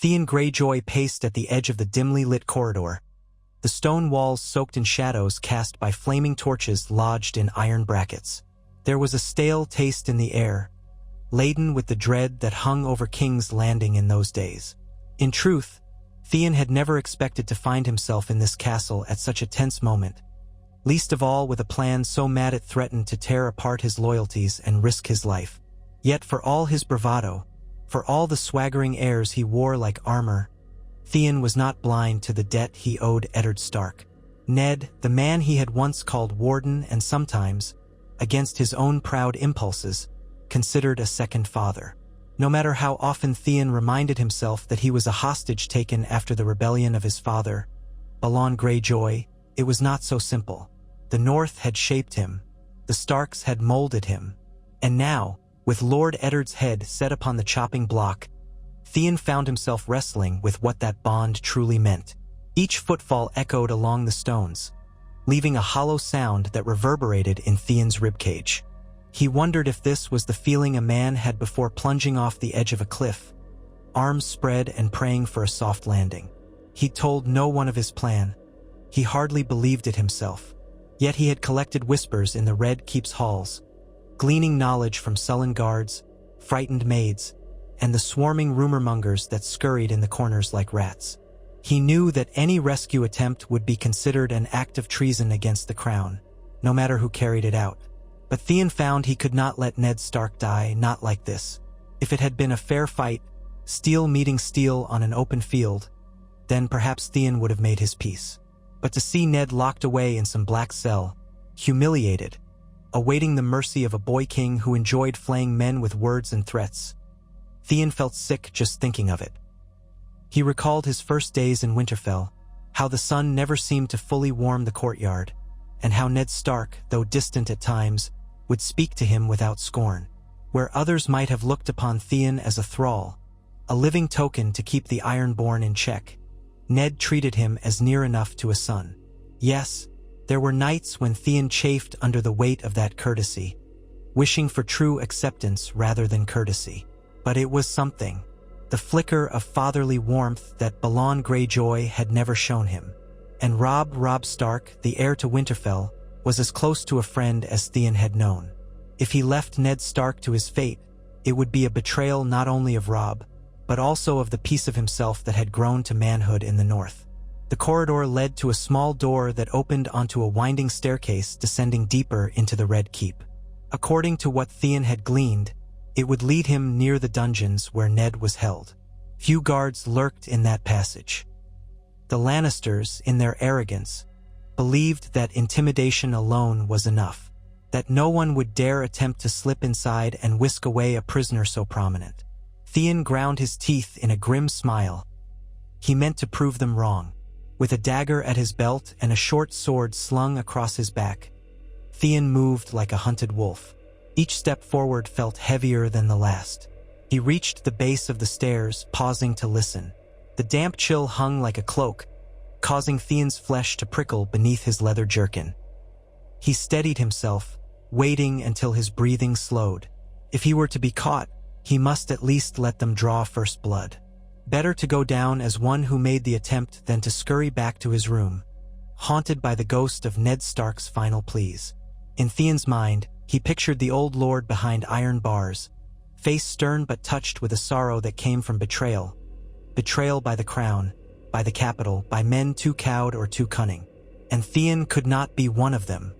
Theon Greyjoy paced at the edge of the dimly lit corridor. The stone walls soaked in shadows cast by flaming torches lodged in iron brackets. There was a stale taste in the air, laden with the dread that hung over King's Landing in those days. In truth, Theon had never expected to find himself in this castle at such a tense moment, least of all with a plan so mad it threatened to tear apart his loyalties and risk his life. Yet for all his bravado, for all the swaggering airs he wore like armor, Theon was not blind to the debt he owed Eddard Stark. Ned, the man he had once called Warden and sometimes, against his own proud impulses, considered a second father. No matter how often Theon reminded himself that he was a hostage taken after the rebellion of his father, Balon Greyjoy, it was not so simple. The North had shaped him, the Starks had molded him, and now, with Lord Eddard's head set upon the chopping block, Theon found himself wrestling with what that bond truly meant. Each footfall echoed along the stones, leaving a hollow sound that reverberated in Theon's ribcage. He wondered if this was the feeling a man had before plunging off the edge of a cliff, arms spread and praying for a soft landing. He told no one of his plan. He hardly believed it himself. Yet he had collected whispers in the Red Keep's halls, gleaning knowledge from sullen guards, frightened maids, and the swarming rumor-mongers that scurried in the corners like rats. He knew that any rescue attempt would be considered an act of treason against the crown, no matter who carried it out. But Theon found he could not let Ned Stark die, not like this. If it had been a fair fight, steel meeting steel on an open field, then perhaps Theon would have made his peace. But to see Ned locked away in some black cell, humiliated, awaiting the mercy of a boy king who enjoyed flaying men with words and threats, Theon felt sick just thinking of it. He recalled his first days in Winterfell, how the sun never seemed to fully warm the courtyard, and how Ned Stark, though distant at times, would speak to him without scorn. Where others might have looked upon Theon as a thrall, a living token to keep the Ironborn in check, Ned treated him as near enough to a son. Yes, there were nights when Theon chafed under the weight of that courtesy, wishing for true acceptance rather than courtesy. But it was something, the flicker of fatherly warmth that Balon Greyjoy had never shown him. And Robb Stark, the heir to Winterfell, was as close to a friend as Theon had known. If he left Ned Stark to his fate, it would be a betrayal not only of Robb, but also of the piece of himself that had grown to manhood in the North. The corridor led to a small door that opened onto a winding staircase descending deeper into the Red Keep. According to what Theon had gleaned, it would lead him near the dungeons where Ned was held. Few guards lurked in that passage. The Lannisters, in their arrogance, believed that intimidation alone was enough, that no one would dare attempt to slip inside and whisk away a prisoner so prominent. Theon ground his teeth in a grim smile. He meant to prove them wrong. With a dagger at his belt and a short sword slung across his back, Theon moved like a hunted wolf. Each step forward felt heavier than the last. He reached the base of the stairs, pausing to listen. The damp chill hung like a cloak, causing Theon's flesh to prickle beneath his leather jerkin. He steadied himself, waiting until his breathing slowed. If he were to be caught, he must at least let them draw first blood. Better to go down as one who made the attempt than to scurry back to his room, haunted by the ghost of Ned Stark's final pleas. In Theon's mind, he pictured the old lord behind iron bars, face stern but touched with a sorrow that came from betrayal. Betrayal by the crown, by the capital, by men too cowed or too cunning. And Theon could not be one of them.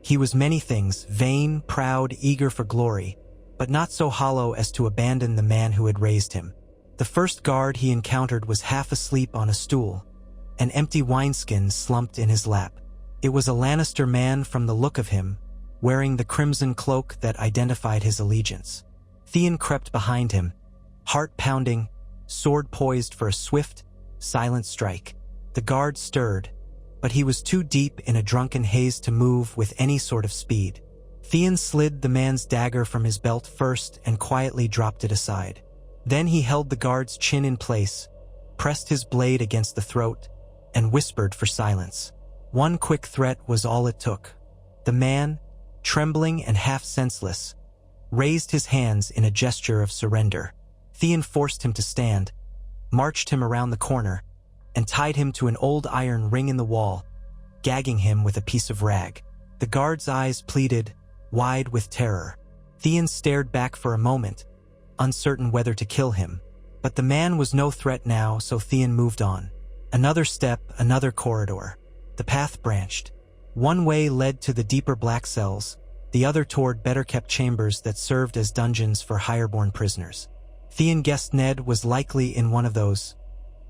He was many things, vain, proud, eager for glory, but not so hollow as to abandon the man who had raised him. The first guard he encountered was half asleep on a stool, an empty wineskin slumped in his lap. It was a Lannister man from the look of him, wearing the crimson cloak that identified his allegiance. Theon crept behind him, heart pounding, sword poised for a swift, silent strike. The guard stirred, but he was too deep in a drunken haze to move with any sort of speed. Theon slid the man's dagger from his belt first and quietly dropped it aside. Then he held the guard's chin in place, pressed his blade against the throat, and whispered for silence. One quick threat was all it took. The man, trembling and half senseless, raised his hands in a gesture of surrender. Theon forced him to stand, marched him around the corner, and tied him to an old iron ring in the wall, gagging him with a piece of rag. The guard's eyes pleaded, wide with terror. Theon stared back for a moment, uncertain whether to kill him. But the man was no threat now, so Theon moved on. Another step, another corridor. The path branched. One way led to the deeper black cells, the other toward better-kept chambers that served as dungeons for higher-born prisoners. Theon guessed Ned was likely in one of those.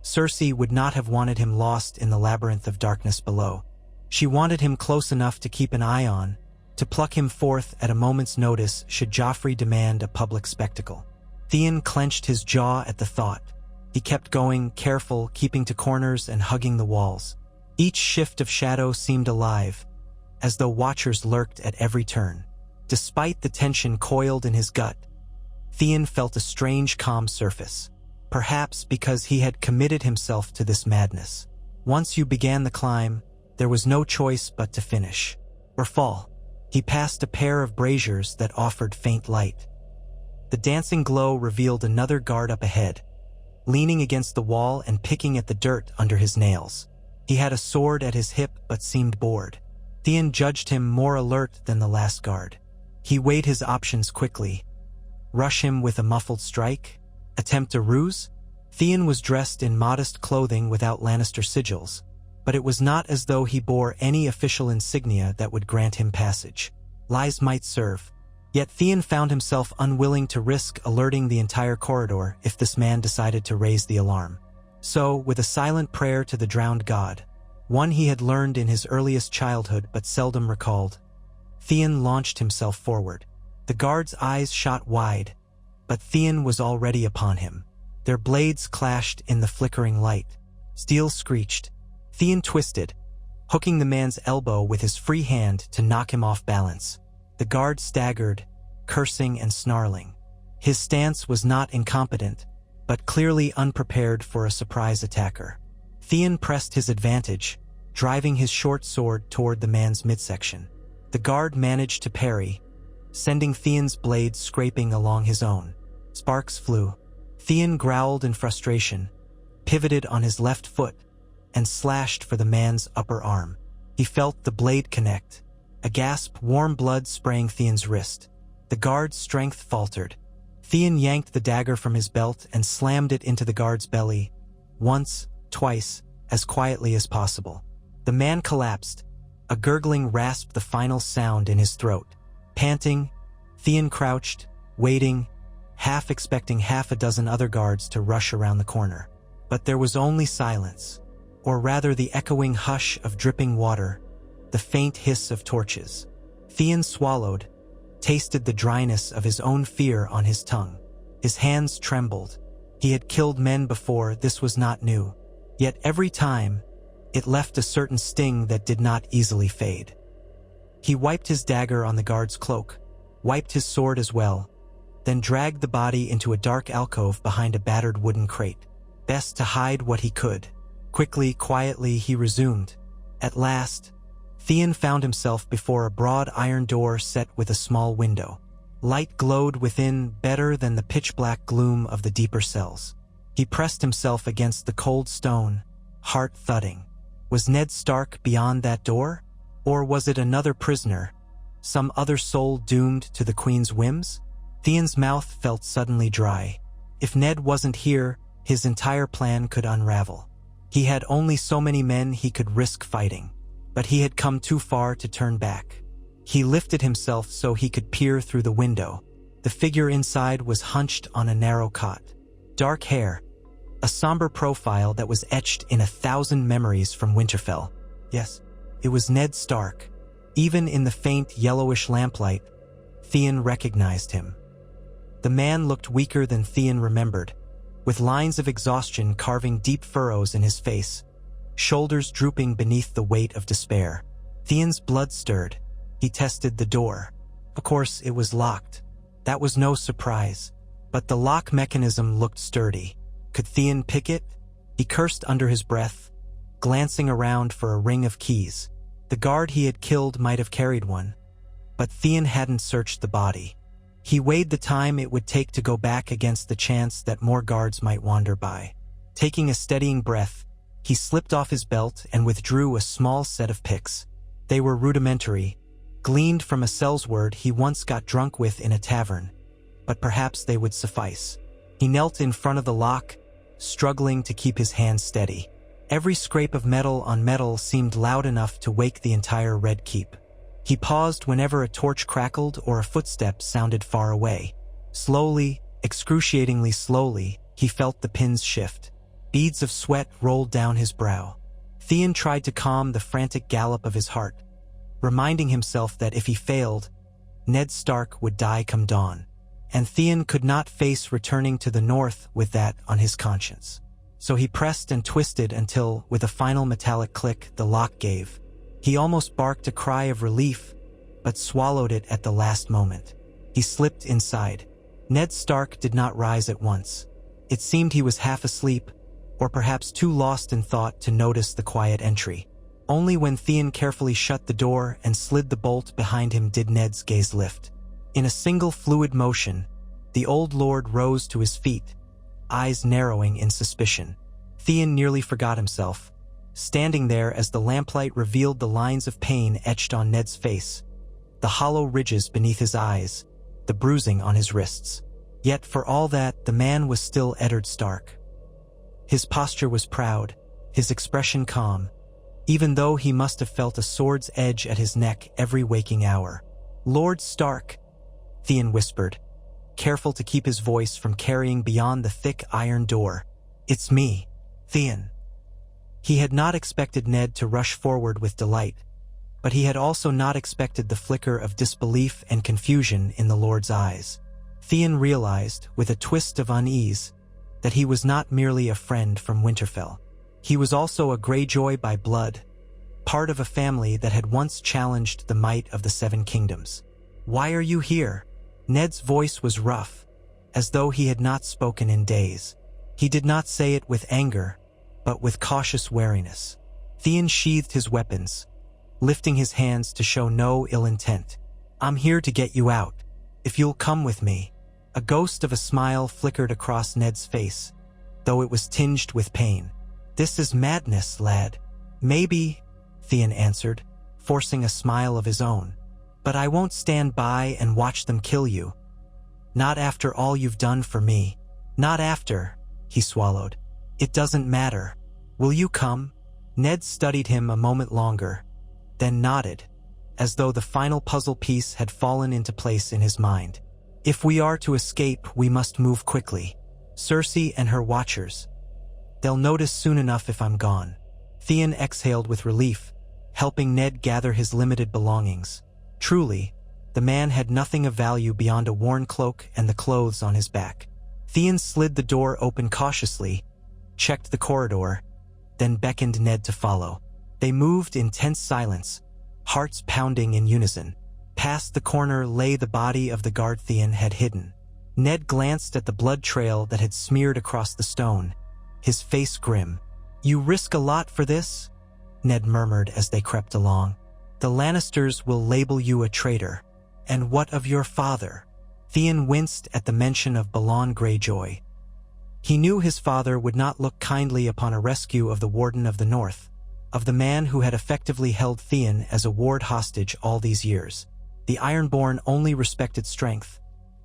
Cersei would not have wanted him lost in the labyrinth of darkness below. She wanted him close enough to keep an eye on, to pluck him forth at a moment's notice should Joffrey demand a public spectacle. Theon clenched his jaw at the thought. He kept going, careful, keeping to corners and hugging the walls. Each shift of shadow seemed alive, as though watchers lurked at every turn. Despite the tension coiled in his gut, Theon felt a strange calm surface, perhaps because he had committed himself to this madness. Once you began the climb, there was no choice but to finish, or fall. He passed a pair of braziers that offered faint light. The dancing glow revealed another guard up ahead, leaning against the wall and picking at the dirt under his nails. He had a sword at his hip but seemed bored. Theon judged him more alert than the last guard. He weighed his options quickly. Rush him with a muffled strike? Attempt a ruse? Theon was dressed in modest clothing without Lannister sigils, but it was not as though he bore any official insignia that would grant him passage. Lies might serve. Yet Theon found himself unwilling to risk alerting the entire corridor if this man decided to raise the alarm. So, with a silent prayer to the drowned god, one he had learned in his earliest childhood but seldom recalled, Theon launched himself forward. The guard's eyes shot wide, but Theon was already upon him. Their blades clashed in the flickering light. Steel screeched. Theon twisted, hooking the man's elbow with his free hand to knock him off balance. The guard staggered, cursing and snarling. His stance was not incompetent, but clearly unprepared for a surprise attacker. Theon pressed his advantage, driving his short sword toward the man's midsection. The guard managed to parry, sending Theon's blade scraping along his own. Sparks flew. Theon growled in frustration, pivoted on his left foot, and slashed for the man's upper arm. He felt the blade connect. A gasp, warm blood spraying Theon's wrist. The guard's strength faltered. Theon yanked the dagger from his belt and slammed it into the guard's belly, once, twice, as quietly as possible. The man collapsed. A gurgling rasped the final sound in his throat. Panting, Theon crouched, waiting, half expecting half a dozen other guards to rush around the corner. But there was only silence, or rather the echoing hush of dripping water, the faint hiss of torches. Theon swallowed, tasted the dryness of his own fear on his tongue. His hands trembled. He had killed men before, this was not new. Yet every time, it left a certain sting that did not easily fade. He wiped his dagger on the guard's cloak, wiped his sword as well, then dragged the body into a dark alcove behind a battered wooden crate. Best to hide what he could. Quickly, quietly, he resumed. At last, Theon found himself before a broad iron door set with a small window. Light glowed within better than the pitch-black gloom of the deeper cells. He pressed himself against the cold stone, heart thudding. Was Ned Stark beyond that door? Or was it another prisoner, some other soul doomed to the Queen's whims? Theon's mouth felt suddenly dry. If Ned wasn't here, his entire plan could unravel. He had only so many men he could risk fighting, but he had come too far to turn back. He lifted himself so he could peer through the window. The figure inside was hunched on a narrow cot. Dark hair, a somber profile that was etched in 1,000 memories from Winterfell. Yes, it was Ned Stark. Even in the faint yellowish lamplight, Theon recognized him. The man looked weaker than Theon remembered, with lines of exhaustion carving deep furrows in his face, shoulders drooping beneath the weight of despair. Theon's blood stirred. He tested the door. Of course, it was locked. That was no surprise. But the lock mechanism looked sturdy. Could Theon pick it? He cursed under his breath, glancing around for a ring of keys. The guard he had killed might have carried one, but Theon hadn't searched the body. He weighed the time it would take to go back against the chance that more guards might wander by. Taking a steadying breath, he slipped off his belt and withdrew a small set of picks. They were rudimentary, gleaned from a sellsword he once got drunk with in a tavern, but perhaps they would suffice. He knelt in front of the lock, struggling to keep his hands steady. Every scrape of metal on metal seemed loud enough to wake the entire Red Keep. He paused whenever a torch crackled or a footstep sounded far away. Slowly, excruciatingly slowly, he felt the pins shift. Beads of sweat rolled down his brow. Theon tried to calm the frantic gallop of his heart, reminding himself that if he failed, Ned Stark would die come dawn, and Theon could not face returning to the north with that on his conscience. So he pressed and twisted until, with a final metallic click, the lock gave. He almost barked a cry of relief, but swallowed it at the last moment. He slipped inside. Ned Stark did not rise at once. It seemed he was half asleep, or perhaps too lost in thought to notice the quiet entry. Only when Theon carefully shut the door and slid the bolt behind him did Ned's gaze lift. In a single fluid motion, the old lord rose to his feet, eyes narrowing in suspicion. Theon nearly forgot himself, standing there as the lamplight revealed the lines of pain etched on Ned's face, the hollow ridges beneath his eyes, the bruising on his wrists. Yet for all that, the man was still Eddard Stark. His posture was proud, his expression calm, even though he must have felt a sword's edge at his neck every waking hour. "Lord Stark," Theon whispered, careful to keep his voice from carrying beyond the thick iron door. "It's me, Theon." He had not expected Ned to rush forward with delight, but he had also not expected the flicker of disbelief and confusion in the Lord's eyes. Theon realized, with a twist of unease, that he was not merely a friend from Winterfell. He was also a Greyjoy by blood, part of a family that had once challenged the might of the Seven Kingdoms. "Why are you here?" Ned's voice was rough, as though he had not spoken in days. He did not say it with anger, but with cautious wariness. Theon sheathed his weapons, lifting his hands to show no ill intent. "I'm here to get you out, if you'll come with me." A ghost of a smile flickered across Ned's face, though it was tinged with pain. "This is madness, lad." "Maybe," Theon answered, forcing a smile of his own. "But I won't stand by and watch them kill you. Not after all you've done for me." "Not after," he swallowed. "It doesn't matter. Will you come?" Ned studied him a moment longer, then nodded, as though the final puzzle piece had fallen into place in his mind. "If we are to escape, we must move quickly. Cersei and her watchers. They'll notice soon enough if I'm gone." Theon exhaled with relief, helping Ned gather his limited belongings. Truly, the man had nothing of value beyond a worn cloak and the clothes on his back. Theon slid the door open cautiously, checked the corridor, then beckoned Ned to follow. They moved in tense silence, hearts pounding in unison. Past the corner lay the body of the guard Theon had hidden. Ned glanced at the blood trail that had smeared across the stone, his face grim. "You risk a lot for this?" Ned murmured as they crept along. "The Lannisters will label you a traitor. And what of your father?" Theon winced at the mention of Balon Greyjoy. He knew his father would not look kindly upon a rescue of the Warden of the North, of the man who had effectively held Theon as a ward hostage all these years. The Ironborn only respected strength,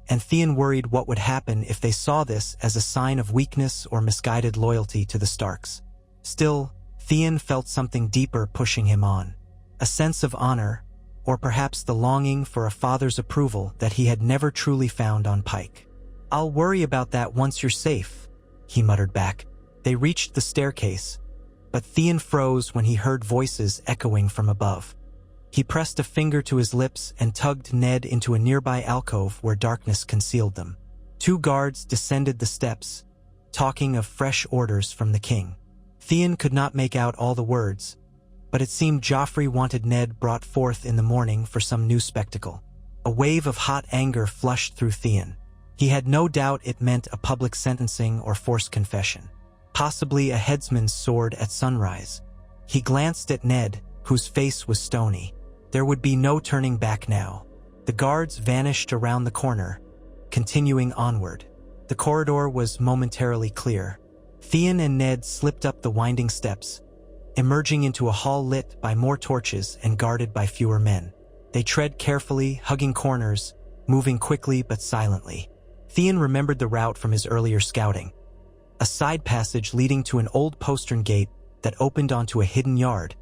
and Theon worried what would happen if they saw this as a sign of weakness or misguided loyalty to the Starks. Still, Theon felt something deeper pushing him on, a sense of honor, or perhaps the longing for a father's approval that he had never truly found on Pike. "I'll worry about that once you're safe," he muttered back. They reached the staircase, but Theon froze when he heard voices echoing from above. He pressed a finger to his lips and tugged Ned into a nearby alcove where darkness concealed them. Two guards descended the steps, talking of fresh orders from the king. Theon could not make out all the words, but it seemed Joffrey wanted Ned brought forth in the morning for some new spectacle. A wave of hot anger flushed through Theon. He had no doubt it meant a public sentencing or forced confession, possibly a headsman's sword at sunrise. He glanced at Ned, whose face was stony. There would be no turning back now. The guards vanished around the corner, continuing onward. The corridor was momentarily clear. Theon and Ned slipped up the winding steps, emerging into a hall lit by more torches and guarded by fewer men. They tread carefully, hugging corners, moving quickly but silently. Theon remembered the route from his earlier scouting, a side passage leading to an old postern gate that opened onto a hidden yard,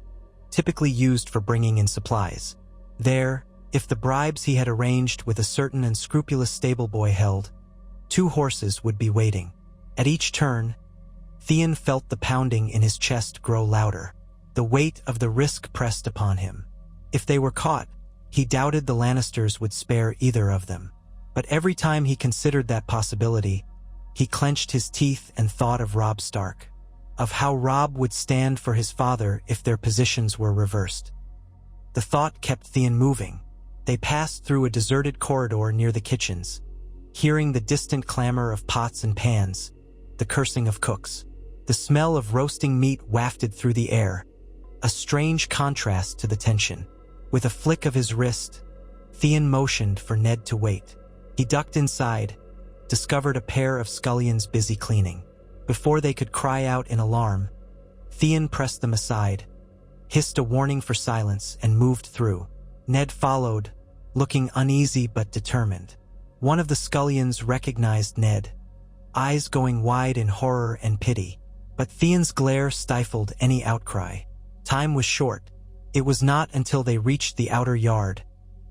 typically used for bringing in supplies. There, if the bribes he had arranged with a certain unscrupulous stable boy held, 2 horses would be waiting. At each turn, Theon felt the pounding in his chest grow louder. The weight of the risk pressed upon him. If they were caught, he doubted the Lannisters would spare either of them. But every time he considered that possibility, he clenched his teeth and thought of Robb Stark, of how Robb would stand for his father if their positions were reversed. The thought kept Theon moving. They passed through a deserted corridor near the kitchens, hearing the distant clamor of pots and pans, the cursing of cooks. The smell of roasting meat wafted through the air, a strange contrast to the tension. With a flick of his wrist, Theon motioned for Ned to wait. He ducked inside, discovered a pair of scullions busy cleaning. Before they could cry out in alarm, Theon pressed them aside, hissed a warning for silence, and moved through. Ned followed, looking uneasy but determined. One of the scullions recognized Ned, eyes going wide in horror and pity. But Theon's glare stifled any outcry. Time was short. It was not until they reached the outer yard,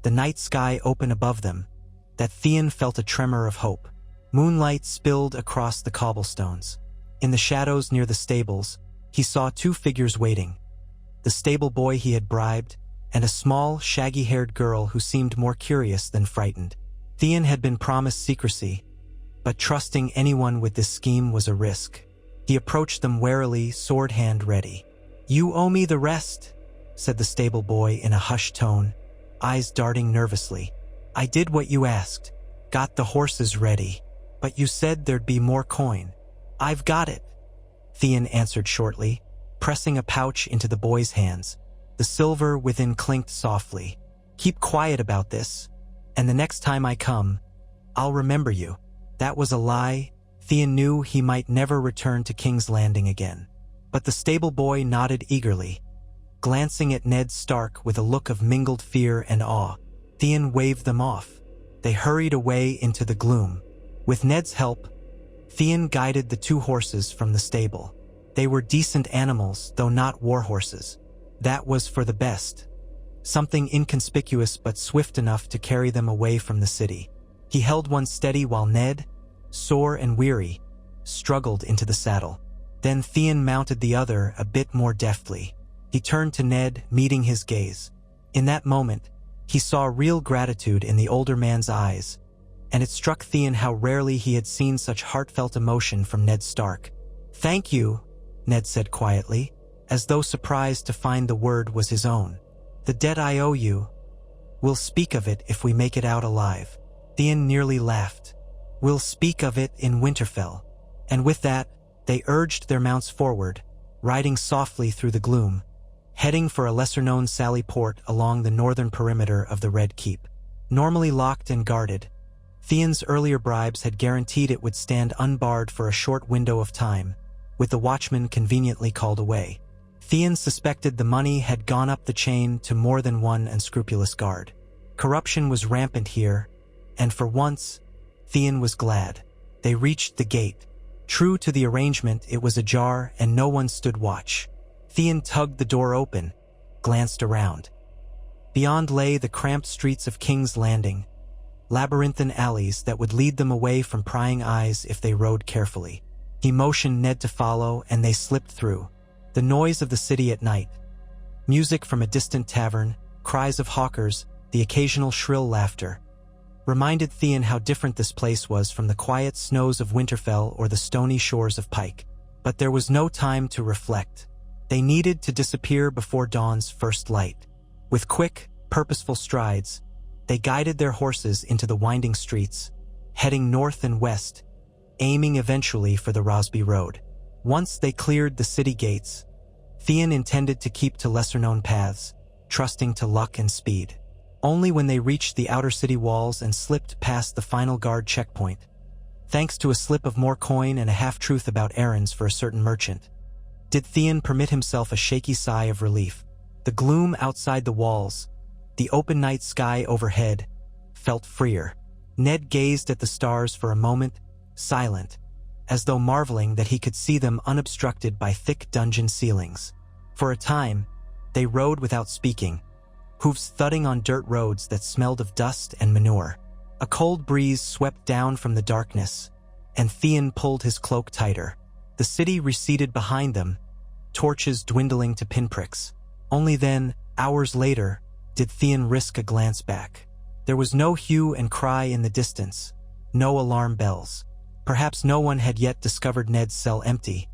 the night sky open above them, that Theon felt a tremor of hope. Moonlight spilled across the cobblestones. In the shadows near the stables, he saw 2 figures waiting. The stable boy he had bribed, and a small, shaggy-haired girl who seemed more curious than frightened. Theon had been promised secrecy, but trusting anyone with this scheme was a risk. He approached them warily, sword hand ready. "You owe me the rest," said the stable boy in a hushed tone, eyes darting nervously. "I did what you asked, got the horses ready, but you said there'd be more coin." "I've got it," Theon answered shortly, pressing a pouch into the boy's hands. The silver within clinked softly. "Keep quiet about this, and the next time I come, I'll remember you." That was a lie. Theon knew he might never return to King's Landing again. But the stable boy nodded eagerly, glancing at Ned Stark with a look of mingled fear and awe. Theon waved them off. They hurried away into the gloom. With Ned's help, Theon guided the 2 horses from the stable. They were decent animals, though not war horses. That was for the best. Something inconspicuous but swift enough to carry them away from the city. He held one steady while Ned, sore and weary, struggled into the saddle. Then Theon mounted the other a bit more deftly. He turned to Ned, meeting his gaze. In that moment, he saw real gratitude in the older man's eyes, and it struck Theon how rarely he had seen such heartfelt emotion from Ned Stark. "Thank you," Ned said quietly, as though surprised to find the word was his own. "The debt I owe you. We'll speak of it if we make it out alive." Theon nearly laughed. "We'll speak of it in Winterfell." And with that, they urged their mounts forward, riding softly through the gloom, heading for a lesser-known sally port along the northern perimeter of the Red Keep. Normally locked and guarded, Theon's earlier bribes had guaranteed it would stand unbarred for a short window of time, with the watchman conveniently called away. Theon suspected the money had gone up the chain to more than one unscrupulous guard. Corruption was rampant here, and for once, Theon was glad. They reached the gate. True to the arrangement, it was ajar and no one stood watch. Theon tugged the door open, glanced around. Beyond lay the cramped streets of King's Landing, labyrinthine alleys that would lead them away from prying eyes if they rode carefully. He motioned Ned to follow, and they slipped through. The noise of the city at night, music from a distant tavern, cries of hawkers, the occasional shrill laughter, reminded Theon how different this place was from the quiet snows of Winterfell or the stony shores of Pike. But there was no time to reflect. They needed to disappear before dawn's first light. With quick, purposeful strides, they guided their horses into the winding streets, heading north and west, aiming eventually for the Rosby Road. Once they cleared the city gates, Theon intended to keep to lesser-known paths, trusting to luck and speed. Only when they reached the outer city walls and slipped past the final guard checkpoint, thanks to a slip of more coin and a half-truth about errands for a certain merchant. Did Theon permit himself a shaky sigh of relief? The gloom outside the walls, the open night sky overhead, felt freer. Ned gazed at the stars for a moment, silent, as though marveling that he could see them unobstructed by thick dungeon ceilings. For a time, they rode without speaking, hooves thudding on dirt roads that smelled of dust and manure. A cold breeze swept down from the darkness, and Theon pulled his cloak tighter. The city receded behind them, torches dwindling to pinpricks. Only then, hours later, did Theon risk a glance back. There was no hue and cry in the distance, no alarm bells. Perhaps no one had yet discovered Ned's cell empty,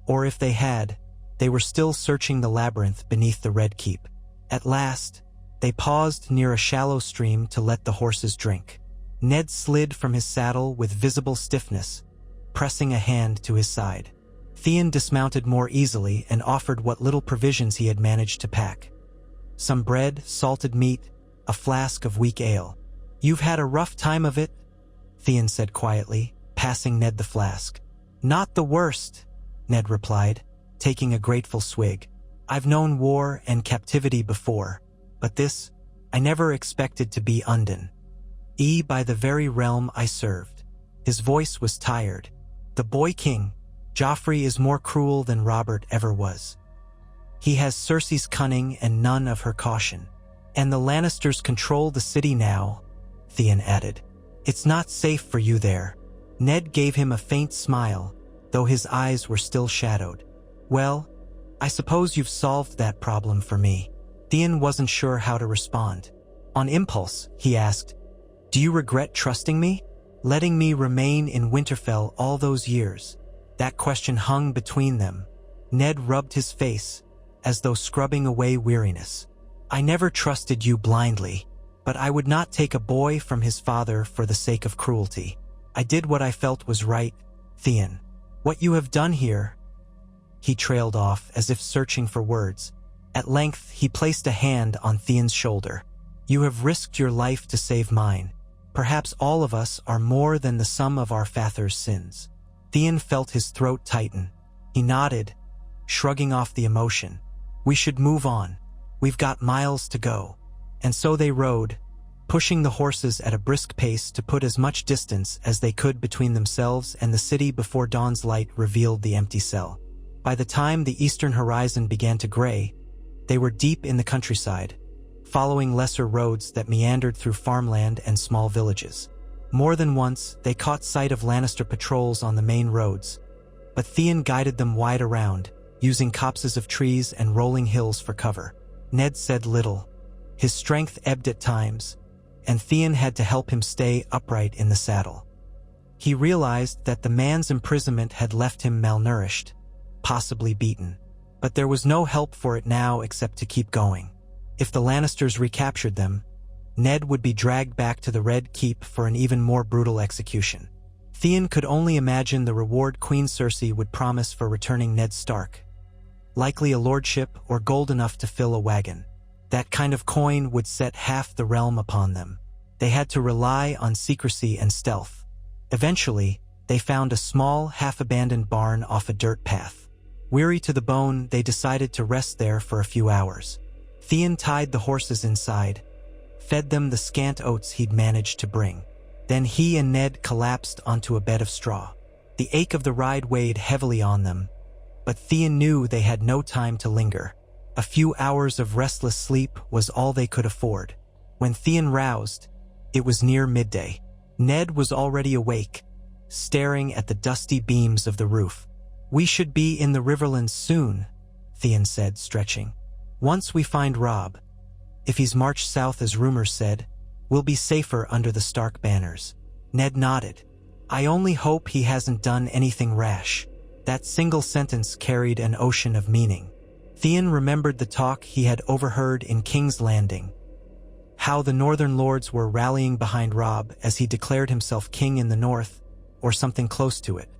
or if they had, they were still searching the labyrinth beneath the Red Keep. At last, they paused near a shallow stream to let the horses drink. Ned slid from his saddle with visible stiffness, pressing a hand to his side. Theon dismounted more easily and offered what little provisions he had managed to pack. Some bread, salted meat, a flask of weak ale. "You've had a rough time of it?" Theon said quietly, passing Ned the flask. "Not the worst," Ned replied, taking a grateful swig. "I've known war and captivity before, but this, I never expected to be undone. By the very realm I served." His voice was tired. "The boy king, Joffrey, is more cruel than Robert ever was. He has Cersei's cunning and none of her caution. And the Lannisters control the city now," Theon added. "It's not safe for you there." Ned gave him a faint smile, though his eyes were still shadowed. "Well, I suppose you've solved that problem for me." Theon wasn't sure how to respond. On impulse, he asked, "Do you regret trusting me? Letting me remain in Winterfell all those years?" That question hung between them. Ned rubbed his face, as though scrubbing away weariness. "I never trusted you blindly, but I would not take a boy from his father for the sake of cruelty. I did what I felt was right, Theon. What you have done here—" He trailed off as if searching for words. At length, he placed a hand on Theon's shoulder. "You have risked your life to save mine. Perhaps all of us are more than the sum of our father's sins." Theon felt his throat tighten. He nodded, shrugging off the emotion. "We should move on. We've got miles to go." And so they rode, pushing the horses at a brisk pace to put as much distance as they could between themselves and the city before dawn's light revealed the empty cell. By the time the eastern horizon began to gray, they were deep in the countryside, following lesser roads that meandered through farmland and small villages. More than once, they caught sight of Lannister patrols on the main roads, but Theon guided them wide around, using copses of trees and rolling hills for cover. Ned said little. His strength ebbed at times, and Theon had to help him stay upright in the saddle. He realized that the man's imprisonment had left him malnourished, possibly beaten. But there was no help for it now except to keep going. If the Lannisters recaptured them, Ned would be dragged back to the Red Keep for an even more brutal execution. Theon could only imagine the reward Queen Cersei would promise for returning Ned Stark. Likely a lordship or gold enough to fill a wagon. That kind of coin would set half the realm upon them. They had to rely on secrecy and stealth. Eventually, they found a small, half-abandoned barn off a dirt path. Weary to the bone, they decided to rest there for a few hours. Theon tied the horses inside, fed them the scant oats he'd managed to bring. Then he and Ned collapsed onto a bed of straw. The ache of the ride weighed heavily on them, but Theon knew they had no time to linger. A few hours of restless sleep was all they could afford. When Theon roused, it was near midday. Ned was already awake, staring at the dusty beams of the roof. "We should be in the Riverlands soon," Theon said, stretching. "Once we find Robb, if he's marched south as rumors said, we'll be safer under the Stark banners." Ned nodded. "I only hope he hasn't done anything rash." That single sentence carried an ocean of meaning. Theon remembered the talk he had overheard in King's Landing, how the Northern Lords were rallying behind Robb as he declared himself king in the north, or something close to it.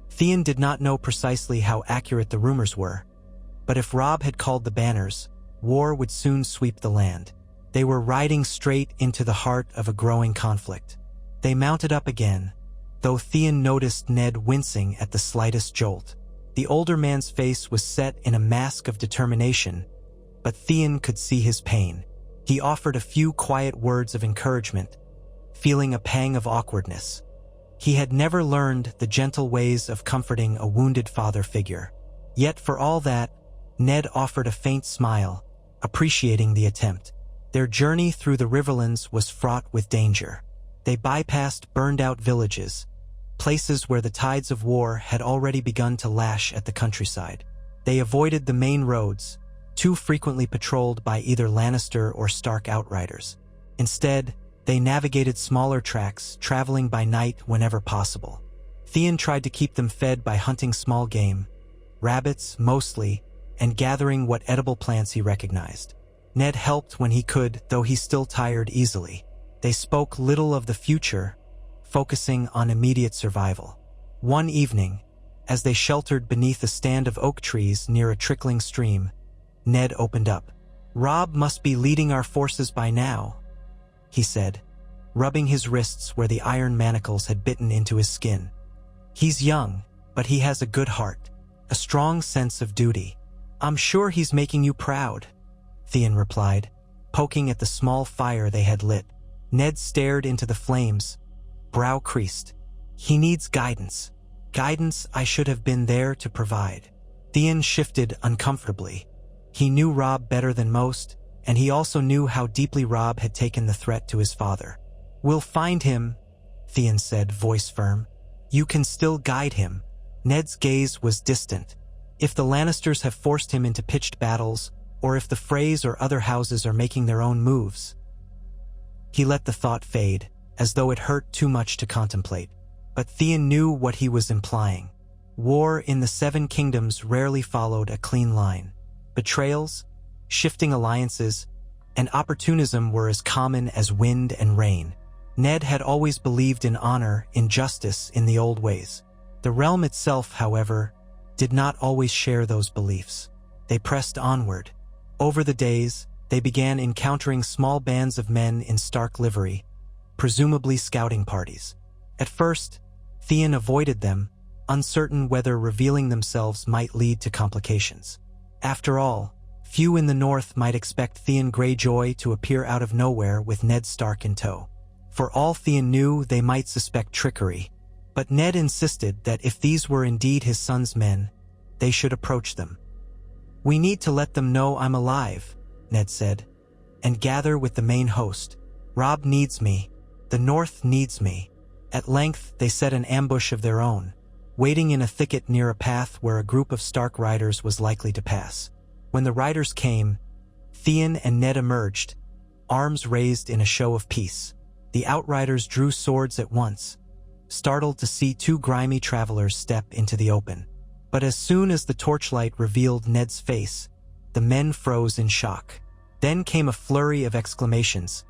Theon did not know precisely how accurate the rumors were, but if Robb had called the banners, war would soon sweep the land. They were riding straight into the heart of a growing conflict. They mounted up again, though Theon noticed Ned wincing at the slightest jolt. The older man's face was set in a mask of determination, but Theon could see his pain. He offered a few quiet words of encouragement, feeling a pang of awkwardness. He had never learned the gentle ways of comforting a wounded father figure. Yet for all that, Ned offered a faint smile, appreciating the attempt. Their journey through the Riverlands was fraught with danger. They bypassed burned-out villages, places where the tides of war had already begun to lash at the countryside. They avoided the main roads, too frequently patrolled by either Lannister or Stark outriders. Instead, they navigated smaller tracks, traveling by night whenever possible. Theon tried to keep them fed by hunting small game, rabbits mostly, and gathering what edible plants he recognized. Ned helped when he could, though he still tired easily. They spoke little of the future, focusing on immediate survival. One evening, as they sheltered beneath a stand of oak trees near a trickling stream, Ned opened up. "Robb must be leading our forces by now," he said, rubbing his wrists where the iron manacles had bitten into his skin. "He's young, but he has a good heart, a strong sense of duty. I'm sure he's making you proud," Theon replied, poking at the small fire they had lit. Ned stared into the flames, brow creased. "He needs guidance. Guidance I should have been there to provide." Theon shifted uncomfortably. He knew Robb better than most, and he also knew how deeply Robb had taken the threat to his father. "We'll find him," Theon said, voice firm. "You can still guide him." Ned's gaze was distant. If the Lannisters have forced him into pitched battles, or if the Freys or other houses are making their own moves. He let the thought fade, as though it hurt too much to contemplate. But Theon knew what he was implying. War in the Seven Kingdoms rarely followed a clean line. Betrayals, shifting alliances, and opportunism were as common as wind and rain. Ned had always believed in honor, in justice, in the old ways. The realm itself, however, did not always share those beliefs. They pressed onward. Over the days, they began encountering small bands of men in Stark livery, presumably scouting parties. At first, Theon avoided them, uncertain whether revealing themselves might lead to complications. After all, few in the north might expect Theon Greyjoy to appear out of nowhere with Ned Stark in tow. For all Theon knew, they might suspect trickery, but Ned insisted that if these were indeed his son's men, they should approach them. "We need to let them know I'm alive," Ned said, "and gather with the main host. Robb needs me. The North needs me." At length, they set an ambush of their own, waiting in a thicket near a path where a group of Stark riders was likely to pass. When the riders came, Theon and Ned emerged, arms raised in a show of peace. The outriders drew swords at once, startled to see two grimy travelers step into the open. But as soon as the torchlight revealed Ned's face, the men froze in shock. Then came a flurry of exclamations,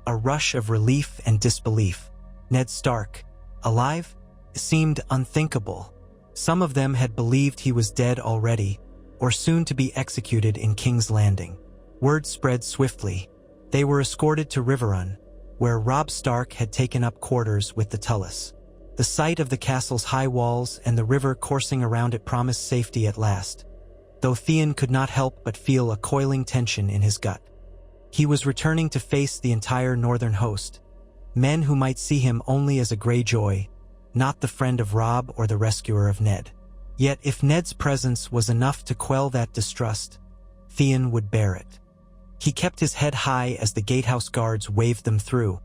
a rush of relief and disbelief. Ned Stark, alive? Seemed unthinkable. Some of them had believed he was dead already, or soon to be executed in King's Landing. Word spread swiftly. They were escorted to Riverrun, where Robb Stark had taken up quarters with the Tullus. The sight of the castle's high walls and the river coursing around it promised safety at last, though Theon could not help but feel a coiling tension in his gut. He was returning to face the entire northern host, men who might see him only as a Greyjoy, not the friend of Robb or the rescuer of Ned. Yet if Ned's presence was enough to quell that distrust, Theon would bear it. He kept his head high as the gatehouse guards waved them through,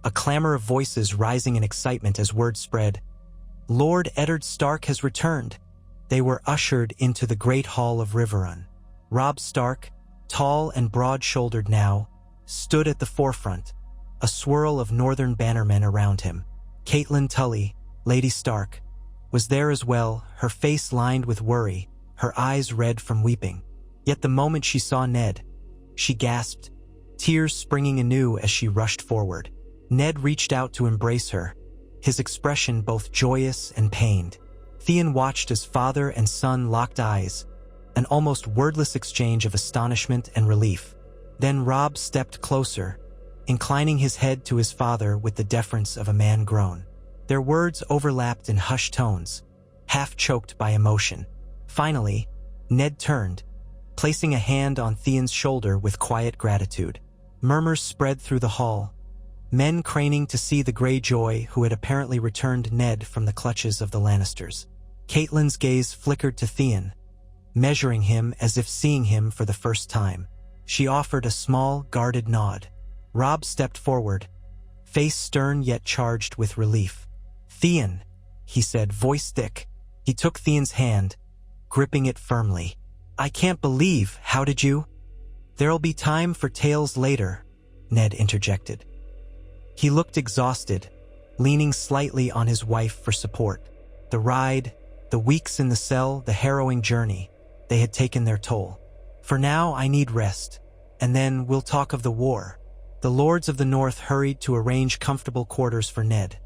a clamor of voices rising in excitement as word spread. "Lord Eddard Stark has returned." They were ushered into the great hall of Riverrun. Robb Stark, tall and broad-shouldered now, stood at the forefront, a swirl of northern bannermen around him. Catelyn Tully, Lady Stark, was there as well, her face lined with worry, her eyes red from weeping. Yet the moment she saw Ned, she gasped, tears springing anew as she rushed forward. Ned reached out to embrace her, his expression both joyous and pained. Theon watched as father and son locked eyes, an almost wordless exchange of astonishment and relief. Then Robb stepped closer, inclining his head to his father with the deference of a man grown. Their words overlapped in hushed tones, half choked by emotion. Finally, Ned turned, placing a hand on Theon's shoulder with quiet gratitude. Murmurs spread through the hall, men craning to see the Greyjoy who had apparently returned Ned from the clutches of the Lannisters. Catelyn's gaze flickered to Theon, measuring him as if seeing him for the first time. She offered a small, guarded nod. Robb stepped forward, face stern yet charged with relief. "Theon," he said, voice thick. He took Theon's hand, gripping it firmly. "I can't believe, how did you?" "There'll be time for tales later," Ned interjected. He looked exhausted, leaning slightly on his wife for support. The ride, the weeks in the cell, the harrowing journey, they had taken their toll. "For now, I need rest, and then we'll talk of the war." The Lords of the North hurried to arrange comfortable quarters for Ned,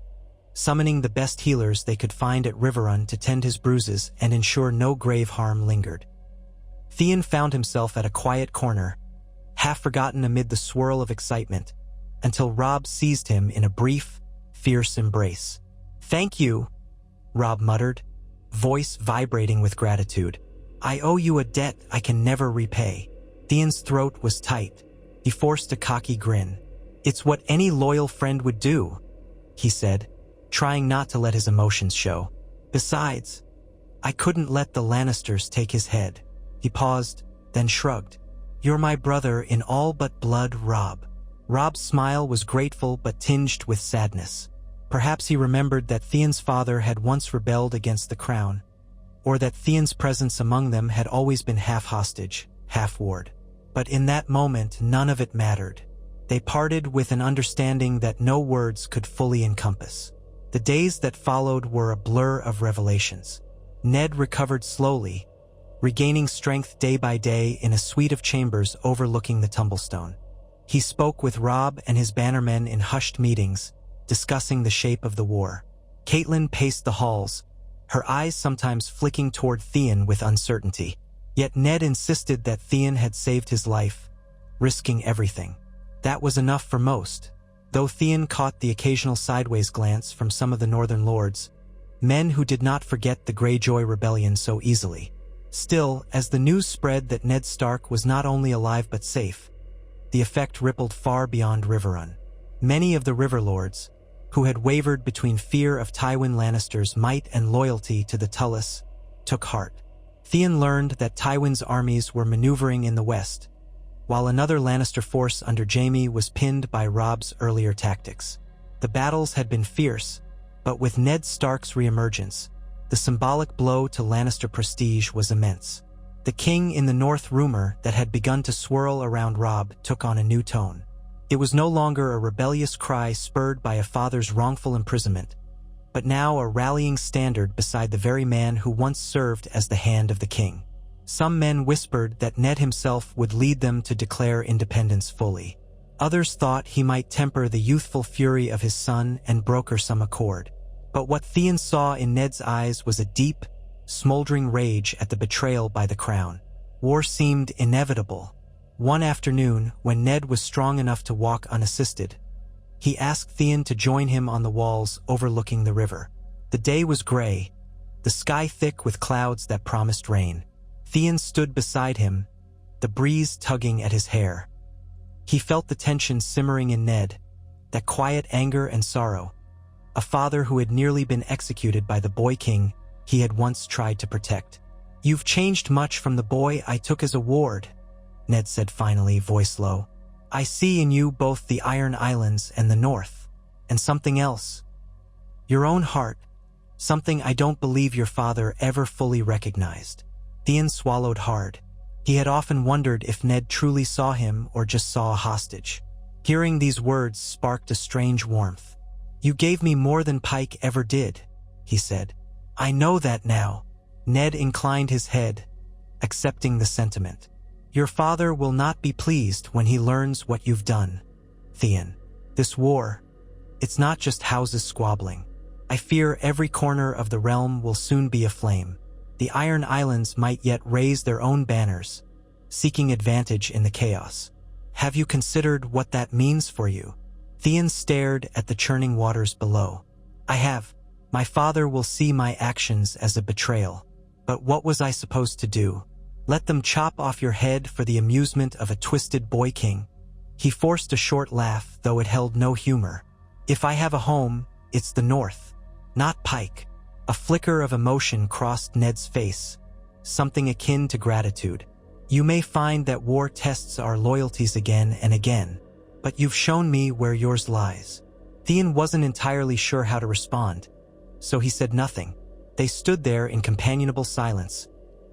summoning the best healers they could find at Riverrun to tend his bruises and ensure no grave harm lingered. Theon found himself at a quiet corner, half forgotten amid the swirl of excitement, until Robb seized him in a brief, fierce embrace. "Thank you," Robb muttered, voice vibrating with gratitude. "I owe you a debt I can never repay." Theon's throat was tight. He forced a cocky grin. "It's what any loyal friend would do," he said, trying not to let his emotions show. "Besides, I couldn't let the Lannisters take his head." He paused, then shrugged. "You're my brother in all but blood, Robb." Robb's smile was grateful but tinged with sadness. Perhaps he remembered that Theon's father had once rebelled against the crown, or that Theon's presence among them had always been half hostage, half ward. But in that moment, none of it mattered. They parted with an understanding that no words could fully encompass. The days that followed were a blur of revelations. Ned recovered slowly, regaining strength day by day in a suite of chambers overlooking the Tumblestone. He spoke with Robb and his bannermen in hushed meetings, discussing the shape of the war. Catelyn paced the halls, her eyes sometimes flicking toward Theon with uncertainty. Yet Ned insisted that Theon had saved his life, risking everything. That was enough for most, though Theon caught the occasional sideways glance from some of the Northern Lords, men who did not forget the Greyjoy rebellion so easily. Still, as the news spread that Ned Stark was not only alive but safe, the effect rippled far beyond Riverrun. Many of the River Lords, who had wavered between fear of Tywin Lannister's might and loyalty to the Tullus, took heart. Theon learned that Tywin's armies were maneuvering in the west, while another Lannister force under Jaime was pinned by Robb's earlier tactics. The battles had been fierce, but with Ned Stark's reemergence, the symbolic blow to Lannister prestige was immense. The king in the north rumor that had begun to swirl around Robb took on a new tone. It was no longer a rebellious cry spurred by a father's wrongful imprisonment, but now a rallying standard beside the very man who once served as the hand of the king. Some men whispered that Ned himself would lead them to declare independence fully. Others thought he might temper the youthful fury of his son and broker some accord. But what Theon saw in Ned's eyes was a deep, smoldering rage at the betrayal by the crown. War seemed inevitable. One afternoon, when Ned was strong enough to walk unassisted, he asked Theon to join him on the walls overlooking the river. The day was gray, the sky thick with clouds that promised rain. Theon stood beside him, the breeze tugging at his hair. He felt the tension simmering in Ned, that quiet anger and sorrow, a father who had nearly been executed by the boy king he had once tried to protect. "You've changed much from the boy I took as a ward," Ned said finally, voice low. "I see in you both the Iron Islands and the North, and something else. Your own heart, something I don't believe your father ever fully recognized." Theon swallowed hard. He had often wondered if Ned truly saw him or just saw a hostage. Hearing these words sparked a strange warmth. "You gave me more than Pike ever did," he said. "I know that now." Ned inclined his head, accepting the sentiment. "Your father will not be pleased when he learns what you've done, Theon. This war, it's not just houses squabbling. I fear every corner of the realm will soon be aflame. The Iron Islands might yet raise their own banners, seeking advantage in the chaos. Have you considered what that means for you?" Theon stared at the churning waters below. I have. My father will see my actions as a betrayal. But what was I supposed to do? Let them chop off your head for the amusement of a twisted boy king? He forced a short laugh, though it held no humor. If I have a home, it's the North, not Pike. A flicker of emotion crossed Ned's face, something akin to gratitude. You may find that war tests our loyalties again and again, but you've shown me where yours lies. Theon wasn't entirely sure how to respond, so he said nothing. They stood there in companionable silence,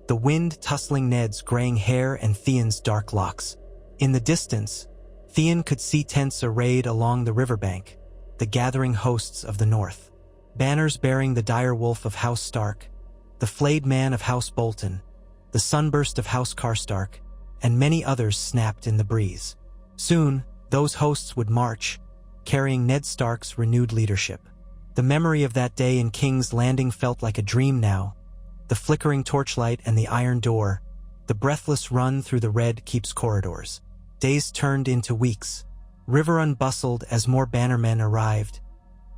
the wind tussling Ned's graying hair and Theon's dark locks. In the distance, Theon could see tents arrayed along the riverbank, the gathering hosts of the North. Banners bearing the dire wolf of House Stark, the flayed man of House Bolton, the sunburst of House Karstark, and many others snapped in the breeze. Soon, those hosts would march, carrying Ned Stark's renewed leadership. The memory of that day in King's Landing felt like a dream now. The flickering torchlight and the iron door, the breathless run through the Red Keep's corridors. Days turned into weeks. Riverrun bustled as more bannermen arrived,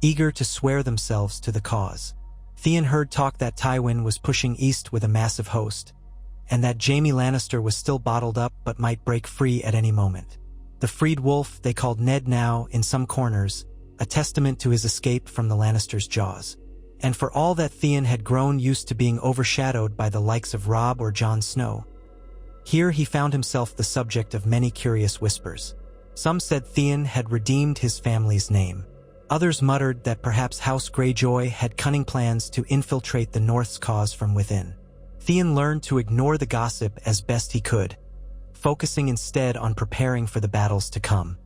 eager to swear themselves to the cause. Theon heard talk that Tywin was pushing east with a massive host, and that Jaime Lannister was still bottled up but might break free at any moment. The freed wolf they called Ned now, in some corners, a testament to his escape from the Lannisters' jaws. And for all that Theon had grown used to being overshadowed by the likes of Robb or Jon Snow, here he found himself the subject of many curious whispers. Some said Theon had redeemed his family's name. Others muttered that perhaps House Greyjoy had cunning plans to infiltrate the North's cause from within. Theon learned to ignore the gossip as best he could, focusing instead on preparing for the battles to come.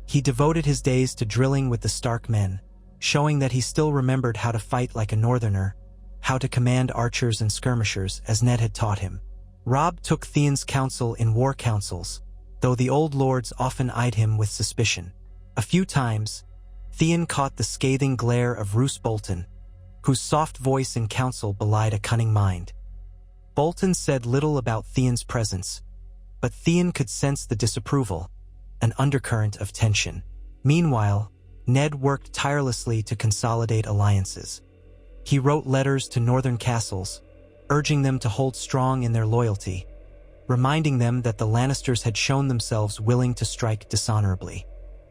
He devoted his days to drilling with the Stark men, showing that he still remembered how to fight like a northerner, how to command archers and skirmishers as Ned had taught him. Robb took Theon's counsel in war councils, though the old lords often eyed him with suspicion. A few times, Theon caught the scathing glare of Roose Bolton, whose soft voice in council belied a cunning mind. Bolton said little about Theon's presence, but Theon could sense the disapproval, an undercurrent of tension. Meanwhile, Ned worked tirelessly to consolidate alliances. He wrote letters to northern castles, urging them to hold strong in their loyalty, reminding them that the Lannisters had shown themselves willing to strike dishonorably.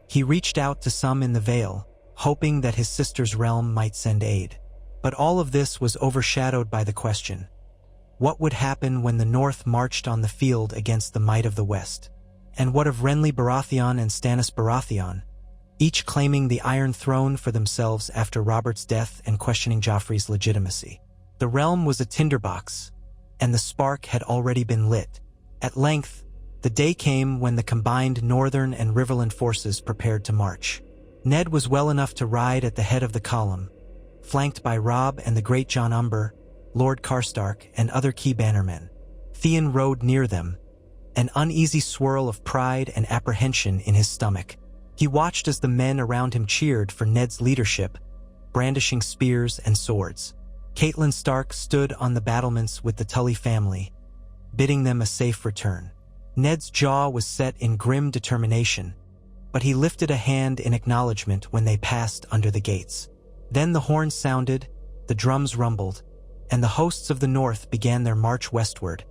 He reached out to some in the Vale, hoping that his sister's realm might send aid. But all of this was overshadowed by the question: what would happen when the North marched on the field against the might of the West? And what of Renly Baratheon and Stannis Baratheon, each claiming the Iron Throne for themselves after Robert's death and questioning Joffrey's legitimacy? The realm was a tinderbox, and the spark had already been lit. At length, the day came when the combined Northern and Riverland forces prepared to march. Ned was well enough to ride at the head of the column, flanked by Robb and the great Jon Umber, Lord Karstark, and other key bannermen. Theon rode near them, an uneasy swirl of pride and apprehension in his stomach. He watched as the men around him cheered for Ned's leadership, brandishing spears and swords. Catelyn Stark stood on the battlements with the Tully family, bidding them a safe return. Ned's jaw was set in grim determination, but he lifted a hand in acknowledgement when they passed under the gates. Then the horns sounded, the drums rumbled, and the hosts of the North began their march westward,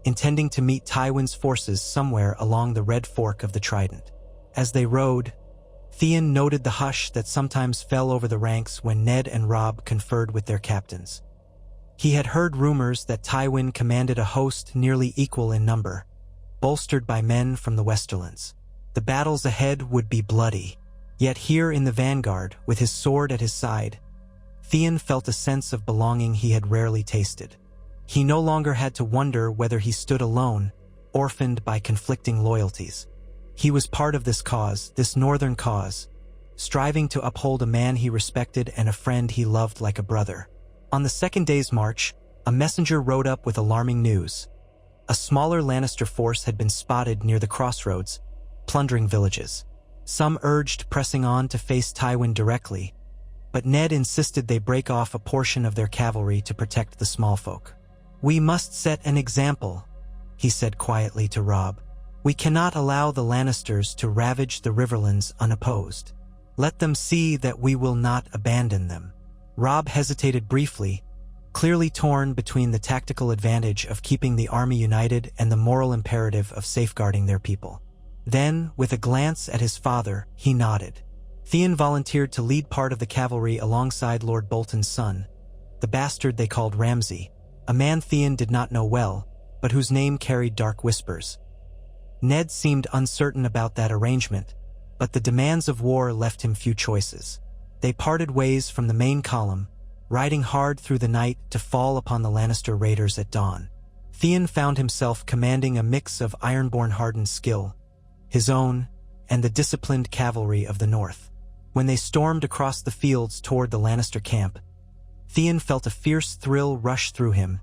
intending to meet Tywin's forces somewhere along the Red Fork of the Trident. As they rode, Theon noted the hush that sometimes fell over the ranks when Ned and Robb conferred with their captains. He had heard rumors that Tywin commanded a host nearly equal in number, bolstered by men from the Westerlands. The battles ahead would be bloody, yet here in the vanguard, with his sword at his side, Theon felt a sense of belonging he had rarely tasted. He no longer had to wonder whether he stood alone, orphaned by conflicting loyalties. He was part of this cause, this northern cause, striving to uphold a man he respected and a friend he loved like a brother. On the second day's march, a messenger rode up with alarming news. A smaller Lannister force had been spotted near the crossroads, plundering villages. Some urged pressing on to face Tywin directly, but Ned insisted they break off a portion of their cavalry to protect the small folk. "We must set an example," he said quietly to Robb. "We cannot allow the Lannisters to ravage the Riverlands unopposed. Let them see that we will not abandon them." Robb hesitated briefly, clearly torn between the tactical advantage of keeping the army united and the moral imperative of safeguarding their people. Then, with a glance at his father, he nodded. Theon volunteered to lead part of the cavalry alongside Lord Bolton's son, the bastard they called Ramsay, a man Theon did not know well, but whose name carried dark whispers. Ned seemed uncertain about that arrangement, but the demands of war left him few choices. They parted ways from the main column, riding hard through the night to fall upon the Lannister raiders at dawn. Theon found himself commanding a mix of Ironborn-hardened skill, his own, and the disciplined cavalry of the north. When they stormed across the fields toward the Lannister camp, Theon felt a fierce thrill rush through him,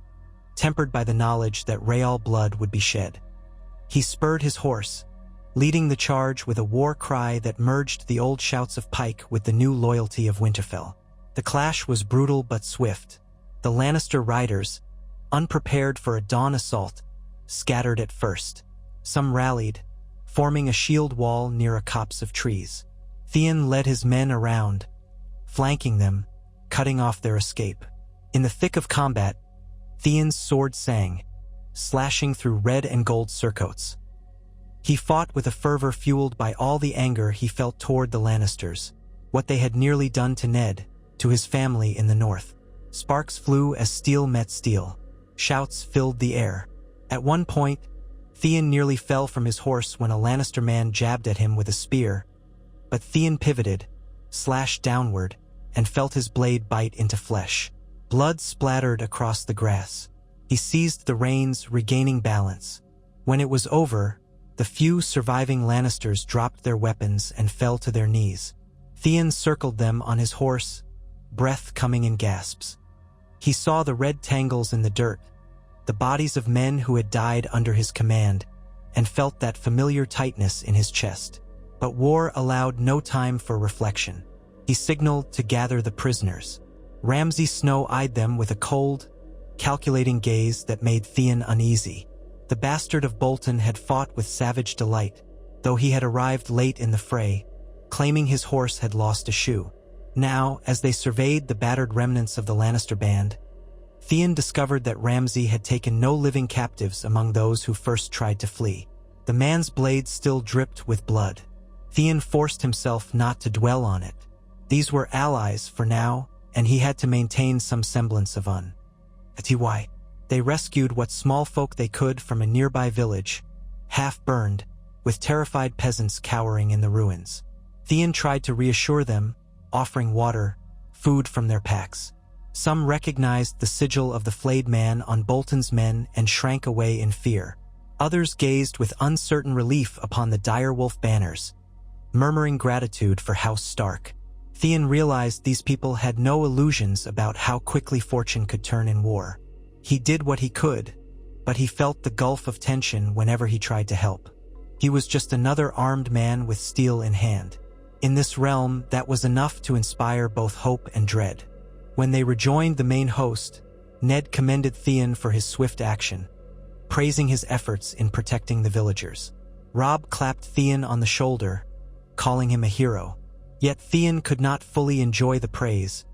tempered by the knowledge that Real blood would be shed. He spurred his horse, leading the charge with a war cry that merged the old shouts of Pike with the new loyalty of Winterfell. The clash was brutal but swift. The Lannister riders, unprepared for a dawn assault, scattered at first. Some rallied, forming a shield wall near a copse of trees. Theon led his men around, flanking them, cutting off their escape. In the thick of combat, Theon's sword sang, slashing through red and gold surcoats. He fought with a fervor fueled by all the anger he felt toward the Lannisters, what they had nearly done to Ned, to his family in the north. Sparks flew as steel met steel. Shouts filled the air. At one point, Theon nearly fell from his horse when a Lannister man jabbed at him with a spear, but Theon pivoted, slashed downward, and felt his blade bite into flesh. Blood splattered across the grass. He seized the reins, regaining balance. When it was over, the few surviving Lannisters dropped their weapons and fell to their knees. Theon circled them on his horse, breath coming in gasps. He saw the red tangles in the dirt, the bodies of men who had died under his command, and felt that familiar tightness in his chest. But war allowed no time for reflection. He signaled to gather the prisoners. Ramsay Snow eyed them with a cold, calculating gaze that made Theon uneasy. The bastard of Bolton had fought with savage delight, though he had arrived late in the fray, claiming his horse had lost a shoe. Now, as they surveyed the battered remnants of the Lannister band, Theon discovered that Ramsay had taken no living captives among those who first tried to flee. The man's blade still dripped with blood. Theon forced himself not to dwell on it. These were allies for now, and he had to maintain some semblance of Ty. They rescued what small folk they could from a nearby village, half-burned, with terrified peasants cowering in the ruins. Theon tried to reassure them, offering water, food from their packs. Some recognized the sigil of the flayed man on Bolton's men and shrank away in fear. Others gazed with uncertain relief upon the direwolf banners, murmuring gratitude for House Stark. Theon realized these people had no illusions about how quickly fortune could turn in war. He did what he could, but he felt the gulf of tension whenever he tried to help. He was just another armed man with steel in hand. In this realm, that was enough to inspire both hope and dread. When they rejoined the main host, Ned commended Theon for his swift action, praising his efforts in protecting the villagers. Robb clapped Theon on the shoulder, calling him a hero. Yet Theon could not fully enjoy the praise,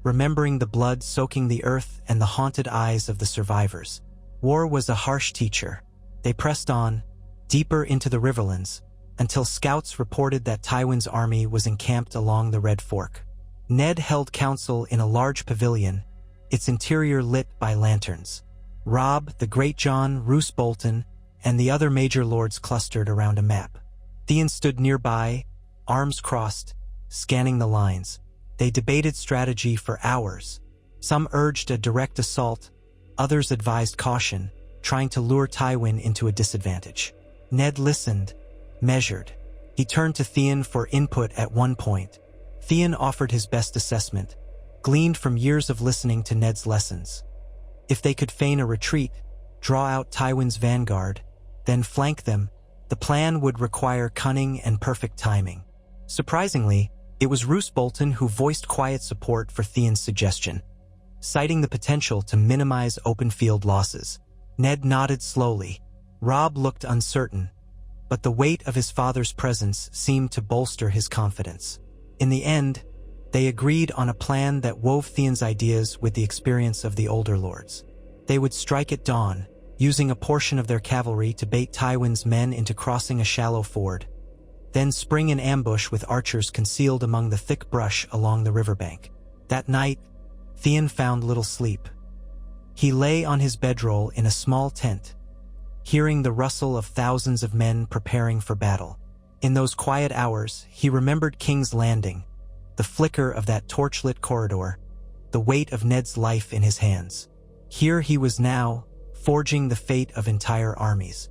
remembering the blood soaking the earth and the haunted eyes of the survivors. War was a harsh teacher. They pressed on, deeper into the Riverlands, until scouts reported that Tywin's army was encamped along the Red Fork. Ned held council in a large pavilion, its interior lit by lanterns. Robb, the Great John, Roose Bolton, and the other major lords clustered around a map. Theon stood nearby, arms crossed, scanning the lines. They debated strategy for hours. Some urged a direct assault, others advised caution, trying to lure Tywin into a disadvantage. Ned listened, measured. He turned to Theon for input at one point. Theon offered his best assessment, gleaned from years of listening to Ned's lessons. If they could feign a retreat, draw out Tywin's vanguard, then flank them, the plan would require cunning and perfect timing. Surprisingly, it was Roose Bolton who voiced quiet support for Theon's suggestion, citing the potential to minimize open field losses. Ned nodded slowly. Robb looked uncertain, but the weight of his father's presence seemed to bolster his confidence. In the end, They agreed on a plan that wove Theon's ideas with the experience of the older lords. They would strike at dawn, using a portion of their cavalry to bait Tywin's men into crossing a shallow ford, then spring an ambush with archers concealed among the thick brush along the riverbank. That night, Theon found little sleep. He lay on his bedroll in a small tent, hearing the rustle of thousands of men preparing for battle. In those quiet hours, he remembered King's Landing, the flicker of that torchlit corridor, the weight of Ned's life in his hands. Here he was now, forging the fate of entire armies.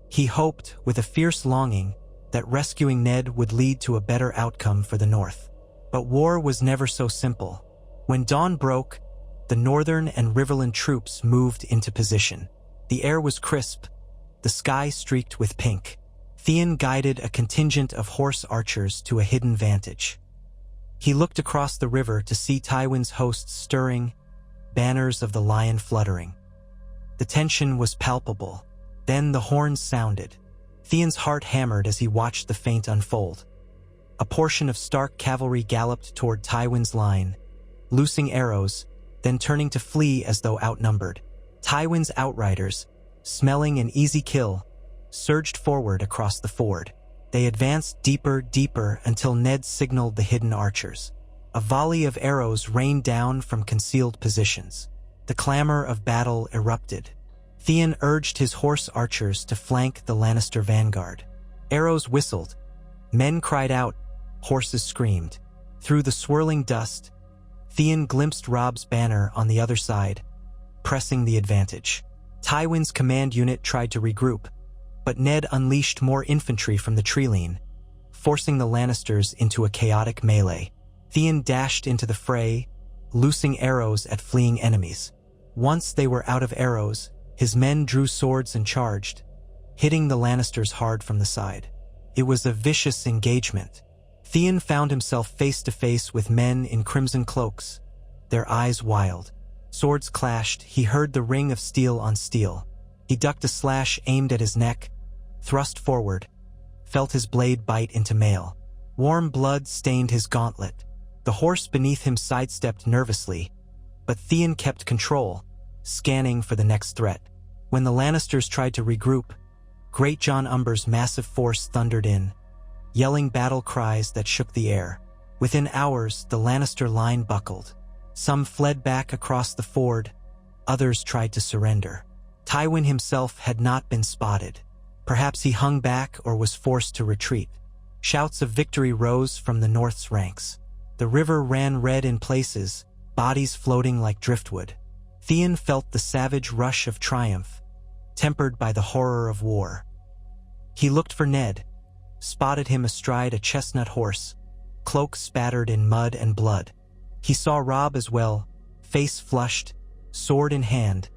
He hoped, with a fierce longing, that rescuing Ned would lead to a better outcome for the North. But war was never so simple. When dawn broke, the Northern and Riverland troops moved into position. The air was crisp, the sky streaked with pink. Theon guided a contingent of horse archers to a hidden vantage. He looked across the river to see Tywin's hosts stirring, banners of the Lion fluttering. The tension was palpable. Then the horns sounded. Theon's heart hammered as he watched the feint unfold. A portion of Stark cavalry galloped toward Tywin's line, loosing arrows, then turning to flee as though outnumbered. Tywin's outriders, smelling an easy kill, surged forward across the ford. They advanced deeper until Ned signaled the hidden archers. A volley of arrows rained down from concealed positions. The clamor of battle erupted. Theon urged his horse archers to flank the Lannister vanguard. Arrows whistled. Men cried out. Horses screamed. Through the swirling dust, Theon glimpsed Robb's banner on the other side, pressing the advantage. Tywin's command unit tried to regroup, but Ned unleashed more infantry from the treeline, forcing the Lannisters into a chaotic melee. Theon dashed into the fray, loosing arrows at fleeing enemies. Once they were out of arrows, his men drew swords and charged, hitting the Lannisters hard from the side. It was a vicious engagement. Theon found himself face to face with men in crimson cloaks, their eyes wild. Swords clashed. He heard the ring of steel on steel. He ducked a slash aimed at his neck, thrust forward, felt his blade bite into mail. Warm blood stained his gauntlet. The horse beneath him sidestepped nervously, but Theon kept control, scanning for the next threat. When the Lannisters tried to regroup, Great Jon Umber's massive force thundered in, yelling battle cries that shook the air. Within hours, the Lannister line buckled. Some fled back across the ford, others tried to surrender. Tywin himself had not been spotted. Perhaps he hung back or was forced to retreat. Shouts of victory rose from the North's ranks. The river ran red in places, bodies floating like driftwood. Theon felt the savage rush of triumph, tempered by the horror of war. He looked for Ned, spotted him astride a chestnut horse, cloak spattered in mud and blood. He saw Robb as well, face flushed, sword in hand,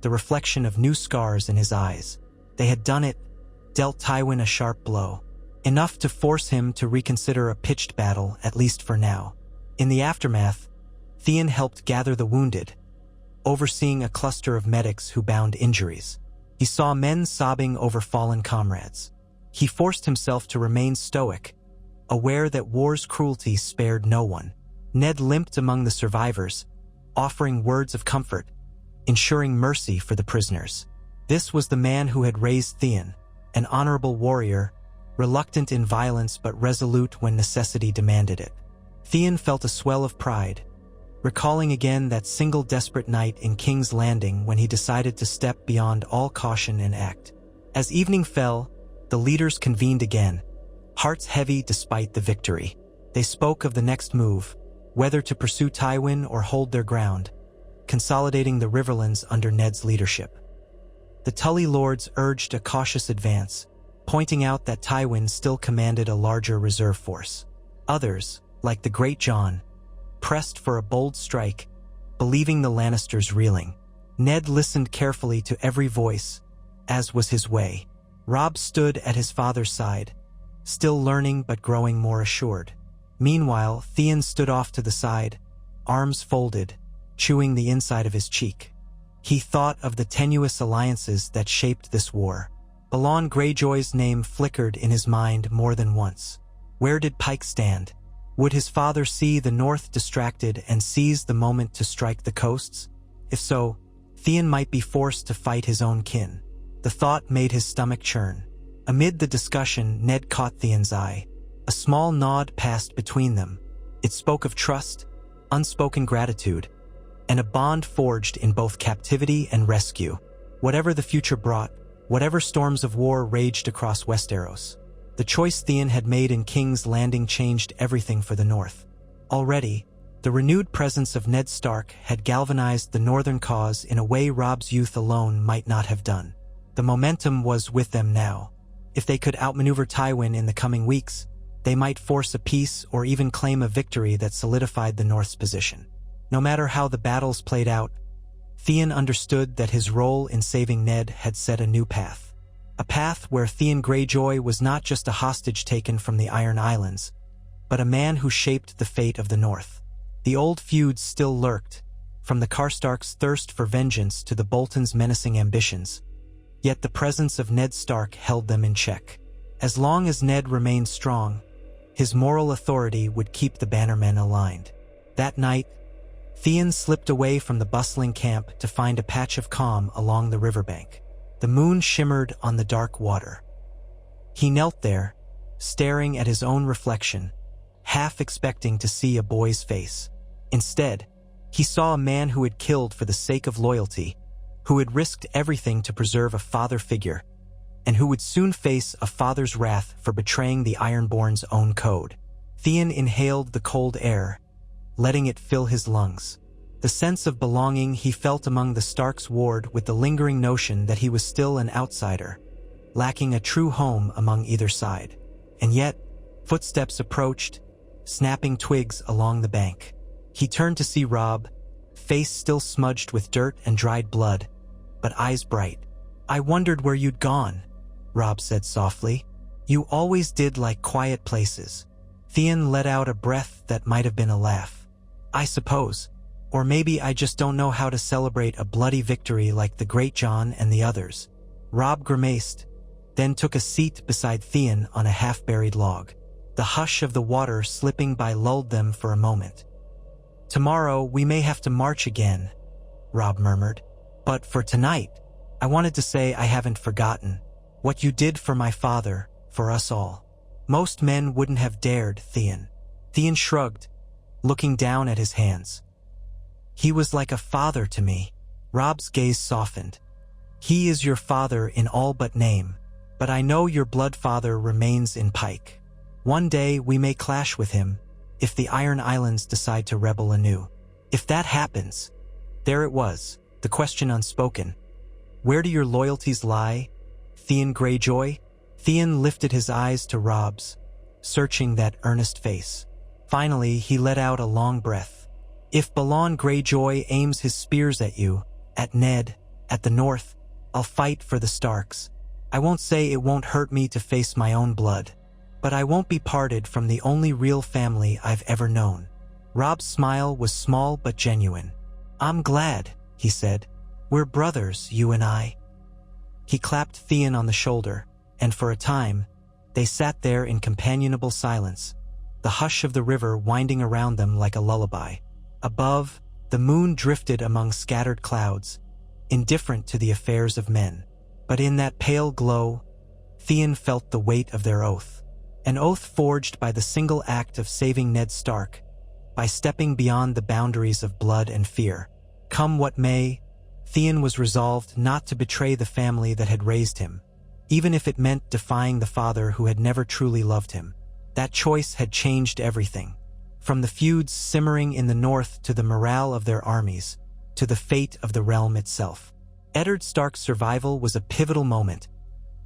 the reflection of new scars in his eyes. They had done it, dealt Tywin a sharp blow, enough to force him to reconsider a pitched battle, at least for now. In the aftermath, Theon helped gather the wounded, overseeing a cluster of medics who bound injuries. He saw men sobbing over fallen comrades. He forced himself to remain stoic, aware that war's cruelty spared no one. Ned limped among the survivors, offering words of comfort, ensuring mercy for the prisoners. This was the man who had raised Theon, an honorable warrior, reluctant in violence but resolute when necessity demanded it. Theon felt a swell of pride, recalling again that single desperate night in King's Landing when he decided to step beyond all caution and act. As evening fell, the leaders convened again, hearts heavy despite the victory. They spoke of the next move, whether to pursue Tywin or hold their ground, consolidating the Riverlands under Ned's leadership. The Tully lords urged a cautious advance, pointing out that Tywin still commanded a larger reserve force. Others, like the Great Jon, pressed for a bold strike, believing the Lannisters reeling. Ned listened carefully to every voice, as was his way. Robb stood at his father's side, still learning but growing more assured. Meanwhile, Theon stood off to the side, arms folded, chewing the inside of his cheek. He thought of the tenuous alliances that shaped this war. Balon Greyjoy's name flickered in his mind more than once. Where did Pike stand? Would his father see the north distracted and seize the moment to strike the coasts? If so, Theon might be forced to fight his own kin. The thought made his stomach churn. Amid the discussion, Ned caught Theon's eye. A small nod passed between them. It spoke of trust, unspoken gratitude, and a bond forged in both captivity and rescue. Whatever the future brought, whatever storms of war raged across Westeros, the choice Theon had made in King's Landing changed everything for the North. Already, the renewed presence of Ned Stark had galvanized the Northern cause in a way Robb's youth alone might not have done. The momentum was with them now. If they could outmaneuver Tywin in the coming weeks, they might force a peace or even claim a victory that solidified the North's position. No matter how the battles played out, Theon understood that his role in saving Ned had set a new path. A path where Theon Greyjoy was not just a hostage taken from the Iron Islands, but a man who shaped the fate of the North. The old feuds still lurked, from the Karstarks' thirst for vengeance to the Boltons' menacing ambitions. Yet the presence of Ned Stark held them in check. As long as Ned remained strong, his moral authority would keep the bannermen aligned. That night, Theon slipped away from the bustling camp to find a patch of calm along the riverbank. The moon shimmered on the dark water. He knelt there, staring at his own reflection, half expecting to see a boy's face. Instead, he saw a man who had killed for the sake of loyalty, who had risked everything to preserve a father figure, and who would soon face a father's wrath for betraying the Ironborn's own code. Theon inhaled the cold air, letting it fill his lungs. The sense of belonging he felt among the Starks warred with the lingering notion that he was still an outsider, lacking a true home among either side. And yet, footsteps approached, snapping twigs along the bank. He turned to see Robb, face still smudged with dirt and dried blood, but eyes bright. "I wondered where you'd gone," Robb said softly. "You always did like quiet places." Theon let out a breath that might have been a laugh. "I suppose. Or maybe I just don't know how to celebrate a bloody victory like the Great Jon and the others." Robb grimaced, then took a seat beside Theon on a half-buried log. The hush of the water slipping by lulled them for a moment. "Tomorrow we may have to march again," Robb murmured. "But for tonight, I wanted to say I haven't forgotten what you did for my father, for us all." "Most men wouldn't have dared, Theon." Theon shrugged, looking down at his hands. "He was like a father to me." Robb's gaze softened. "He is your father in all but name, but I know your blood father remains in Pike. One day we may clash with him, if the Iron Islands decide to rebel anew. If that happens..." There it was, the question unspoken. "Where do your loyalties lie, Theon Greyjoy?" Theon lifted his eyes to Robb's, searching that earnest face. Finally, he let out a long breath. "If Balon Greyjoy aims his spears at you, at Ned, at the North, I'll fight for the Starks. I won't say it won't hurt me to face my own blood, but I won't be parted from the only real family I've ever known." Robb's smile was small but genuine. "I'm glad," he said. "We're brothers, you and I." He clapped Theon on the shoulder, and for a time, they sat there in companionable silence, the hush of the river winding around them like a lullaby. Above, the moon drifted among scattered clouds, indifferent to the affairs of men. But in that pale glow, Theon felt the weight of their oath. An oath forged by the single act of saving Ned Stark, by stepping beyond the boundaries of blood and fear. Come what may, Theon was resolved not to betray the family that had raised him, even if it meant defying the father who had never truly loved him. That choice had changed everything. From the feuds simmering in the north to the morale of their armies, to the fate of the realm itself. Eddard Stark's survival was a pivotal moment,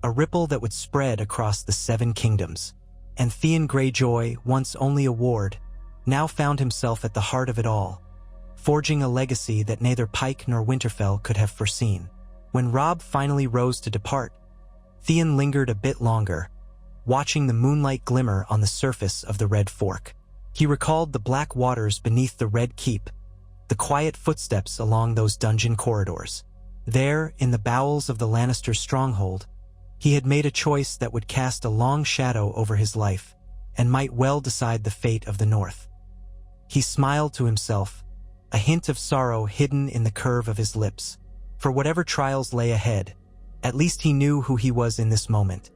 a ripple that would spread across the Seven Kingdoms. And Theon Greyjoy, once only a ward, now found himself at the heart of it all, forging a legacy that neither Pike nor Winterfell could have foreseen. When Robb finally rose to depart, Theon lingered a bit longer, watching the moonlight glimmer on the surface of the Red Fork. He recalled the black waters beneath the Red Keep, the quiet footsteps along those dungeon corridors. There, in the bowels of the Lannister stronghold, he had made a choice that would cast a long shadow over his life, and might well decide the fate of the North. He smiled to himself, a hint of sorrow hidden in the curve of his lips. For whatever trials lay ahead, at least he knew who he was in this moment.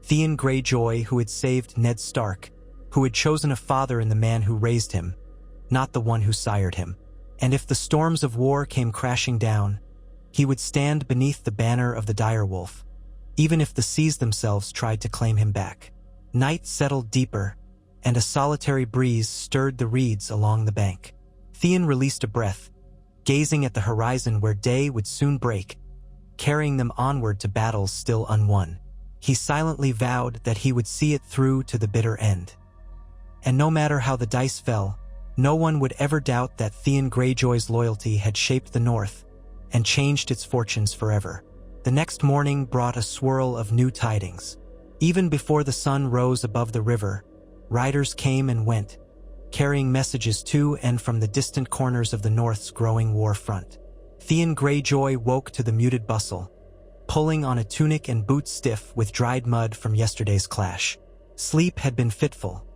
Theon Greyjoy, who had saved Ned Stark, who had chosen a father in the man who raised him, not the one who sired him. And if the storms of war came crashing down, he would stand beneath the banner of the direwolf, even if the seas themselves tried to claim him back. Night settled deeper, and a solitary breeze stirred the reeds along the bank. Theon released a breath, gazing at the horizon where day would soon break, carrying them onward to battles still unwon. He silently vowed that he would see it through to the bitter end. And no matter how the dice fell, no one would ever doubt that Theon Greyjoy's loyalty had shaped the North and changed its fortunes forever. The next morning brought a swirl of new tidings. Even before the sun rose above the river, riders came and went, carrying messages to and from the distant corners of the North's growing war front. Theon Greyjoy woke to the muted bustle, pulling on a tunic and boots stiff with dried mud from yesterday's clash. Sleep had been fitful,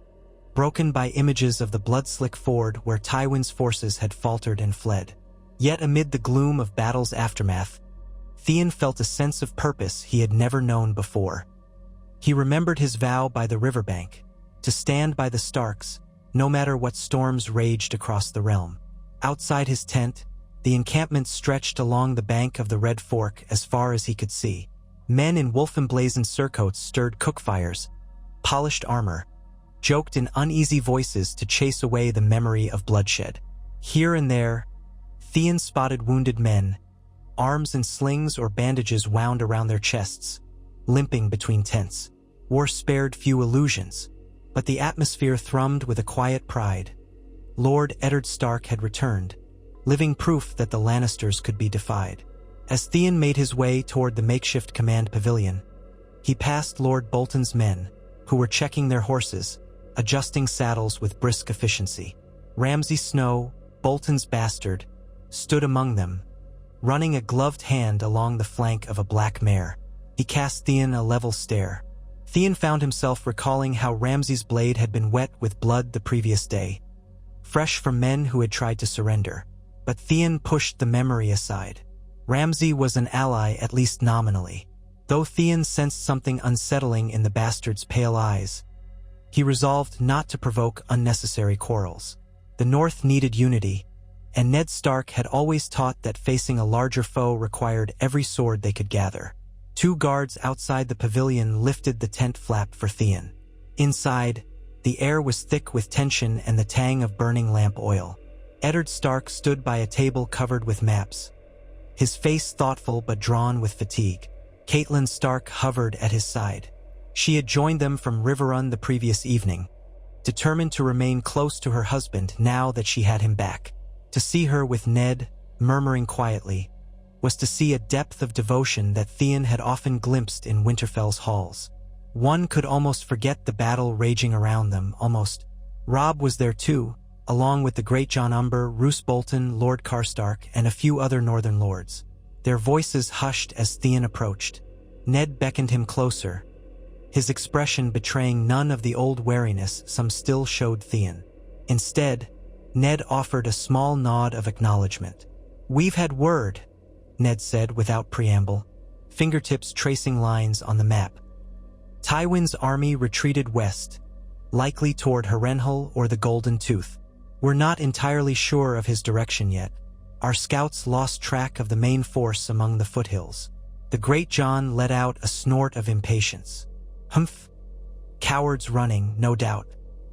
broken by images of the blood-slick ford where Tywin's forces had faltered and fled. Yet amid the gloom of battle's aftermath, Theon felt a sense of purpose he had never known before. He remembered his vow by the riverbank, to stand by the Starks, no matter what storms raged across the realm. Outside his tent, the encampment stretched along the bank of the Red Fork as far as he could see. Men in wolf-emblazoned surcoats stirred cookfires, polished armor, joked in uneasy voices to chase away the memory of bloodshed. Here and there, Theon spotted wounded men, arms in slings or bandages wound around their chests, limping between tents. War spared few illusions, but the atmosphere thrummed with a quiet pride. Lord Eddard Stark had returned, living proof that the Lannisters could be defied. As Theon made his way toward the makeshift command pavilion, he passed Lord Bolton's men, who were checking their horses, adjusting saddles with brisk efficiency. Ramsay Snow, Bolton's bastard, stood among them, running a gloved hand along the flank of a black mare. He cast Theon a level stare. Theon found himself recalling how Ramsay's blade had been wet with blood the previous day, fresh from men who had tried to surrender. But Theon pushed the memory aside. Ramsay was an ally, at least nominally. Though Theon sensed something unsettling in the bastard's pale eyes, he resolved not to provoke unnecessary quarrels. The North needed unity, and Ned Stark had always taught that facing a larger foe required every sword they could gather. 2 guards outside the pavilion lifted the tent flap for Theon. Inside, the air was thick with tension and the tang of burning lamp oil. Eddard Stark stood by a table covered with maps, his face thoughtful but drawn with fatigue. Catelyn Stark hovered at his side. She had joined them from Riverrun the previous evening, determined to remain close to her husband now that she had him back. To see her with Ned, murmuring quietly, was to see a depth of devotion that Theon had often glimpsed in Winterfell's halls. One could almost forget the battle raging around them, almost. Robb was there too, along with the great John Umber, Roose Bolton, Lord Karstark, and a few other northern lords. Their voices hushed as Theon approached. Ned beckoned him closer, his expression betraying none of the old wariness some still showed Theon. Instead, Ned offered a small nod of acknowledgement. "We've had word," Ned said without preamble, fingertips tracing lines on the map. "Tywin's army retreated west, likely toward Harrenhal or the Golden Tooth. We're not entirely sure of his direction yet. Our scouts lost track of the main force among the foothills." The great John let out a snort of impatience. "Humph. Cowards running, no doubt.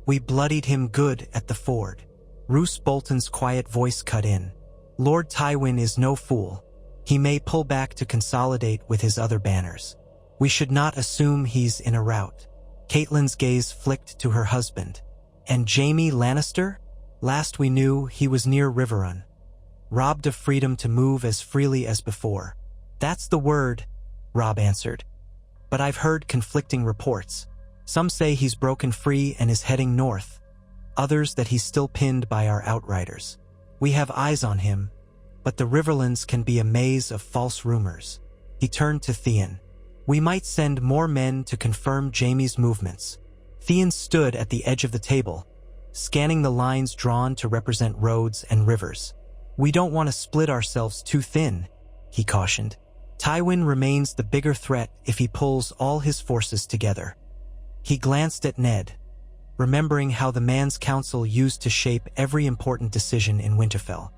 We bloodied him good at the ford." Roose Bolton's quiet voice cut in. "Lord Tywin is no fool. He may pull back to consolidate with his other banners. We should not assume he's in a rout." Catelyn's gaze flicked to her husband. "And Jaime Lannister? Last we knew, he was near Riverrun, robbed of freedom to move as freely as before." "That's the word," Robb answered. "But I've heard conflicting reports. Some say he's broken free and is heading north, others that he's still pinned by our outriders. We have eyes on him, but the Riverlands can be a maze of false rumors." He turned to Theon. "We might send more men to confirm Jaime's movements, Theon stood at the edge of the table, scanning the lines drawn to represent roads and rivers. "We don't want to split ourselves too thin," he cautioned. "Tywin remains the bigger threat if he pulls all his forces together." He glanced at Ned, remembering how the man's counsel used to shape every important decision in Winterfell.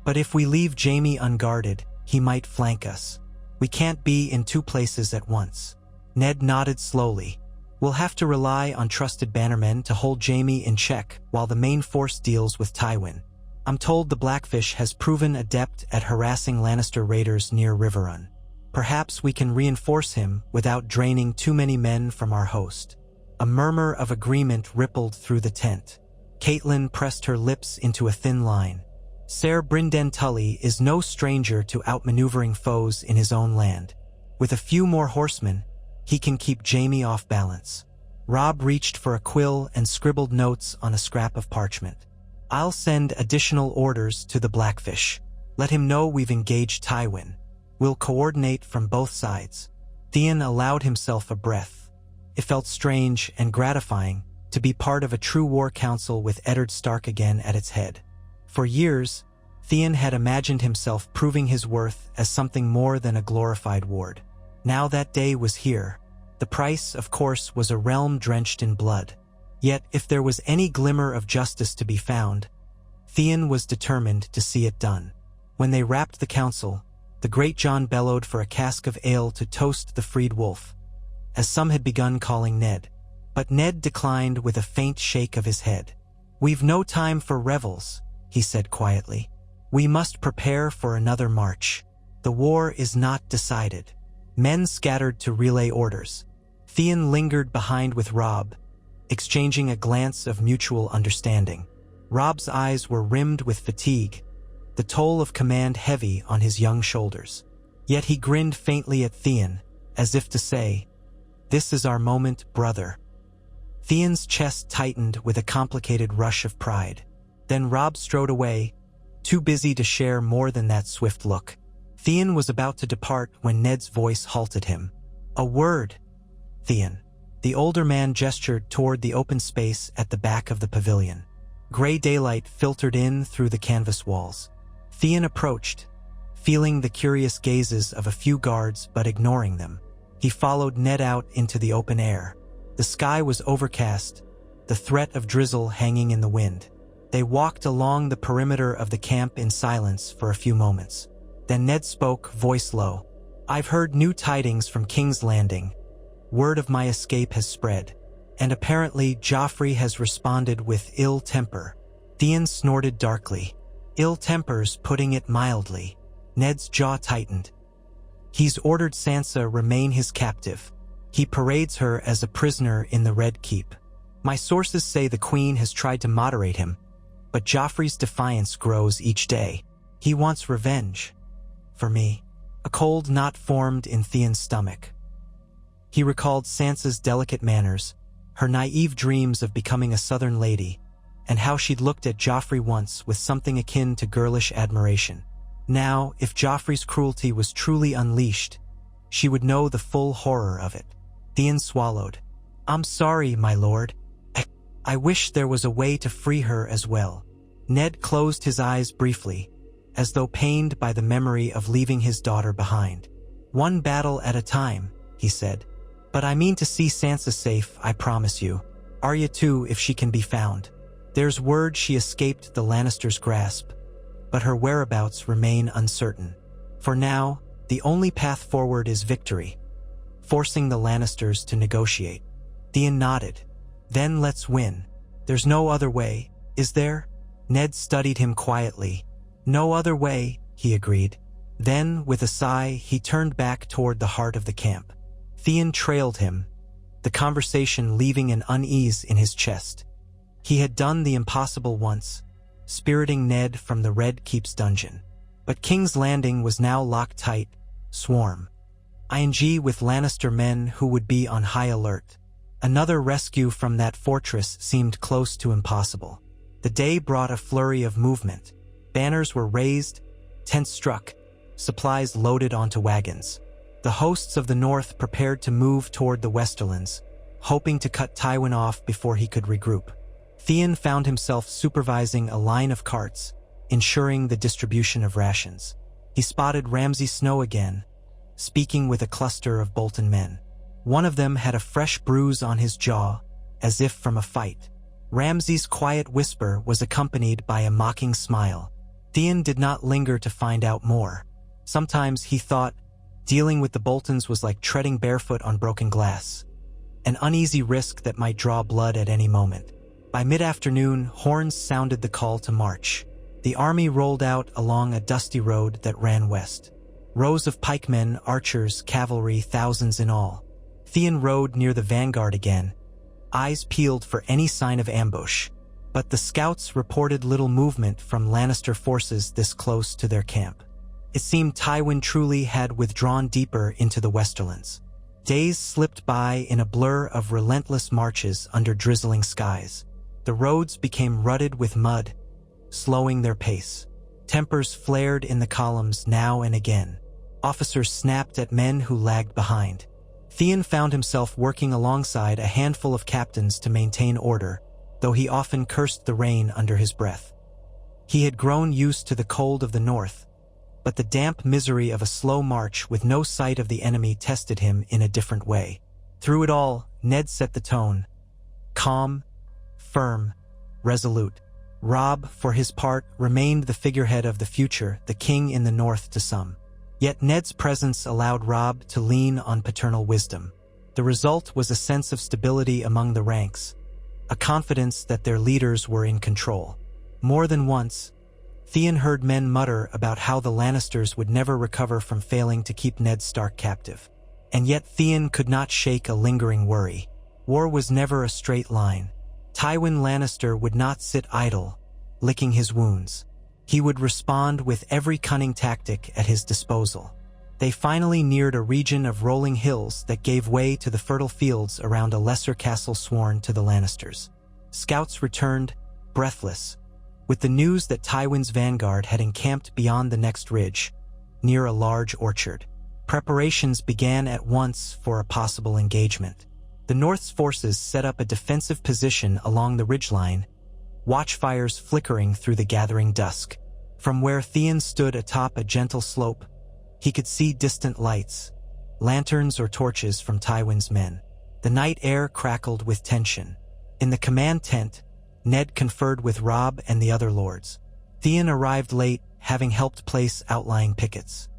"But if we leave Jaime unguarded, he might flank us. We can't be in two places at once." Ned nodded slowly. "We'll have to rely on trusted bannermen to hold Jaime in check while the main force deals with Tywin. I'm told the Blackfish has proven adept at harassing Lannister raiders near Riverrun. Perhaps we can reinforce him without draining too many men from our host." A murmur of agreement rippled through the tent. Catelyn pressed her lips into a thin line. Ser Brynden Tully is no stranger to outmaneuvering foes in his own land. With a few more horsemen, he can keep Jaime off balance. Robb reached for a quill and scribbled notes on a scrap of parchment. "I'll send additional orders to the Blackfish. Let him know we've engaged Tywin. We'll coordinate from both sides." Theon allowed himself a breath. It felt strange and gratifying to be part of a true war council with Eddard Stark again at its head. For years, Theon had imagined himself proving his worth as something more than a glorified ward. Now that day was here. The price, of course, was a realm drenched in blood. Yet, if there was any glimmer of justice to be found, Theon was determined to see it done. When they wrapped the council, the Great John bellowed for a cask of ale to toast the freed wolf, as some had begun calling Ned. But Ned declined with a faint shake of his head. "We've no time for revels," he said quietly. "We must prepare for another march. The war is not decided." Men scattered to relay orders. Theon lingered behind with Robb, exchanging a glance of mutual understanding. Robb's eyes were rimmed with fatigue, the toll of command heavy on his young shoulders. Yet he grinned faintly at Theon, as if to say, "This is our moment, brother." Theon's chest tightened with a complicated rush of pride. Then Robb strode away, too busy to share more than that swift look. Theon was about to depart when Ned's voice halted him. "A word, Theon." The older man gestured toward the open space at the back of the pavilion. Gray daylight filtered in through the canvas walls. Theon approached, feeling the curious gazes of a few guards but ignoring them. He followed Ned out into the open air. The sky was overcast, the threat of drizzle hanging in the wind. They walked along the perimeter of the camp in silence for a few moments. Then Ned spoke, voice low. "I've heard new tidings from King's Landing. Word of my escape has spread, and apparently Joffrey has responded with ill temper." Theon snorted darkly. "Ill temper's putting it mildly." Ned's jaw tightened. "He's ordered Sansa remain his captive. He parades her as a prisoner in the Red Keep. My sources say the Queen has tried to moderate him, but Joffrey's defiance grows each day. He wants revenge. For me." A cold knot formed in Theon's stomach. He recalled Sansa's delicate manners, her naive dreams of becoming a southern lady, and how she'd looked at Joffrey once with something akin to girlish admiration. Now, if Joffrey's cruelty was truly unleashed, she would know the full horror of it. Theon swallowed. "I'm sorry, my lord. I wish there was a way to free her as well." Ned closed his eyes briefly, as though pained by the memory of leaving his daughter behind. "One battle at a time," he said. "But I mean to see Sansa safe, I promise you. Arya too, if she can be found. There's word she escaped the Lannisters' grasp, but her whereabouts remain uncertain. For now, the only path forward is victory, forcing the Lannisters to negotiate." Theon nodded. "Then let's win. There's no other way, is there?" Ned studied him quietly. "No other way," he agreed. Then, with a sigh, he turned back toward the heart of the camp. Theon trailed him, the conversation leaving an unease in his chest. He had done the impossible once, spiriting Ned from the Red Keep's dungeon. But King's Landing was now locked tight, swarm. ING with Lannister men who would be on high alert. Another rescue from that fortress seemed close to impossible. The day brought a flurry of movement. Banners were raised, tents struck, supplies loaded onto wagons. The hosts of the north prepared to move toward the Westerlands, hoping to cut Tywin off before he could regroup. Theon found himself supervising a line of carts, ensuring the distribution of rations. He spotted Ramsay Snow again, speaking with a cluster of Bolton men. One of them had a fresh bruise on his jaw, as if from a fight. Ramsay's quiet whisper was accompanied by a mocking smile. Theon did not linger to find out more. Sometimes he thought dealing with the Boltons was like treading barefoot on broken glass, an uneasy risk that might draw blood at any moment. By mid-afternoon, horns sounded the call to march. The army rolled out along a dusty road that ran west. Rows of pikemen, archers, cavalry, thousands in all. Theon rode near the vanguard again, eyes peeled for any sign of ambush. But the scouts reported little movement from Lannister forces this close to their camp. It seemed Tywin truly had withdrawn deeper into the Westerlands. Days slipped by in a blur of relentless marches under drizzling skies. The roads became rutted with mud, slowing their pace. Tempers flared in the columns now and again. Officers snapped at men who lagged behind. Theon found himself working alongside a handful of captains to maintain order, though he often cursed the rain under his breath. He had grown used to the cold of the north, but the damp misery of a slow march with no sight of the enemy tested him in a different way. Through it all, Ned set the tone. Calm, firm, resolute. Robb, for his part, remained the figurehead of the future, the king in the north to some. Yet Ned's presence allowed Robb to lean on paternal wisdom. The result was a sense of stability among the ranks, a confidence that their leaders were in control. More than once, Theon heard men mutter about how the Lannisters would never recover from failing to keep Ned Stark captive. And yet Theon could not shake a lingering worry. War was never a straight line. Tywin Lannister would not sit idle, licking his wounds. He would respond with every cunning tactic at his disposal. They finally neared a region of rolling hills that gave way to the fertile fields around a lesser castle sworn to the Lannisters. Scouts returned, breathless, with the news that Tywin's vanguard had encamped beyond the next ridge, near a large orchard. Preparations began at once for a possible engagement. The North's forces set up a defensive position along the ridgeline, watchfires flickering through the gathering dusk. From where Theon stood atop a gentle slope, he could see distant lights, lanterns or torches from Tywin's men. The night air crackled with tension. In the command tent, Ned conferred with Robb and the other lords. Theon arrived late, having helped place outlying pickets.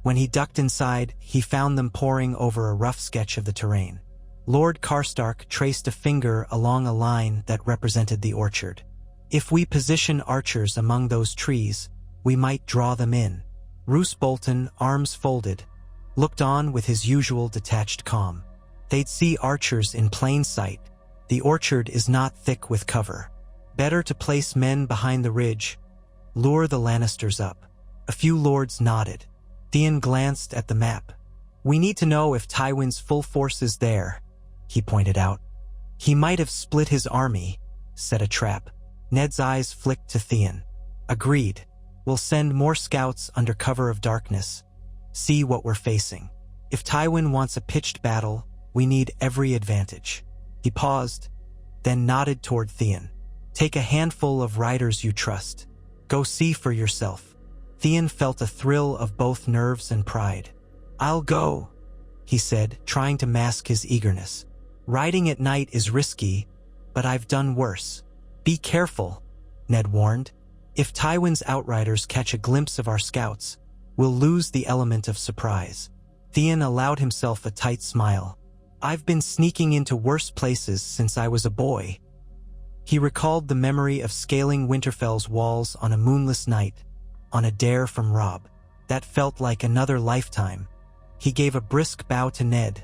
When he ducked inside, he found them poring over a rough sketch of the terrain. Lord Karstark traced a finger along a line that represented the orchard. If we position archers among those trees, we might draw them in. Roose Bolton, arms folded, looked on with his usual detached calm. They'd see archers in plain sight. The orchard is not thick with cover. Better to place men behind the ridge, lure the Lannisters up. A few lords nodded. Theon glanced at the map. We need to know if Tywin's full force is there, he pointed out. He might have split his army, set a trap. Ned's eyes flicked to Theon. Agreed. We'll send more scouts under cover of darkness. See what we're facing. If Tywin wants a pitched battle, we need every advantage. He paused, then nodded toward Theon. Take a handful of riders you trust. Go see for yourself. Theon felt a thrill of both nerves and pride. I'll go, he said, trying to mask his eagerness. Riding at night is risky, but I've done worse. Be careful, Ned warned. If Tywin's outriders catch a glimpse of our scouts, we'll lose the element of surprise. Theon allowed himself a tight smile. I've been sneaking into worse places since I was a boy. He recalled the memory of scaling Winterfell's walls on a moonless night, on a dare from Robb. That felt like another lifetime. He gave a brisk bow to Ned,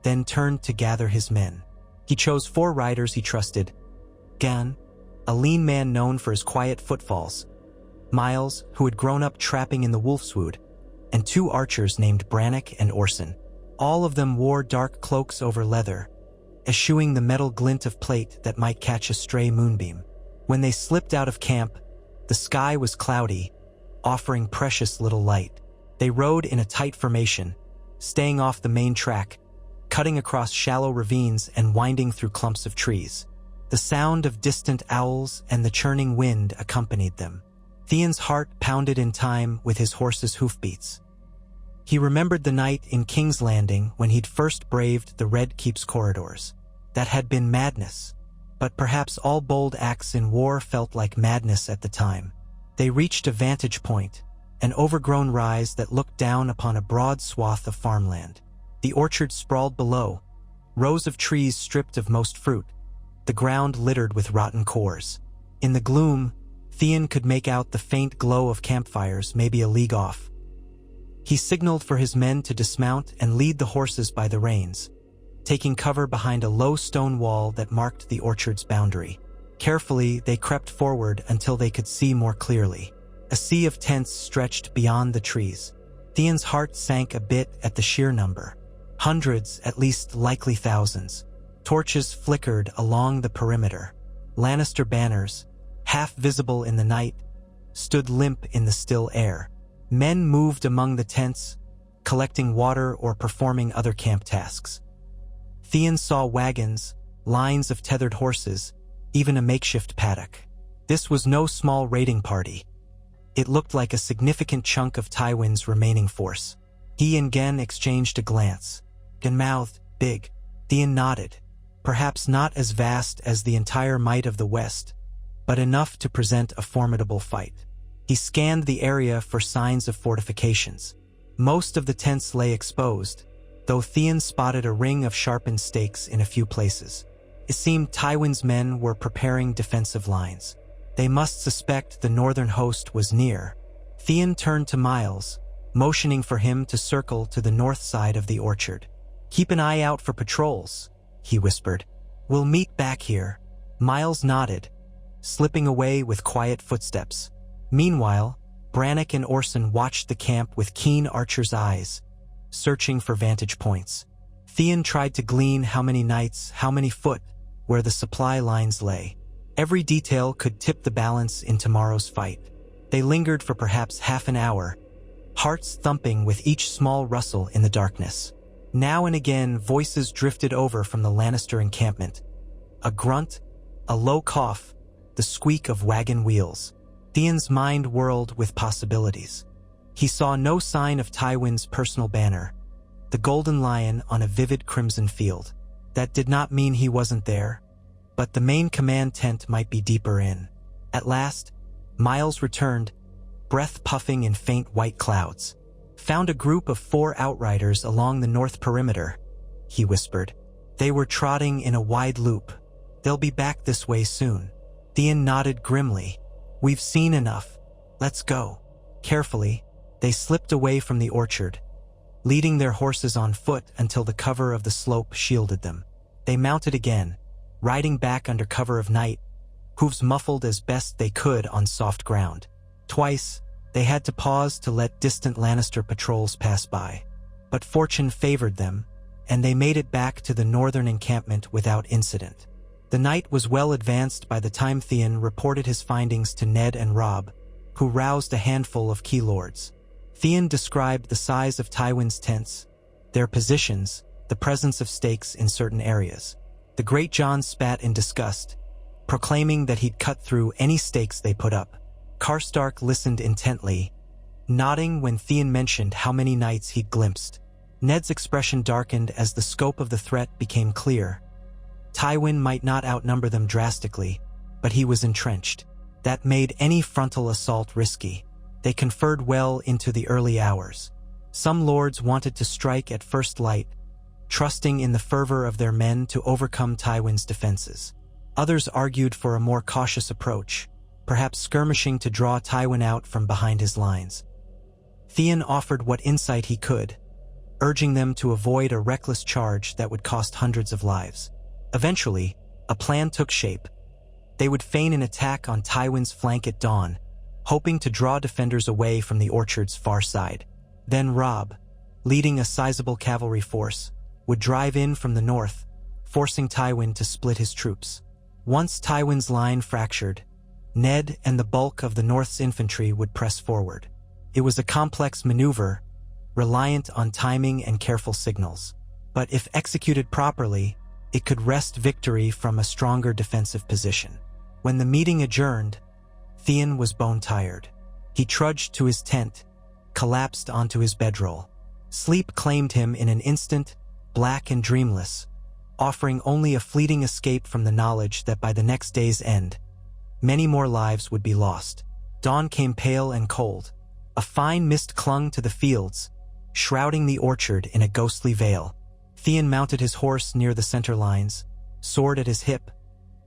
then turned to gather his men. He chose 4 riders he trusted. Gan, a lean man known for his quiet footfalls, Miles, who had grown up trapping in the Wolfswood, and 2 archers named Brannock and Orson. All of them wore dark cloaks over leather, eschewing the metal glint of plate that might catch a stray moonbeam. When they slipped out of camp, the sky was cloudy, offering precious little light. They rode in a tight formation, staying off the main track, cutting across shallow ravines and winding through clumps of trees. The sound of distant owls and the churning wind accompanied them. Theon's heart pounded in time with his horse's hoofbeats. He remembered the night in King's Landing when he'd first braved the Red Keep's corridors. That had been madness, but perhaps all bold acts in war felt like madness at the time. They reached a vantage point, an overgrown rise that looked down upon a broad swath of farmland. The orchard sprawled below, rows of trees stripped of most fruit, the ground littered with rotten cores. In the gloom, Theon could make out the faint glow of campfires maybe a league off. He signaled for his men to dismount and lead the horses by the reins, taking cover behind a low stone wall that marked the orchard's boundary. Carefully, they crept forward until they could see more clearly. A sea of tents stretched beyond the trees. Theon's heart sank a bit at the sheer number. Hundreds, at least likely thousands. Torches flickered along the perimeter. Lannister banners, half visible in the night, stood limp in the still air. Men moved among the tents, collecting water or performing other camp tasks. Theon saw wagons, lines of tethered horses, even a makeshift paddock. This was no small raiding party. It looked like a significant chunk of Tywin's remaining force. He and Gen exchanged a glance. Gen mouthed, "Big." Theon nodded. Perhaps not as vast as the entire might of the West, but enough to present a formidable fight. He scanned the area for signs of fortifications. Most of the tents lay exposed, though Theon spotted a ring of sharpened stakes in a few places. It seemed Tywin's men were preparing defensive lines. They must suspect the northern host was near. Theon turned to Miles, motioning for him to circle to the north side of the orchard. "Keep an eye out for patrols," he whispered. "We'll meet back here." Miles nodded, slipping away with quiet footsteps. Meanwhile, Brannock and Orson watched the camp with keen archer's eyes, searching for vantage points. Theon tried to glean how many knights, how many foot, where the supply lines lay. Every detail could tip the balance in tomorrow's fight. They lingered for perhaps half an hour, hearts thumping with each small rustle in the darkness. Now and again, voices drifted over from the Lannister encampment. A grunt, a low cough, the squeak of wagon wheels. Theon's mind whirled with possibilities. He saw no sign of Tywin's personal banner, the golden lion on a vivid crimson field. That did not mean he wasn't there, but the main command tent might be deeper in. At last, Miles returned, breath puffing in faint white clouds. "Found a group of 4 outriders along the north perimeter," he whispered. "They were trotting in a wide loop. They'll be back this way soon." Theon nodded grimly. "We've seen enough. Let's go." Carefully, they slipped away from the orchard, leading their horses on foot until the cover of the slope shielded them. They mounted again, riding back under cover of night, hooves muffled as best they could on soft ground. Twice, they had to pause to let distant Lannister patrols pass by. But fortune favored them, and they made it back to the northern encampment without incident. The night was well advanced by the time Theon reported his findings to Ned and Robb, who roused a handful of key lords. Theon described the size of Tywin's tents, their positions, the presence of stakes in certain areas. The Great John spat in disgust, proclaiming that he'd cut through any stakes they put up. Karstark listened intently, nodding when Theon mentioned how many knights he'd glimpsed. Ned's expression darkened as the scope of the threat became clear. Tywin might not outnumber them drastically, but he was entrenched. That made any frontal assault risky. They conferred well into the early hours. Some lords wanted to strike at first light, trusting in the fervor of their men to overcome Tywin's defenses. Others argued for a more cautious approach, perhaps skirmishing to draw Tywin out from behind his lines. Theon offered what insight he could, urging them to avoid a reckless charge that would cost hundreds of lives. Eventually, a plan took shape. They would feign an attack on Tywin's flank at dawn, hoping to draw defenders away from the orchard's far side. Then Robb, leading a sizable cavalry force, would drive in from the north, forcing Tywin to split his troops. Once Tywin's line fractured, Ned and the bulk of the North's infantry would press forward. It was a complex maneuver, reliant on timing and careful signals. but if executed properly, it could wrest victory from a stronger defensive position. When the meeting adjourned, Theon was bone-tired. He trudged to his tent, collapsed onto his bedroll. Sleep claimed him in an instant, black and dreamless, offering only a fleeting escape from the knowledge that by the next day's end, many more lives would be lost. Dawn came pale and cold. A fine mist clung to the fields, shrouding the orchard in a ghostly veil. Theon mounted his horse near the center lines, sword at his hip,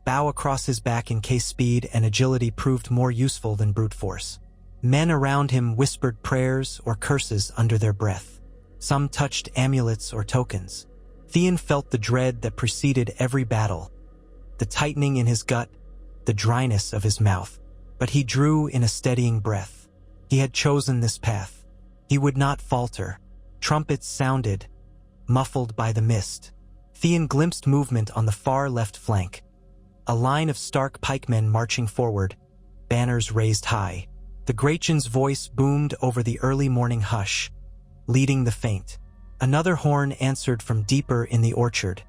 bow across his back in case speed and agility proved more useful than brute force. Men around him whispered prayers or curses under their breath. Some touched amulets or tokens. Theon felt the dread that preceded every battle, the tightening in his gut, the dryness of his mouth. But he drew in a steadying breath. He had chosen this path. He would not falter. Trumpets sounded, muffled by the mist. Theon glimpsed movement on the far left flank. A line of Stark pikemen marching forward, banners raised high. The Greyjoy's voice boomed over the early morning hush, leading the faint. Another horn answered from deeper in the orchard,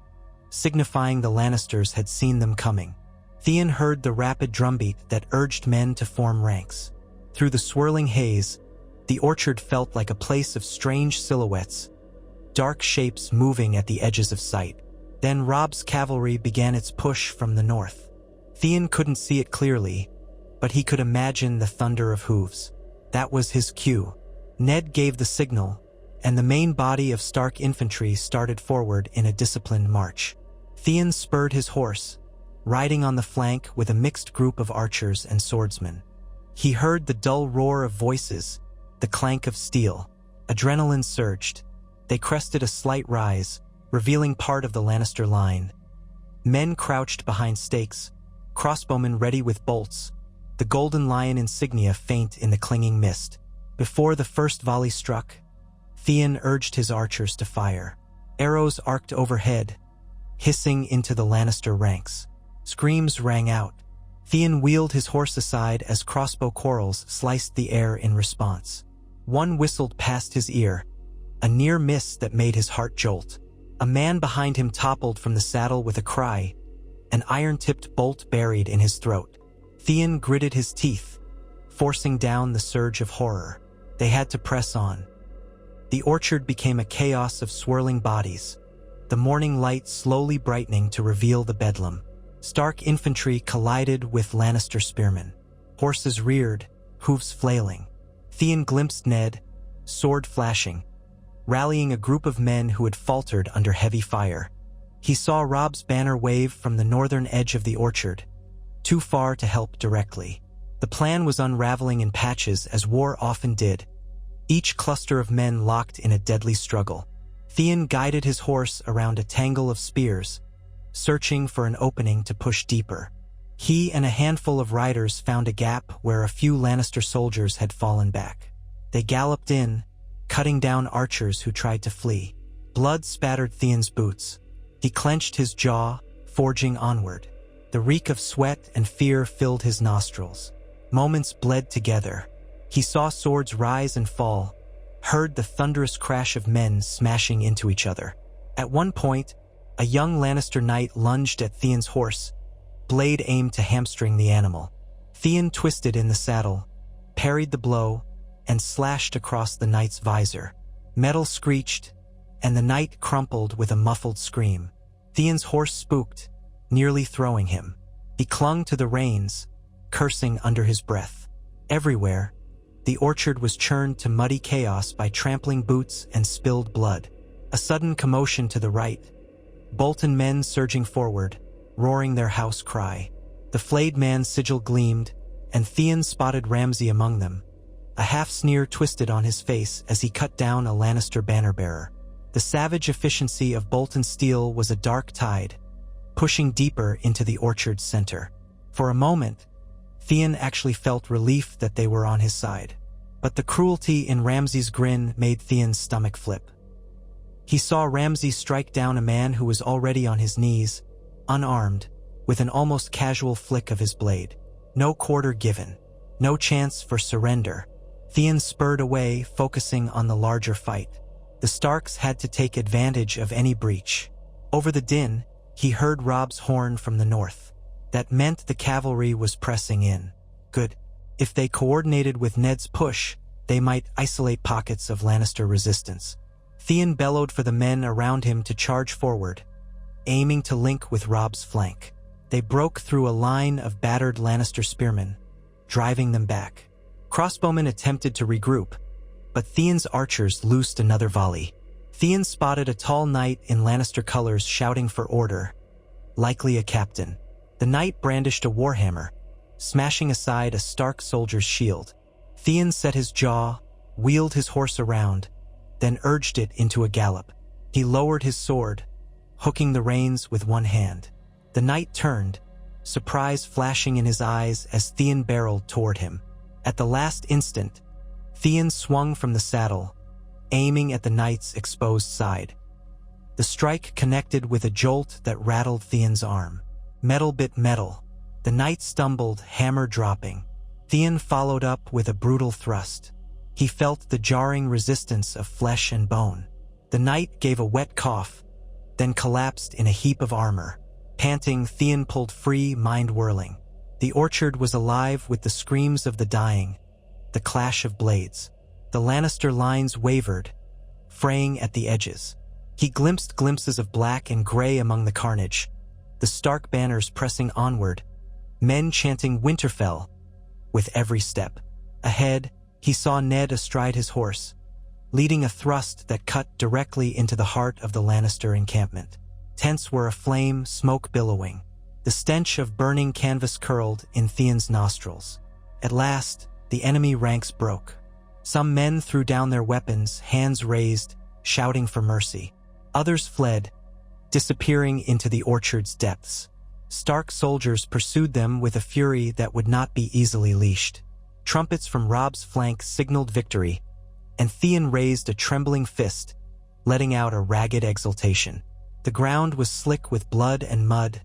signifying the Lannisters had seen them coming. Theon heard the rapid drumbeat that urged men to form ranks. Through the swirling haze, the orchard felt like a place of strange silhouettes, dark shapes moving at the edges of sight. Then Robb's cavalry began its push from the north. Theon couldn't see it clearly, but he could imagine the thunder of hooves. That was his cue. Ned gave the signal, and the main body of Stark infantry started forward in a disciplined march. Theon spurred his horse, riding on the flank with a mixed group of archers and swordsmen. He heard the dull roar of voices, the clank of steel. Adrenaline surged. They crested a slight rise, revealing part of the Lannister line. Men crouched behind stakes, crossbowmen ready with bolts, the golden lion insignia faint in the clinging mist. Before the first volley struck, Theon urged his archers to fire. Arrows arced overhead, hissing into the Lannister ranks. Screams rang out. Theon wheeled his horse aside as crossbow quarrels sliced the air in response. One whistled past his ear, a near miss that made his heart jolt. A man behind him toppled from the saddle with a cry, an iron-tipped bolt buried in his throat. Theon gritted his teeth, forcing down the surge of horror. They had to press on. The orchard became a chaos of swirling bodies, the morning light slowly brightening to reveal the bedlam. Stark infantry collided with Lannister spearmen. Horses reared, hooves flailing. Theon glimpsed Ned, sword flashing, rallying a group of men who had faltered under heavy fire. He saw Robb's banner wave from the northern edge of the orchard, too far to help directly. The plan was unraveling in patches as war often did, each cluster of men locked in a deadly struggle. Theon guided his horse around a tangle of spears, searching for an opening to push deeper. He and a handful of riders found a gap where a few Lannister soldiers had fallen back. They galloped in, cutting down archers who tried to flee. Blood spattered Theon's boots. He clenched his jaw, forging onward. The reek of sweat and fear filled his nostrils. Moments bled together. He saw swords rise and fall, heard the thunderous crash of men smashing into each other. At one point, a young Lannister knight lunged at Theon's horse, blade aimed to hamstring the animal. Theon twisted in the saddle, parried the blow, and slashed across the knight's visor. Metal screeched, and the knight crumpled with a muffled scream. Theon's horse spooked, nearly throwing him. He clung to the reins, cursing under his breath. Everywhere, the orchard was churned to muddy chaos by trampling boots and spilled blood. A sudden commotion to the right. Bolton men surging forward, roaring their house cry. The flayed man's sigil gleamed, and Theon spotted Ramsay among them. A half-sneer twisted on his face as he cut down a Lannister banner-bearer. The savage efficiency of Bolton steel was a dark tide, pushing deeper into the orchard's center. For a moment, Theon actually felt relief that they were on his side. But the cruelty in Ramsay's grin made Theon's stomach flip. He saw Ramsay strike down a man who was already on his knees, unarmed, with an almost casual flick of his blade. No quarter given. No chance for surrender. Theon spurred away, focusing on the larger fight. The Starks had to take advantage of any breach. Over the din, he heard Robb's horn from the north. That meant the cavalry was pressing in. Good. If they coordinated with Ned's push, they might isolate pockets of Lannister resistance. Theon bellowed for the men around him to charge forward, aiming to link with Robb's flank. They broke through a line of battered Lannister spearmen, driving them back. Crossbowmen attempted to regroup, but Theon's archers loosed another volley. Theon spotted a tall knight in Lannister colors shouting for order, likely a captain. The knight brandished a warhammer, smashing aside a Stark soldier's shield. Theon set his jaw, wheeled his horse around, then urged it into a gallop. He lowered his sword, hooking the reins with one hand. The knight turned, surprise flashing in his eyes as Theon barreled toward him. At the last instant, Theon swung from the saddle, aiming at the knight's exposed side. The strike connected with a jolt that rattled Theon's arm. Metal bit metal. The knight stumbled, hammer dropping. Theon followed up with a brutal thrust. He felt the jarring resistance of flesh and bone. The knight gave a wet cough, then collapsed in a heap of armor. Panting, Theon pulled free, mind whirling. The orchard was alive with the screams of the dying, the clash of blades. The Lannister lines wavered, fraying at the edges. He glimpsed glimpses of black and gray among the carnage, the Stark banners pressing onward, men chanting Winterfell with every step. Ahead, he saw Ned astride his horse, leading a thrust that cut directly into the heart of the Lannister encampment. Tents were aflame, smoke billowing. The stench of burning canvas curled in Theon's nostrils. At last, the enemy ranks broke. Some men threw down their weapons, hands raised, shouting for mercy. Others fled, disappearing into the orchard's depths. Stark soldiers pursued them with a fury that would not be easily leashed. Trumpets from Robb's flank signaled victory, and Theon raised a trembling fist, letting out a ragged exultation. The ground was slick with blood and mud,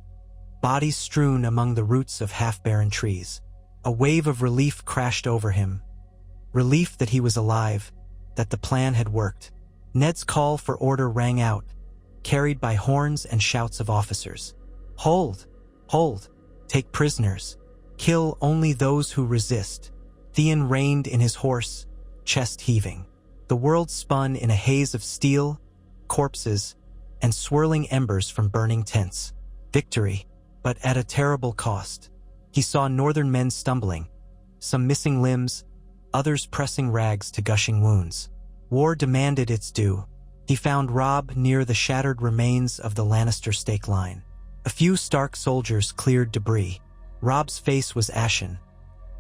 bodies strewn among the roots of half-barren trees. A wave of relief crashed over him. Relief that he was alive, that the plan had worked. Ned's call for order rang out, carried by horns and shouts of officers. Hold! Hold! Take prisoners! Kill only those who resist! Theon reined in his horse, chest heaving. The world spun in a haze of steel, corpses, and swirling embers from burning tents. Victory, but at a terrible cost. He saw northern men stumbling, some missing limbs, others pressing rags to gushing wounds. War demanded its due. He found Robb near the shattered remains of the Lannister stake line. A few Stark soldiers cleared debris. Robb's face was ashen,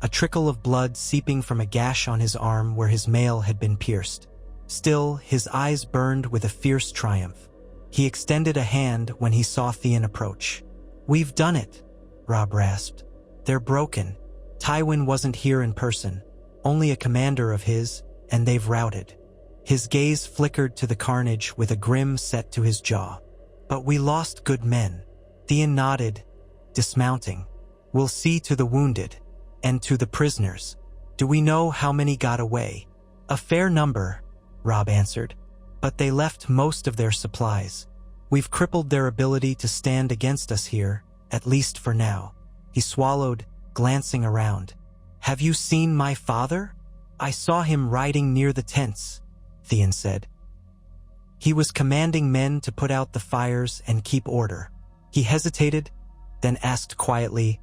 a trickle of blood seeping from a gash on his arm where his mail had been pierced. Still, his eyes burned with a fierce triumph. He extended a hand when he saw Theon approach. "We've done it," Robb rasped. "They're broken. Tywin wasn't here in person, only a commander of his, and they've routed." His gaze flickered to the carnage with a grim set to his jaw. "But we lost good men." Theon nodded, dismounting. "We'll see to the wounded, and to the prisoners. Do we know how many got away?" "A fair number," Robb answered, "but they left most of their supplies. We've crippled their ability to stand against us here, at least for now." He swallowed, glancing around. "Have you seen my father?" "I saw him riding near the tents," Theon said. "He was commanding men to put out the fires and keep order." He hesitated, then asked quietly,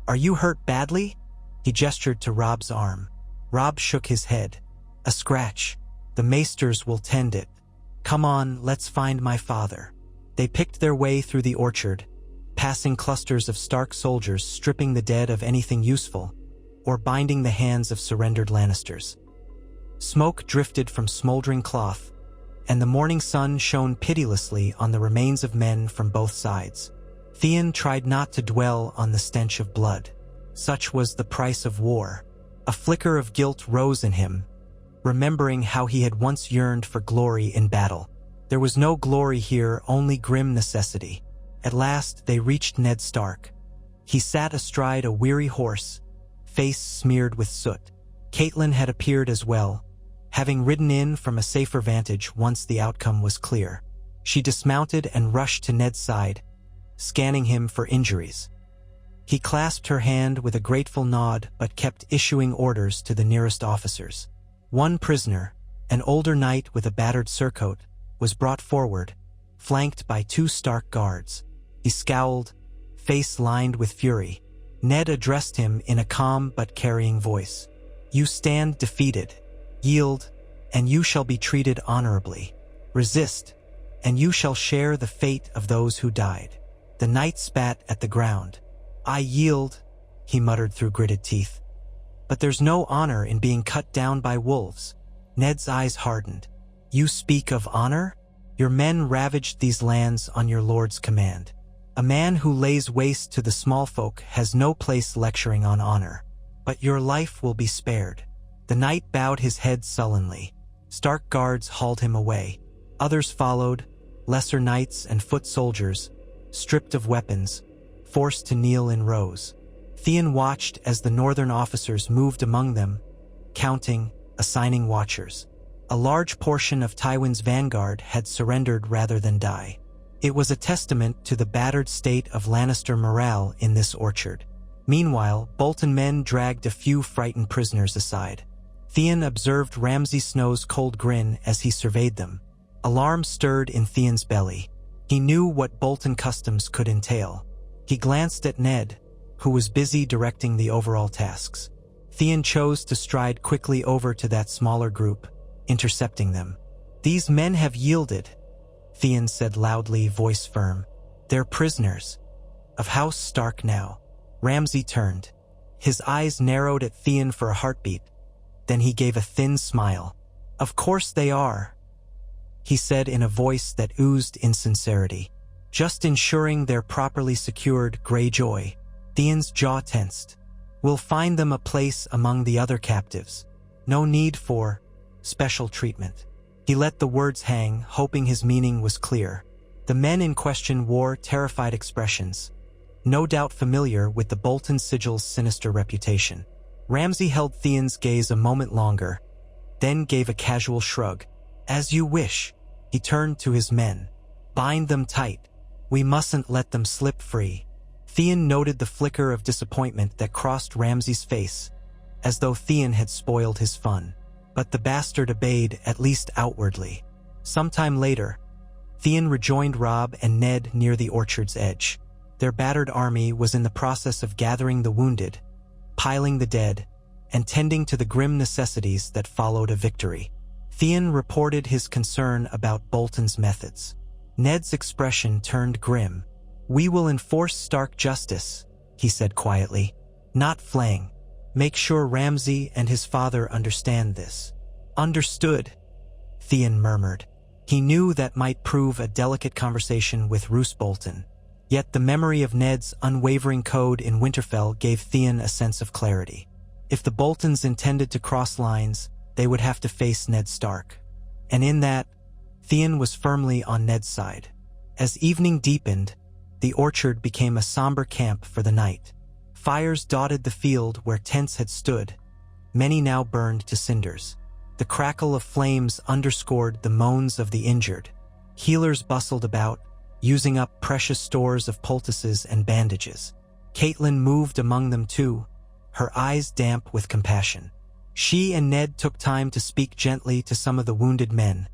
"Are you hurt badly?" He gestured to Robb's arm. Robb shook his head. "A scratch. The maesters will tend it. Come on, let's find my father." They picked their way through the orchard, passing clusters of Stark soldiers stripping the dead of anything useful, or binding the hands of surrendered Lannisters. Smoke drifted from smoldering cloth, and the morning sun shone pitilessly on the remains of men from both sides. Theon tried not to dwell on the stench of blood. Such was the price of war. A flicker of guilt rose in him, remembering how he had once yearned for glory in battle. There was no glory here, only grim necessity. At last they reached Ned Stark. He sat astride a weary horse, face smeared with soot. Catelyn had appeared as well, having ridden in from a safer vantage once the outcome was clear. She dismounted and rushed to Ned's side, scanning him for injuries. He clasped her hand with a grateful nod but kept issuing orders to the nearest officers. One prisoner, an older knight with a battered surcoat, was brought forward, flanked by 2 Stark guards. He scowled, face lined with fury. Ned addressed him in a calm but carrying voice. "You stand defeated. Yield, and you shall be treated honorably. Resist, and you shall share the fate of those who died." The knight spat at the ground. "I yield," he muttered through gritted teeth. "But there's no honor in being cut down by wolves." Ned's eyes hardened. "You speak of honor? Your men ravaged these lands on your lord's command. A man who lays waste to the small folk has no place lecturing on honor. But your life will be spared." The knight bowed his head sullenly. Stark guards hauled him away. Others followed, lesser knights and foot soldiers, stripped of weapons, forced to kneel in rows. Theon watched as the northern officers moved among them, counting, assigning watchers. A large portion of Tywin's vanguard had surrendered rather than die. It was a testament to the battered state of Lannister morale in this orchard. Meanwhile, Bolton men dragged a few frightened prisoners aside. Theon observed Ramsay Snow's cold grin as he surveyed them. Alarm stirred in Theon's belly. He knew what Bolton customs could entail. He glanced at Ned, who was busy directing the overall tasks. Theon chose to stride quickly over to that smaller group, intercepting them. "These men have yielded," Theon said loudly, voice firm. "They're prisoners of House Stark now." Ramsay turned. His eyes narrowed at Theon for a heartbeat. Then he gave a thin smile. "Of course they are," he said in a voice that oozed insincerity. "Just ensuring they're properly secured, Greyjoy." Theon's jaw tensed. "We'll find them a place among the other captives. No need for special treatment." He let the words hang, hoping his meaning was clear. The men in question wore terrified expressions, no doubt familiar with the Bolton sigil's sinister reputation. Ramsay held Theon's gaze a moment longer, then gave a casual shrug. "As you wish." He turned to his men. "Bind them tight. We mustn't let them slip free." Theon noted the flicker of disappointment that crossed Ramsay's face, as though Theon had spoiled his fun. But the bastard obeyed, at least outwardly. Sometime later, Theon rejoined Robb and Ned near the orchard's edge. Their battered army was in the process of gathering the wounded, piling the dead, and tending to the grim necessities that followed a victory. Theon reported his concern about Bolton's methods. Ned's expression turned grim. "We will enforce Stark justice," he said quietly, "not flaying. Make sure Ramsay and his father understand this." "Understood," Theon murmured. He knew that might prove a delicate conversation with Roose Bolton. Yet the memory of Ned's unwavering code in Winterfell gave Theon a sense of clarity. If the Boltons intended to cross lines, they would have to face Ned Stark. And in that, Theon was firmly on Ned's side. As evening deepened, the orchard became a somber camp for the night. Fires dotted the field where tents had stood, many now burned to cinders. The crackle of flames underscored the moans of the injured. Healers bustled about, using up precious stores of poultices and bandages. Catelyn moved among them too, her eyes damp with compassion. She and Ned took time to speak gently to some of the wounded men,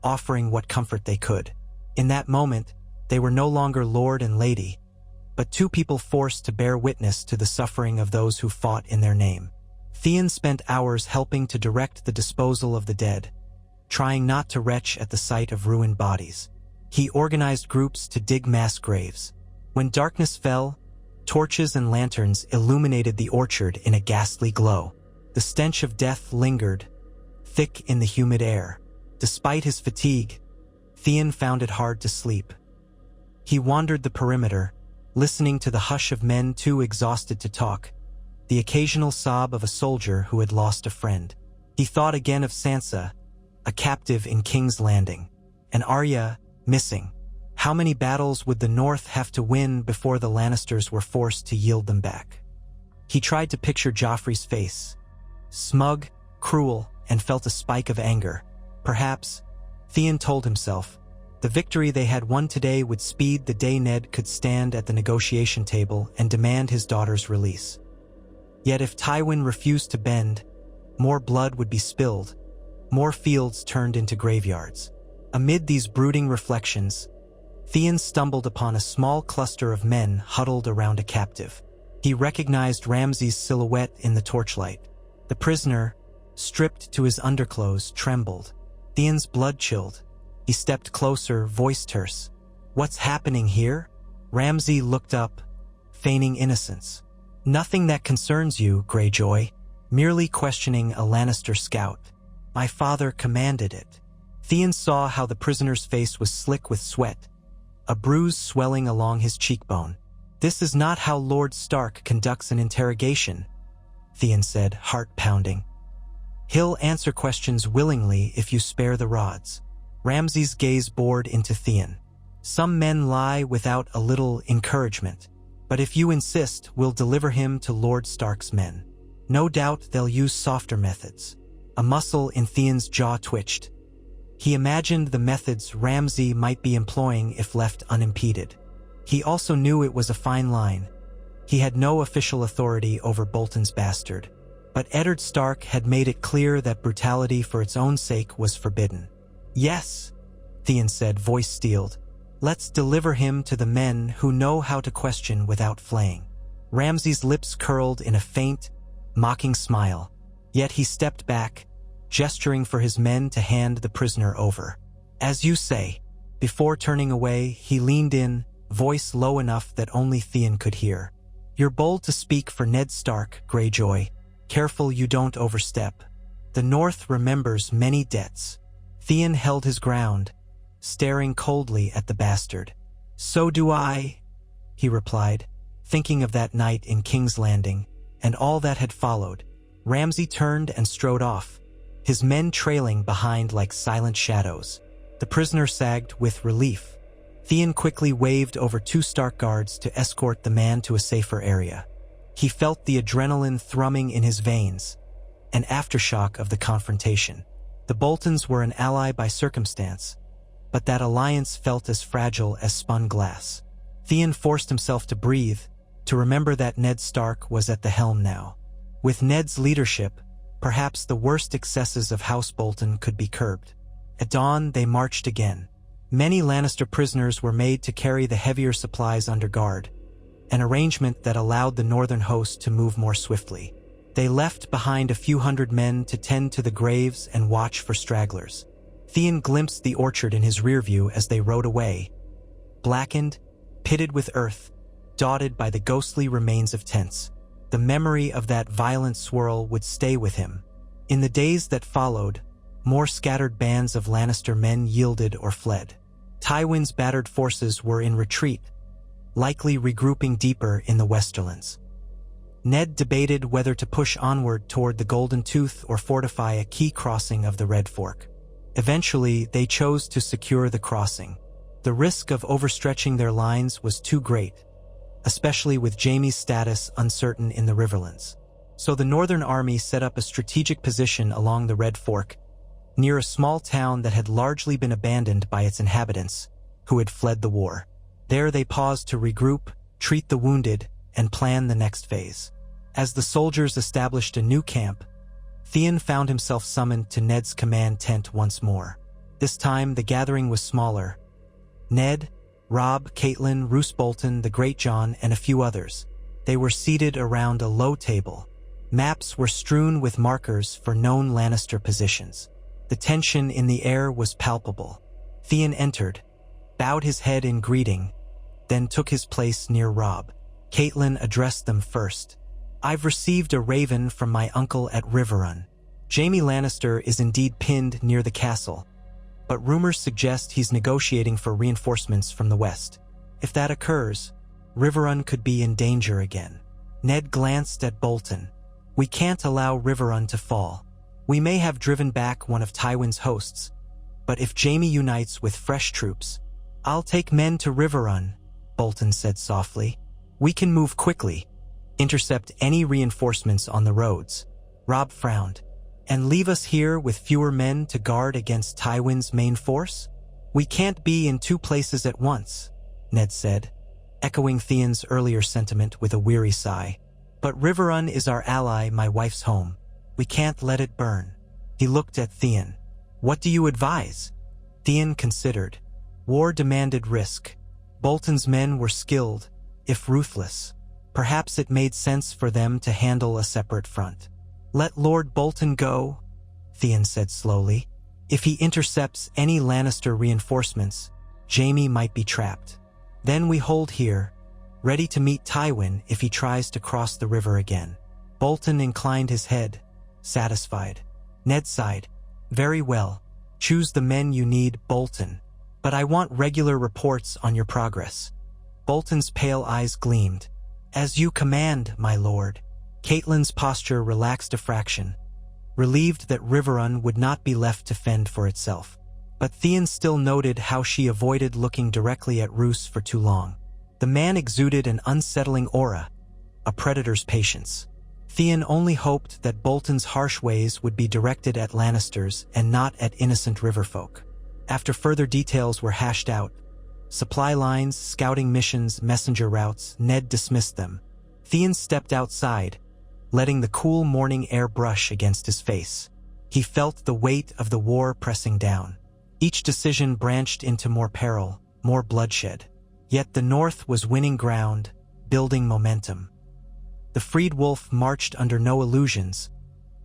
offering what comfort they could. In that moment, they were no longer lord and lady, but two people forced to bear witness to the suffering of those who fought in their name. Theon spent hours helping to direct the disposal of the dead, trying not to retch at the sight of ruined bodies. He organized groups to dig mass graves. When darkness fell, torches and lanterns illuminated the orchard in a ghastly glow. The stench of death lingered, thick in the humid air. Despite his fatigue, Theon found it hard to sleep. He wandered the perimeter, listening to the hush of men too exhausted to talk, the occasional sob of a soldier who had lost a friend. He thought again of Sansa, a captive in King's Landing, and Arya, missing. How many battles would the North have to win before the Lannisters were forced to yield them back? He tried to picture Joffrey's face, smug, cruel, and felt a spike of anger. Perhaps, Theon told himself, the victory they had won today would speed the day Ned could stand at the negotiation table and demand his daughter's release. Yet if Tywin refused to bend, more blood would be spilled, more fields turned into graveyards. Amid these brooding reflections, Theon stumbled upon a small cluster of men huddled around a captive. He recognized Ramsay's silhouette in the torchlight. The prisoner, stripped to his underclothes, trembled. Theon's blood chilled. He stepped closer, voice terse. "What's happening here?" Ramsay looked up, feigning innocence. "Nothing that concerns you, Greyjoy. Merely questioning a Lannister scout. My father commanded it." Theon saw how the prisoner's face was slick with sweat, a bruise swelling along his cheekbone. "This is not how Lord Stark conducts an interrogation," Theon said, heart pounding. "He'll answer questions willingly if you spare the rods." Ramsay's gaze bored into Theon. "Some men lie without a little encouragement, but if you insist, we'll deliver him to Lord Stark's men. No doubt they'll use softer methods." A muscle in Theon's jaw twitched. He imagined the methods Ramsay might be employing if left unimpeded. He also knew it was a fine line. He had no official authority over Bolton's bastard, but Eddard Stark had made it clear that brutality for its own sake was forbidden. "Yes," Theon said, voice steeled. "Let's deliver him to the men who know how to question without flaying." Ramsay's lips curled in a faint, mocking smile, yet he stepped back, gesturing for his men to hand the prisoner over. "As you say." Before turning away, he leaned in, voice low enough that only Theon could hear. "You're bold to speak for Ned Stark, Greyjoy. Careful you don't overstep. The North remembers many debts." Theon held his ground, staring coldly at the bastard. "So do I," he replied, thinking of that night in King's Landing, and all that had followed. Ramsay turned and strode off, his men trailing behind like silent shadows. The prisoner sagged with relief. Theon quickly waved over 2 Stark guards to escort the man to a safer area. He felt the adrenaline thrumming in his veins, an aftershock of the confrontation. The Boltons were an ally by circumstance, but that alliance felt as fragile as spun glass. Theon forced himself to breathe, to remember that Ned Stark was at the helm now. With Ned's leadership, perhaps the worst excesses of House Bolton could be curbed. At dawn, they marched again. Many Lannister prisoners were made to carry the heavier supplies under guard, an arrangement that allowed the northern host to move more swiftly. They left behind a few hundred men to tend to the graves and watch for stragglers. Theon glimpsed the orchard in his rear view as they rode away, blackened, pitted with earth, dotted by the ghostly remains of tents. The memory of that violent swirl would stay with him. In the days that followed, more scattered bands of Lannister men yielded or fled. Tywin's battered forces were in retreat, likely regrouping deeper in the Westerlands. Ned debated whether to push onward toward the Golden Tooth or fortify a key crossing of the Red Fork. Eventually, they chose to secure the crossing. The risk of overstretching their lines was too great, especially with Jaime's status uncertain in the Riverlands. So the Northern Army set up a strategic position along the Red Fork, near a small town that had largely been abandoned by its inhabitants, who had fled the war. There they paused to regroup, treat the wounded, and plan the next phase. As the soldiers established a new camp, Theon found himself summoned to Ned's command tent once more. This time, the gathering was smaller. Ned, Robb, Catelyn, Roose Bolton, the Great John, and a few others. They were seated around a low table. Maps were strewn with markers for known Lannister positions. The tension in the air was palpable. Theon entered, bowed his head in greeting, then took his place near Robb. Catelyn addressed them first. "I've received a raven from my uncle at Riverrun. Jaime Lannister is indeed pinned near the castle, but rumors suggest he's negotiating for reinforcements from the west. If that occurs, Riverrun could be in danger again." Ned glanced at Bolton. "We can't allow Riverrun to fall. We may have driven back one of Tywin's hosts, but if Jaime unites with fresh troops, I'll take men to Riverrun," Bolton said softly. "We can move quickly, intercept any reinforcements on the roads." Robb frowned. And leave us here with fewer men to guard against Tywin's main force? We can't be in two places at once, Ned said, echoing Theon's earlier sentiment with a weary sigh. But Riverrun is our ally, my wife's home. We can't let it burn. He looked at Theon. What do you advise? Theon considered. War demanded risk. Bolton's men were skilled, if ruthless. Perhaps it made sense for them to handle a separate front. Let Lord Bolton go, Theon said slowly. If he intercepts any Lannister reinforcements, Jaime might be trapped. Then we hold here, ready to meet Tywin if he tries to cross the river again. Bolton inclined his head, satisfied. Ned sighed. Very well. Choose the men you need, Bolton. But I want regular reports on your progress. Bolton's pale eyes gleamed. As you command, my lord. Catelyn's posture relaxed a fraction, relieved that Riverrun would not be left to fend for itself. But Theon still noted how she avoided looking directly at Roose for too long. The man exuded an unsettling aura, a predator's patience. Theon only hoped that Bolton's harsh ways would be directed at Lannisters and not at innocent riverfolk. After further details were hashed out, supply lines, scouting missions, messenger routes, Ned dismissed them. Theon stepped outside, letting the cool morning air brush against his face. He felt the weight of the war pressing down. Each decision branched into more peril, more bloodshed. Yet the North was winning ground, building momentum. The freed wolf marched under no illusions,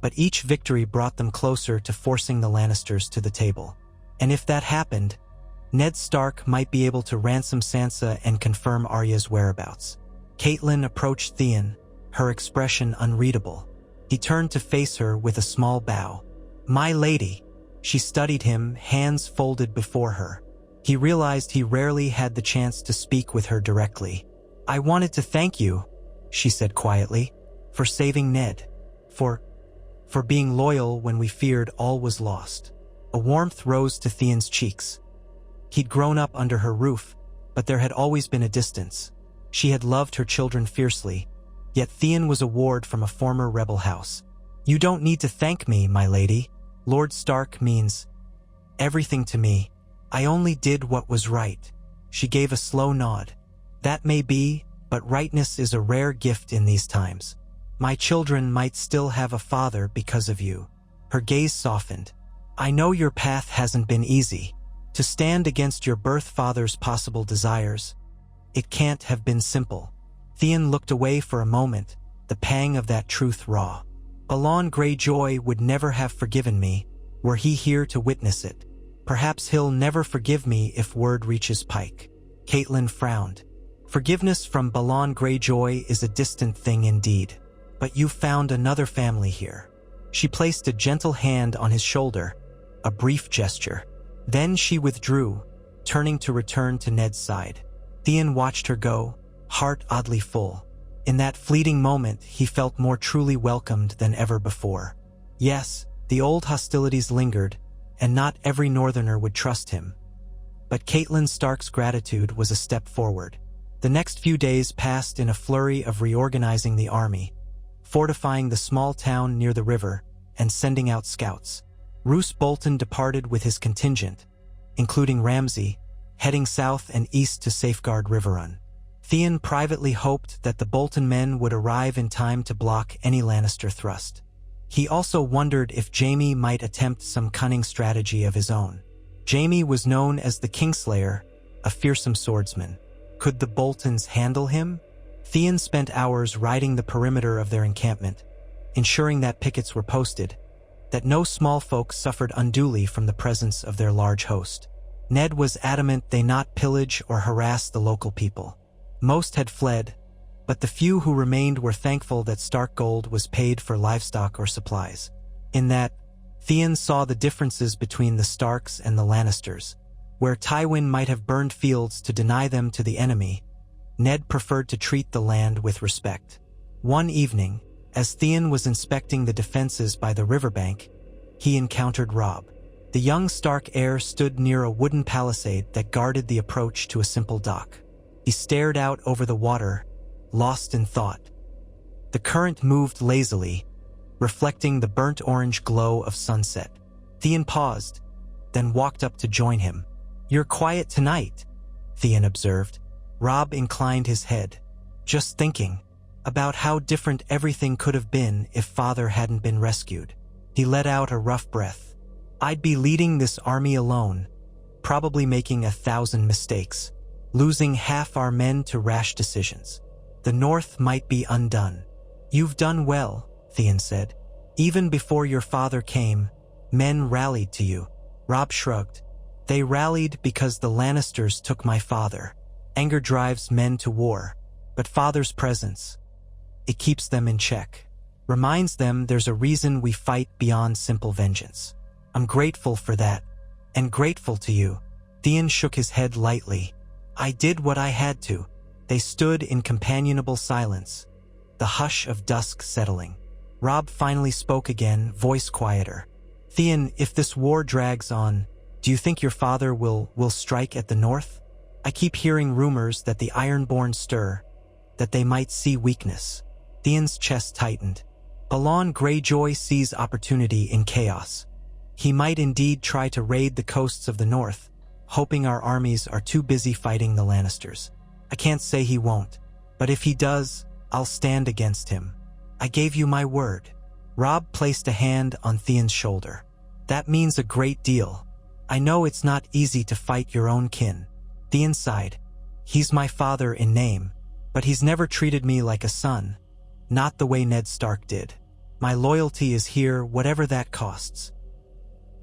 but each victory brought them closer to forcing the Lannisters to the table. And if that happened, Ned Stark might be able to ransom Sansa and confirm Arya's whereabouts. Catelyn approached Theon, her expression unreadable. He turned to face her with a small bow. My lady. She studied him, hands folded before her. He realized he rarely had the chance to speak with her directly. I wanted to thank you, she said quietly, for saving Ned. For being loyal when we feared all was lost. A warmth rose to Theon's cheeks. He'd grown up under her roof, but there had always been a distance. She had loved her children fiercely, yet Theon was a ward from a former rebel house. You don't need to thank me, my lady. Lord Stark means everything to me. I only did what was right. She gave a slow nod. That may be, but rightness is a rare gift in these times. My children might still have a father because of you. Her gaze softened. I know your path hasn't been easy. To stand against your birth father's possible desires, it can't have been simple. Theon looked away for a moment, the pang of that truth raw. Balon Greyjoy would never have forgiven me, were he here to witness it. Perhaps he'll never forgive me if word reaches Pike. Catelyn frowned. Forgiveness from Balon Greyjoy is a distant thing indeed. But you found another family here. She placed a gentle hand on his shoulder, a brief gesture. Then she withdrew, turning to return to Ned's side. Theon watched her go, heart oddly full. In that fleeting moment, he felt more truly welcomed than ever before. Yes, the old hostilities lingered, and not every northerner would trust him. But Catelyn Stark's gratitude was a step forward. The next few days passed in a flurry of reorganizing the army, fortifying the small town near the river, and sending out scouts. Roose Bolton departed with his contingent, including Ramsay, heading south and east to safeguard Riverrun. Theon privately hoped that the Bolton men would arrive in time to block any Lannister thrust. He also wondered if Jaime might attempt some cunning strategy of his own. Jaime was known as the Kingslayer, a fearsome swordsman. Could the Boltons handle him? Theon spent hours riding the perimeter of their encampment, ensuring that pickets were posted, that no small folk suffered unduly from the presence of their large host. Ned was adamant they not pillage or harass the local people. Most had fled, but the few who remained were thankful that Stark gold was paid for livestock or supplies. In that, Theon saw the differences between the Starks and the Lannisters. Where Tywin might have burned fields to deny them to the enemy, Ned preferred to treat the land with respect. One evening, as Theon was inspecting the defenses by the riverbank, he encountered Robb. The young Stark heir stood near a wooden palisade that guarded the approach to a simple dock. He stared out over the water, lost in thought. The current moved lazily, reflecting the burnt orange glow of sunset. Theon paused, then walked up to join him. "You're quiet tonight," Theon observed. Robb inclined his head. "Just thinking about how different everything could have been if Father hadn't been rescued." He let out a rough breath. "I'd be leading this army alone, probably making 1,000 mistakes, losing half our men to rash decisions. The North might be undone." "You've done well," Theon said. "Even before your father came, men rallied to you." Robb shrugged. "They rallied because the Lannisters took my father. Anger drives men to war, but Father's presence, it keeps them in check. Reminds them there's a reason we fight beyond simple vengeance. I'm grateful for that, and grateful to you." Theon shook his head lightly. "I did what I had to." They stood in companionable silence, the hush of dusk settling. Robb finally spoke again, voice quieter. "Theon, if this war drags on, do you think your father will strike at the North? I keep hearing rumors that the Ironborn stir, that they might see weakness." Theon's chest tightened. "Balon Greyjoy sees opportunity in chaos. He might indeed try to raid the coasts of the North, hoping our armies are too busy fighting the Lannisters. I can't say he won't, but if he does, I'll stand against him. I gave you my word." Robb placed a hand on Theon's shoulder. "That means a great deal. I know it's not easy to fight your own kin." Theon sighed. "He's my father in name, but he's never treated me like a son, not the way Ned Stark did. My loyalty is here, whatever that costs."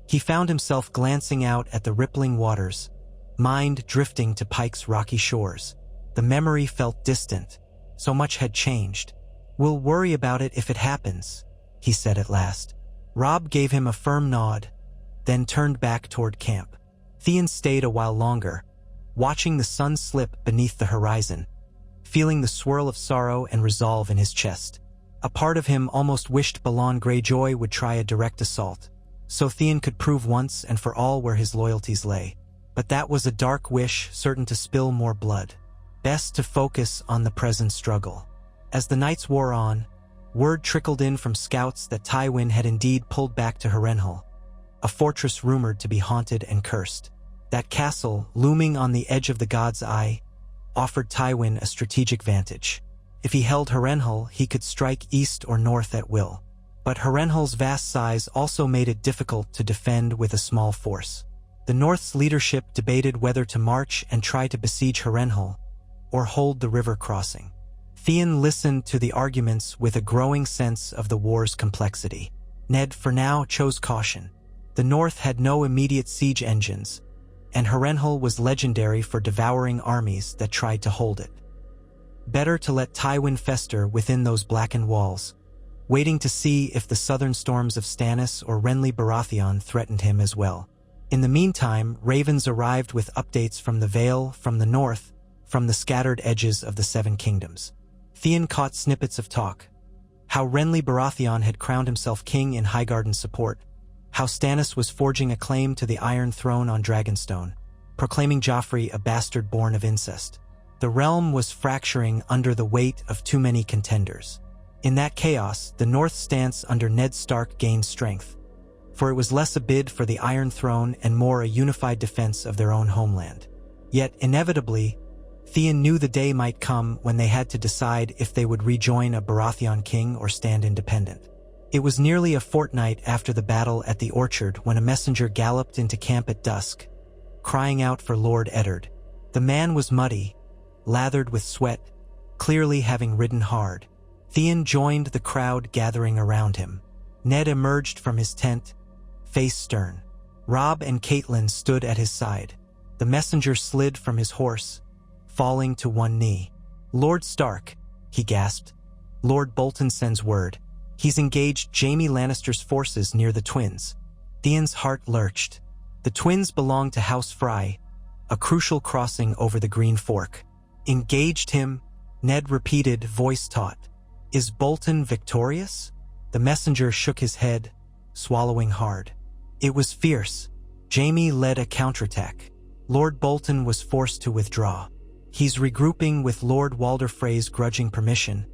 He found himself glancing out at the rippling waters, mind drifting to Pike's rocky shores. The memory felt distant. So much had changed. "We'll worry about it if it happens," he said at last. Robb gave him a firm nod, then turned back toward camp. Theon stayed a while longer, watching the sun slip beneath the horizon, feeling the swirl of sorrow and resolve in his chest. A part of him almost wished Balon Greyjoy would try a direct assault, so Theon could prove once and for all where his loyalties lay. But that was a dark wish, certain to spill more blood. Best to focus on the present struggle. As the nights wore on, word trickled in from scouts that Tywin had indeed pulled back to Harrenhal, a fortress rumored to be haunted and cursed. That castle, looming on the edge of the God's Eye, offered Tywin a strategic vantage. If he held Harrenhal, he could strike east or north at will. But Harrenhal's vast size also made it difficult to defend with a small force. The North's leadership debated whether to march and try to besiege Harrenhal, or hold the river crossing. Theon listened to the arguments with a growing sense of the war's complexity. Ned, for now, chose caution. The North had no immediate siege engines, and Harrenhal was legendary for devouring armies that tried to hold it. Better to let Tywin fester within those blackened walls, waiting to see if the southern storms of Stannis or Renly Baratheon threatened him as well. In the meantime, ravens arrived with updates from the Vale, from the north, from the scattered edges of the Seven Kingdoms. Theon caught snippets of talk. How Renly Baratheon had crowned himself king in Highgarden's support. How Stannis was forging a claim to the Iron Throne on Dragonstone, proclaiming Joffrey a bastard born of incest. The realm was fracturing under the weight of too many contenders. In that chaos, the North's stance under Ned Stark gained strength, for it was less a bid for the Iron Throne and more a unified defense of their own homeland. Yet, inevitably, Theon knew the day might come when they had to decide if they would rejoin a Baratheon king or stand independent. It was nearly a fortnight after the battle at the Orchard when a messenger galloped into camp at dusk, crying out for Lord Eddard. The man was muddy, lathered with sweat, clearly having ridden hard. Theon joined the crowd gathering around him. Ned emerged from his tent, face stern. Robb and Catelyn stood at his side. The messenger slid from his horse, falling to one knee. "Lord Stark," he gasped. "Lord Bolton sends word. He's engaged Jaime Lannister's forces near the Twins." Theon's heart lurched. The Twins belonged to House Frey, a crucial crossing over the Green Fork. "Engaged him?" Ned repeated, voice taut. "Is Bolton victorious?" The messenger shook his head, swallowing hard. "It was fierce. Jaime led a counterattack. Lord Bolton was forced to withdraw. He's regrouping with Lord Walder Frey's grudging permission,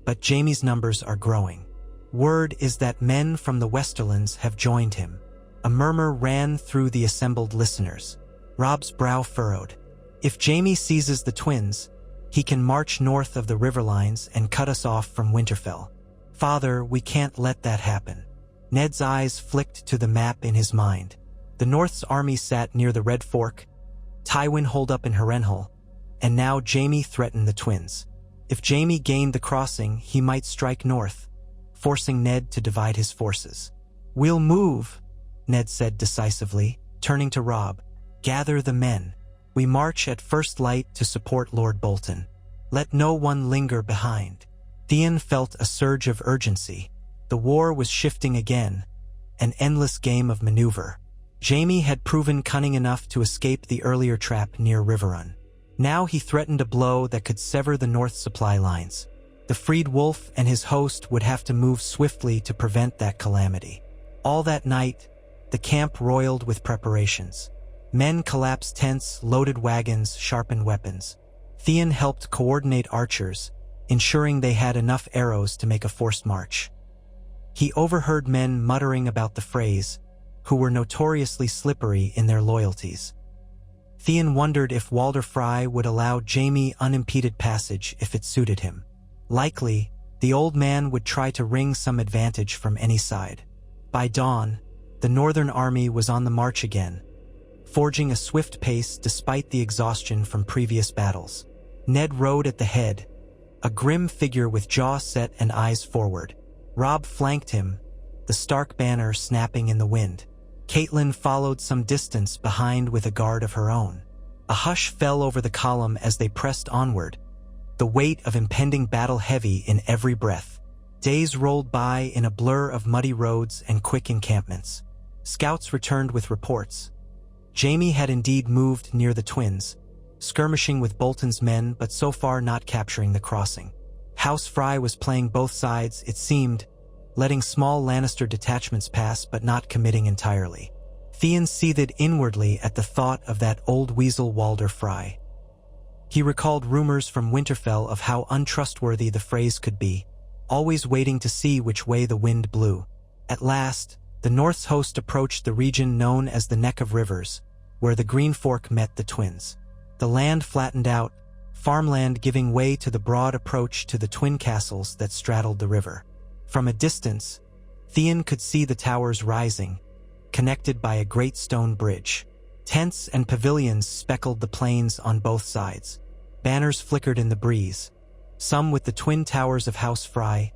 but Jaime's numbers are growing." Word is that men from the Westerlands have joined him. A murmur ran through the assembled listeners. Robb's brow furrowed. If Jaime seizes the twins, he can march north of the Riverlines and cut us off from Winterfell. Father, we can't let that happen. Ned's eyes flicked to the map in his mind. The North's army sat near the Red Fork, Tywin holed up in Harrenhal, and now Jaime threatened the twins. If Jaime gained the crossing, he might strike north, forcing Ned to divide his forces. We'll move, Ned said decisively, turning to Robb. Gather the men. We march at first light to support Lord Bolton. Let no one linger behind. Theon felt a surge of urgency. The war was shifting again, an endless game of maneuver. Jaime had proven cunning enough to escape the earlier trap near Riverrun. Now he threatened a blow that could sever the North supply lines. The freed wolf and his host would have to move swiftly to prevent that calamity. All that night, the camp roiled with preparations. Men collapsed tents, loaded wagons, sharpened weapons. Theon helped coordinate archers, ensuring they had enough arrows to make a forced march. He overheard men muttering about the Freys, who were notoriously slippery in their loyalties. Theon wondered if Walder Frey would allow Jaime unimpeded passage if it suited him. Likely, the old man would try to wring some advantage from any side. By dawn, the Northern army was on the march again, forging a swift pace despite the exhaustion from previous battles. Ned rode at the head, a grim figure with jaw set and eyes forward. Robb flanked him, the Stark banner snapping in the wind. Catelyn followed some distance behind with a guard of her own. A hush fell over the column as they pressed onward, the weight of impending battle heavy in every breath. Days rolled by in a blur of muddy roads and quick encampments. Scouts returned with reports. Jaime had indeed moved near the twins, skirmishing with Bolton's men but so far not capturing the crossing. House Frey was playing both sides, it seemed, letting small Lannister detachments pass but not committing entirely. Theon seethed inwardly at the thought of that old weasel Walder Frey. He recalled rumors from Winterfell of how untrustworthy the Freys could be, always waiting to see which way the wind blew. At last, the North's host approached the region known as the Neck of Rivers, where the Green Fork met the twins. The land flattened out, farmland giving way to the broad approach to the twin castles that straddled the river. From a distance, Theon could see the towers rising, connected by a great stone bridge. Tents and pavilions speckled the plains on both sides. Banners flickered in the breeze, some with the twin towers of House Frey,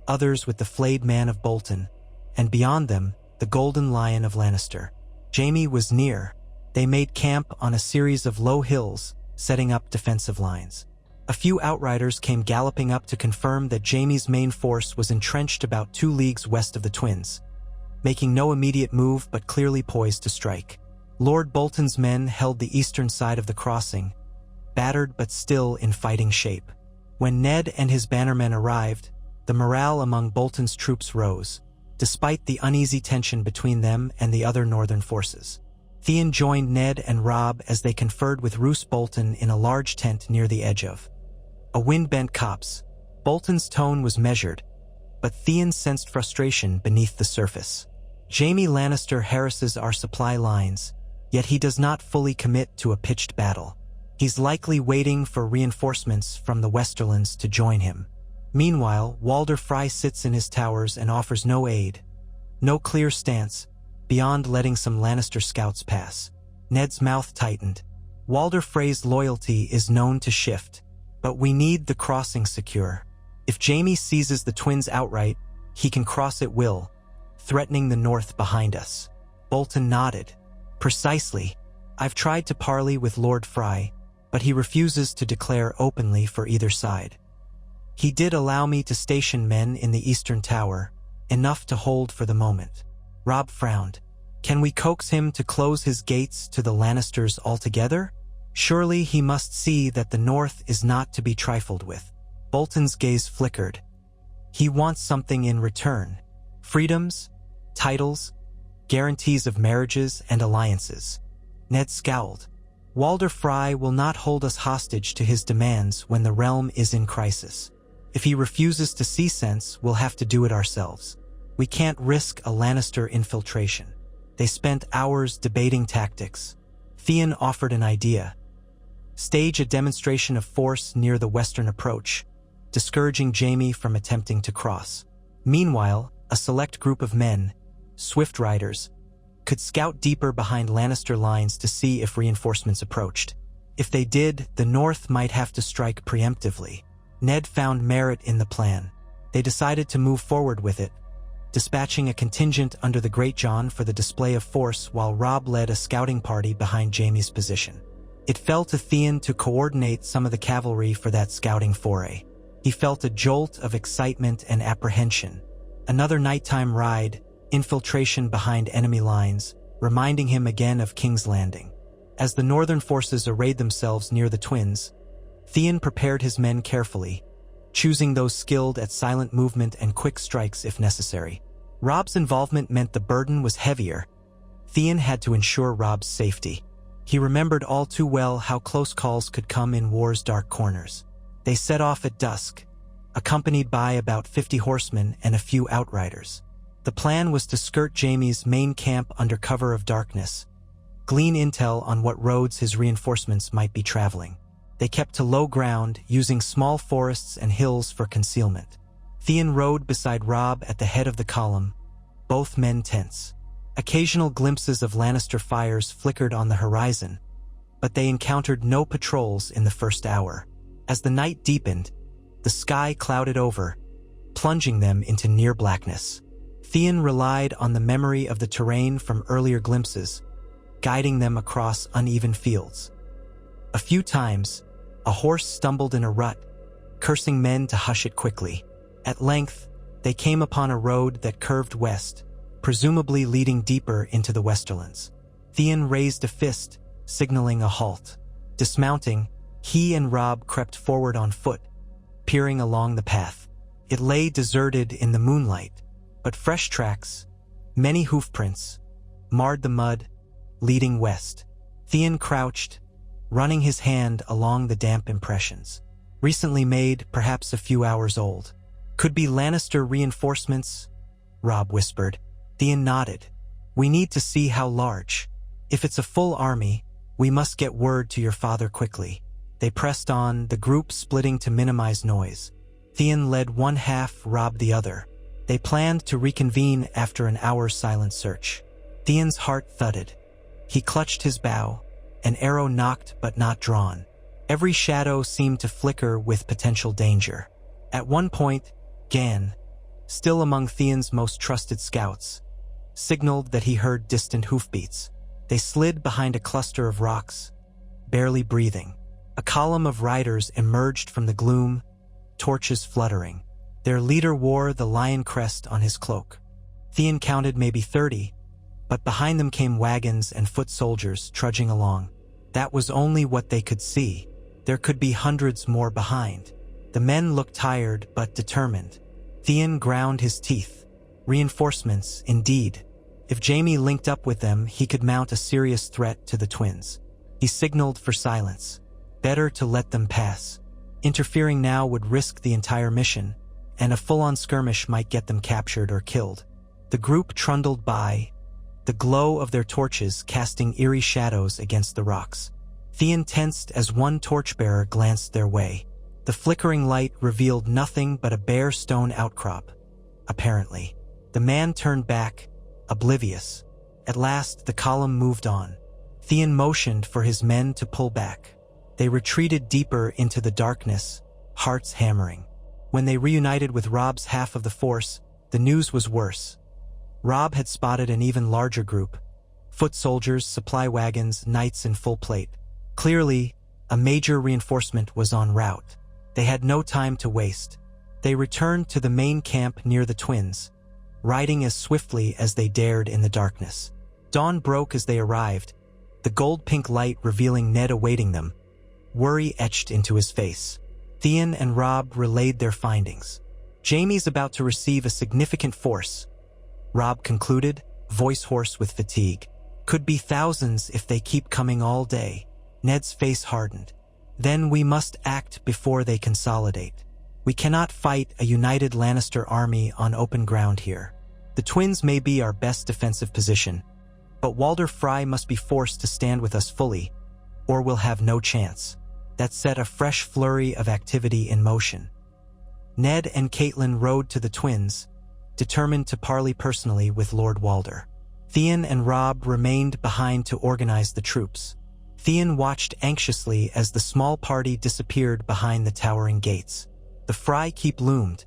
others with the flayed man of Bolton, and beyond them, the Golden Lion of Lannister. Jaime was near. They made camp on a series of low hills, setting up defensive lines. A few outriders came galloping up to confirm that Jaime's main force was entrenched about 2 leagues west of the twins, making no immediate move but clearly poised to strike. Lord Bolton's men held the eastern side of the crossing, battered but still in fighting shape. When Ned and his bannermen arrived, the morale among Bolton's troops rose, despite the uneasy tension between them and the other northern forces. Theon joined Ned and Robb as they conferred with Roose Bolton in a large tent near the edge of a wind-bent copse. Bolton's tone was measured, but Theon sensed frustration beneath the surface. Jaime Lannister harasses our supply lines, yet he does not fully commit to a pitched battle. He's likely waiting for reinforcements from the Westerlands to join him. Meanwhile, Walder Frey sits in his towers and offers no aid, no clear stance, beyond letting some Lannister scouts pass. Ned's mouth tightened. Walder Frey's loyalty is known to shift, but we need the crossing secure. If Jaime seizes the twins outright, he can cross at will, threatening the north behind us. Bolton nodded. Precisely. I've tried to parley with Lord Frey, but he refuses to declare openly for either side. He did allow me to station men in the eastern tower, enough to hold for the moment. Robb frowned. Can we coax him to close his gates to the Lannisters altogether? Surely he must see that the North is not to be trifled with. Bolton's gaze flickered. He wants something in return. Freedoms, titles, guarantees of marriages and alliances. Ned scowled. Walder Frey will not hold us hostage to his demands when the realm is in crisis. If he refuses to see sense, we'll have to do it ourselves. We can't risk a Lannister infiltration." They spent hours debating tactics. Theon offered an idea. Stage a demonstration of force near the western approach, discouraging Jaime from attempting to cross. Meanwhile, a select group of men, swift riders, could scout deeper behind Lannister lines to see if reinforcements approached. If they did, the North might have to strike preemptively. Ned found merit in the plan. They decided to move forward with it, dispatching a contingent under the Great John for the display of force while Robb led a scouting party behind Jaime's position. It fell to Theon to coordinate some of the cavalry for that scouting foray. He felt a jolt of excitement and apprehension. Another nighttime ride, infiltration behind enemy lines, reminding him again of King's Landing. As the northern forces arrayed themselves near the twins, Theon prepared his men carefully, choosing those skilled at silent movement and quick strikes if necessary. Robb's involvement meant the burden was heavier. Theon had to ensure Robb's safety. He remembered all too well how close calls could come in war's dark corners. They set off at dusk, accompanied by about 50 horsemen and a few outriders. The plan was to skirt Jaime's main camp under cover of darkness, glean intel on what roads his reinforcements might be traveling. They kept to low ground, using small forests and hills for concealment. Theon rode beside Robb at the head of the column, both men tense. Occasional glimpses of Lannister fires flickered on the horizon, but they encountered no patrols in the first hour. As the night deepened, the sky clouded over, plunging them into near blackness. Theon relied on the memory of the terrain from earlier glimpses, guiding them across uneven fields. A few times, a horse stumbled in a rut, cursing men to hush it quickly. At length, they came upon a road that curved west, presumably leading deeper into the Westerlands. Theon raised a fist, signaling a halt. Dismounting, he and Robb crept forward on foot, peering along the path. It lay deserted in the moonlight, but fresh tracks, many hoofprints, marred the mud, leading west. Theon crouched, running his hand along the damp impressions. Recently made, perhaps a few hours old. "Could be Lannister reinforcements," Robb whispered. Theon nodded. "We need to see how large. If it's a full army, we must get word to your father quickly." They pressed on, the group splitting to minimize noise. Theon led one half, Robb the other. They planned to reconvene after an hour's silent search. Theon's heart thudded. He clutched his bow, an arrow nocked but not drawn. Every shadow seemed to flicker with potential danger. At one point, Gan, still among Theon's most trusted scouts, signaled that he heard distant hoofbeats. They slid behind a cluster of rocks, barely breathing. A column of riders emerged from the gloom, torches fluttering. Their leader wore the lion crest on his cloak. Theon counted maybe 30, but behind them came wagons and foot soldiers trudging along. That was only what they could see. There could be hundreds more behind. The men looked tired but determined. Theon ground his teeth. Reinforcements, indeed. If Jaime linked up with them, he could mount a serious threat to the twins. He signaled for silence. Better to let them pass. Interfering now would risk the entire mission, and a full-on skirmish might get them captured or killed. The group trundled by, the glow of their torches casting eerie shadows against the rocks. Theon tensed as one torchbearer glanced their way. The flickering light revealed nothing but a bare stone outcrop. Apparently, the man turned back, oblivious. At last, the column moved on. Theon motioned for his men to pull back. They retreated deeper into the darkness, hearts hammering. When they reunited with Robb's half of the force, the news was worse. Robb had spotted an even larger group. Foot soldiers, supply wagons, knights in full plate. Clearly, a major reinforcement was en route. They had no time to waste. They returned to the main camp near the twins, riding as swiftly as they dared in the darkness. Dawn broke as they arrived, the gold-pink light revealing Ned awaiting them. Worry etched into his face. Theon and Robb relayed their findings. "Jaime's about to receive a significant force," Robb concluded, voice hoarse with fatigue. "Could be thousands if they keep coming all day." Ned's face hardened. "Then we must act before they consolidate. We cannot fight a united Lannister army on open ground here. The twins may be our best defensive position, but Walder Frey must be forced to stand with us fully, or we'll have no chance." That set a fresh flurry of activity in motion. Ned and Catelyn rode to the twins, determined to parley personally with Lord Walder. Theon and Robb remained behind to organize the troops. Theon watched anxiously as the small party disappeared behind the towering gates. The Frey keep loomed,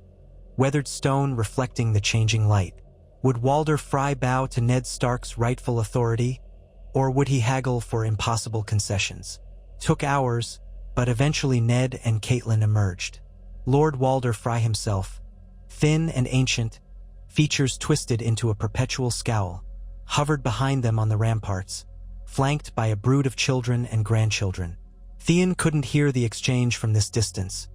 weathered stone reflecting the changing light. Would Walder Frey bow to Ned Stark's rightful authority, or would he haggle for impossible concessions? Took hours, but eventually Ned and Catelyn emerged. Lord Walder Frey himself, thin and ancient, features twisted into a perpetual scowl, hovered behind them on the ramparts, flanked by a brood of children and grandchildren. Theon couldn't hear the exchange from this distance,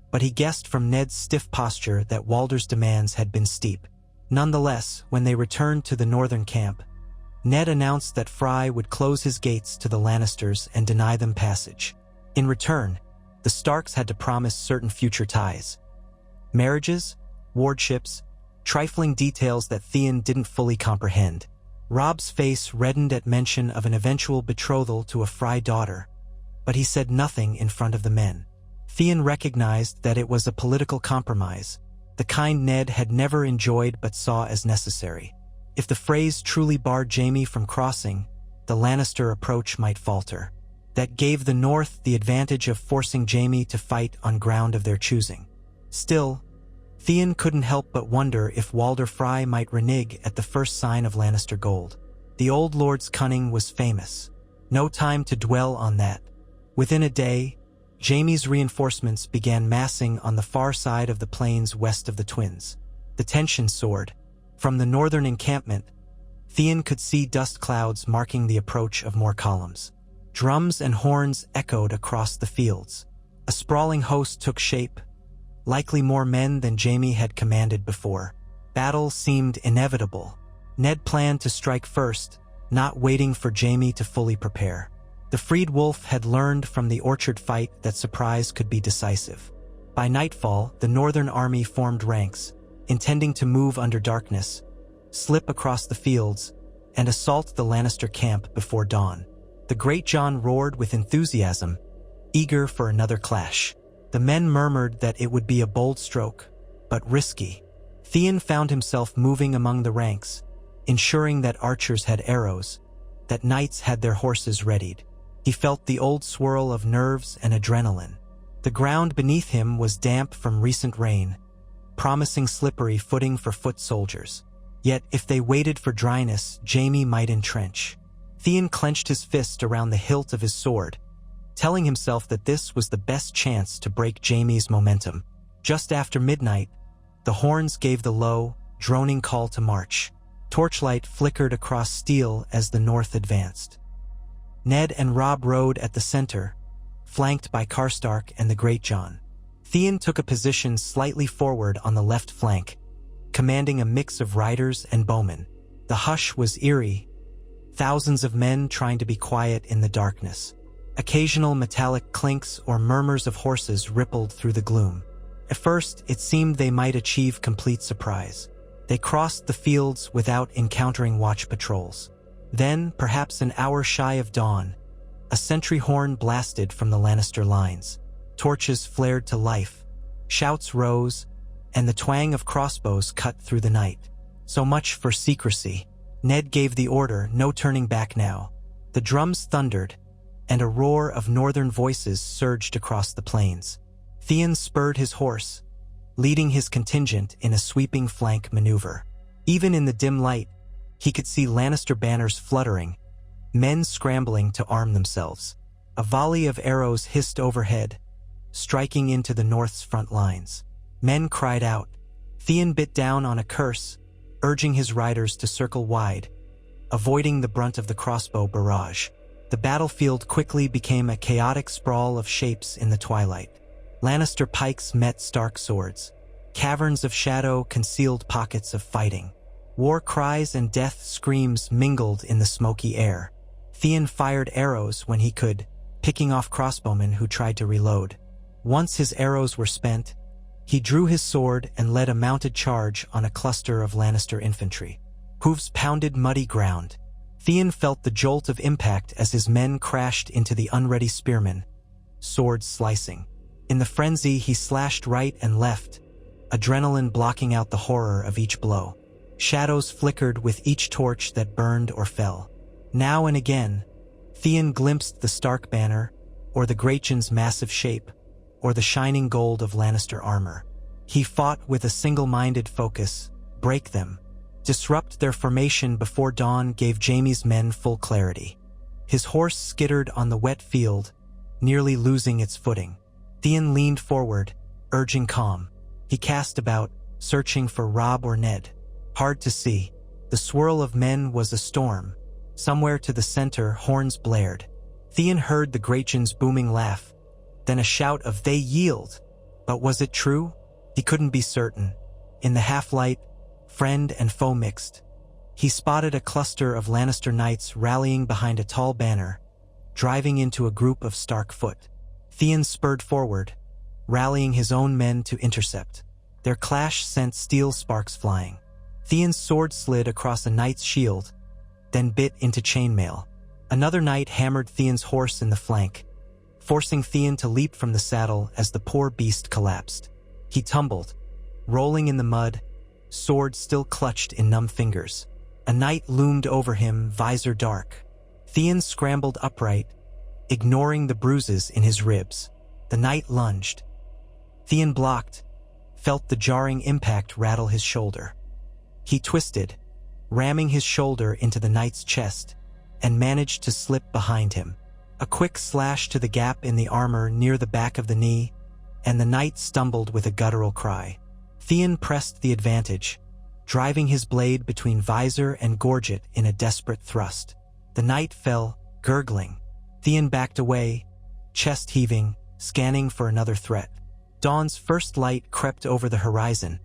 but he guessed from Ned's stiff posture that Walder's demands had been steep. Nonetheless, when they returned to the northern camp, Ned announced that Frey would close his gates to the Lannisters and deny them passage. In return, the Starks had to promise certain future ties. Marriages, wardships, trifling details that Theon didn't fully comprehend. Robb's face reddened at mention of an eventual betrothal to a Frey daughter, but he said nothing in front of the men. Theon recognized that it was a political compromise, the kind Ned had never enjoyed but saw as necessary. If the Freys truly barred Jaime from crossing, the Lannister approach might falter. That gave the North the advantage of forcing Jaime to fight on ground of their choosing. Still, Theon couldn't help but wonder if Walder Frey might renege at the first sign of Lannister gold. The old lord's cunning was famous. No time to dwell on that. Within a day, Jaime's reinforcements began massing on the far side of the plains west of the twins. The tension soared. From the northern encampment, Theon could see dust clouds marking the approach of more columns. Drums and horns echoed across the fields. A sprawling host took shape, likely more men than Jaime had commanded before. Battle seemed inevitable. Ned planned to strike first, not waiting for Jaime to fully prepare. The freed wolf had learned from the orchard fight that surprise could be decisive. By nightfall, the northern army formed ranks, intending to move under darkness, slip across the fields, and assault the Lannister camp before dawn. The Great John roared with enthusiasm, eager for another clash. The men murmured that it would be a bold stroke, but risky. Theon found himself moving among the ranks, ensuring that archers had arrows, that knights had their horses readied. He felt the old swirl of nerves and adrenaline. The ground beneath him was damp from recent rain, promising slippery footing for foot soldiers. Yet if they waited for dryness, Jaime might entrench. Theon clenched his fist around the hilt of his sword, telling himself that this was the best chance to break Jaime's momentum. Just after midnight, the horns gave the low, droning call to march. Torchlight flickered across steel as the north advanced. Ned and Robb rode at the center, flanked by Karstark and the Great John. Theon took a position slightly forward on the left flank, commanding a mix of riders and bowmen. The hush was eerie, thousands of men trying to be quiet in the darkness. Occasional metallic clinks or murmurs of horses rippled through the gloom. At first, it seemed they might achieve complete surprise. They crossed the fields without encountering watch patrols. Then, perhaps an hour shy of dawn, a sentry horn blasted from the Lannister lines. Torches flared to life, shouts rose, and the twang of crossbows cut through the night. So much for secrecy. Ned gave the order, no turning back now. The drums thundered, and a roar of northern voices surged across the plains. Theon spurred his horse, leading his contingent in a sweeping flank maneuver. Even in the dim light, he could see Lannister banners fluttering, men scrambling to arm themselves. A volley of arrows hissed overhead, striking into the North's front lines. Men cried out. Theon bit down on a curse, urging his riders to circle wide, avoiding the brunt of the crossbow barrage. The battlefield quickly became a chaotic sprawl of shapes in the twilight. Lannister pikes met Stark swords. Caverns of shadow concealed pockets of fighting. War cries and death screams mingled in the smoky air. Theon fired arrows when he could, picking off crossbowmen who tried to reload. Once his arrows were spent, He drew his sword and led a mounted charge on a cluster of Lannister infantry. Hooves pounded muddy ground. Theon felt the jolt of impact as his men crashed into the unready spearmen, swords slicing. In the frenzy, he slashed right and left, adrenaline blocking out the horror of each blow. Shadows flickered with each torch that burned or fell. Now and again, Theon glimpsed the Stark banner, or the Greyjoy's massive shape, or the shining gold of Lannister armor. He fought with a single-minded focus: break them, disrupt their formation before dawn gave Jaime's men full clarity. His horse skittered on the wet field, nearly losing its footing. Theon leaned forward, urging calm. He cast about, searching for Robb or Ned. Hard to see. The swirl of men was a storm. Somewhere to the center, horns blared. Theon heard the Greyjoy's booming laugh, then a shout of "They yield!" But was it true? He couldn't be certain. In the half-light, friend and foe mixed. He spotted a cluster of Lannister knights rallying behind a tall banner, driving into a group of Stark foot. Theon spurred forward, rallying his own men to intercept. Their clash sent steel sparks flying. Theon's sword slid across a knight's shield, then bit into chainmail. Another knight hammered Theon's horse in the flank, forcing Theon to leap from the saddle as the poor beast collapsed. He tumbled, rolling in the mud, sword still clutched in numb fingers. A knight loomed over him, visor dark. Theon scrambled upright, ignoring the bruises in his ribs. The knight lunged. Theon blocked, felt the jarring impact rattle his shoulder. He twisted, ramming his shoulder into the knight's chest, and managed to slip behind him. A quick slash to the gap in the armor near the back of the knee, and the knight stumbled with a guttural cry. Theon pressed the advantage, driving his blade between visor and gorget in a desperate thrust. The knight fell, gurgling. Theon backed away, chest heaving, scanning for another threat. Dawn's first light crept over the horizon,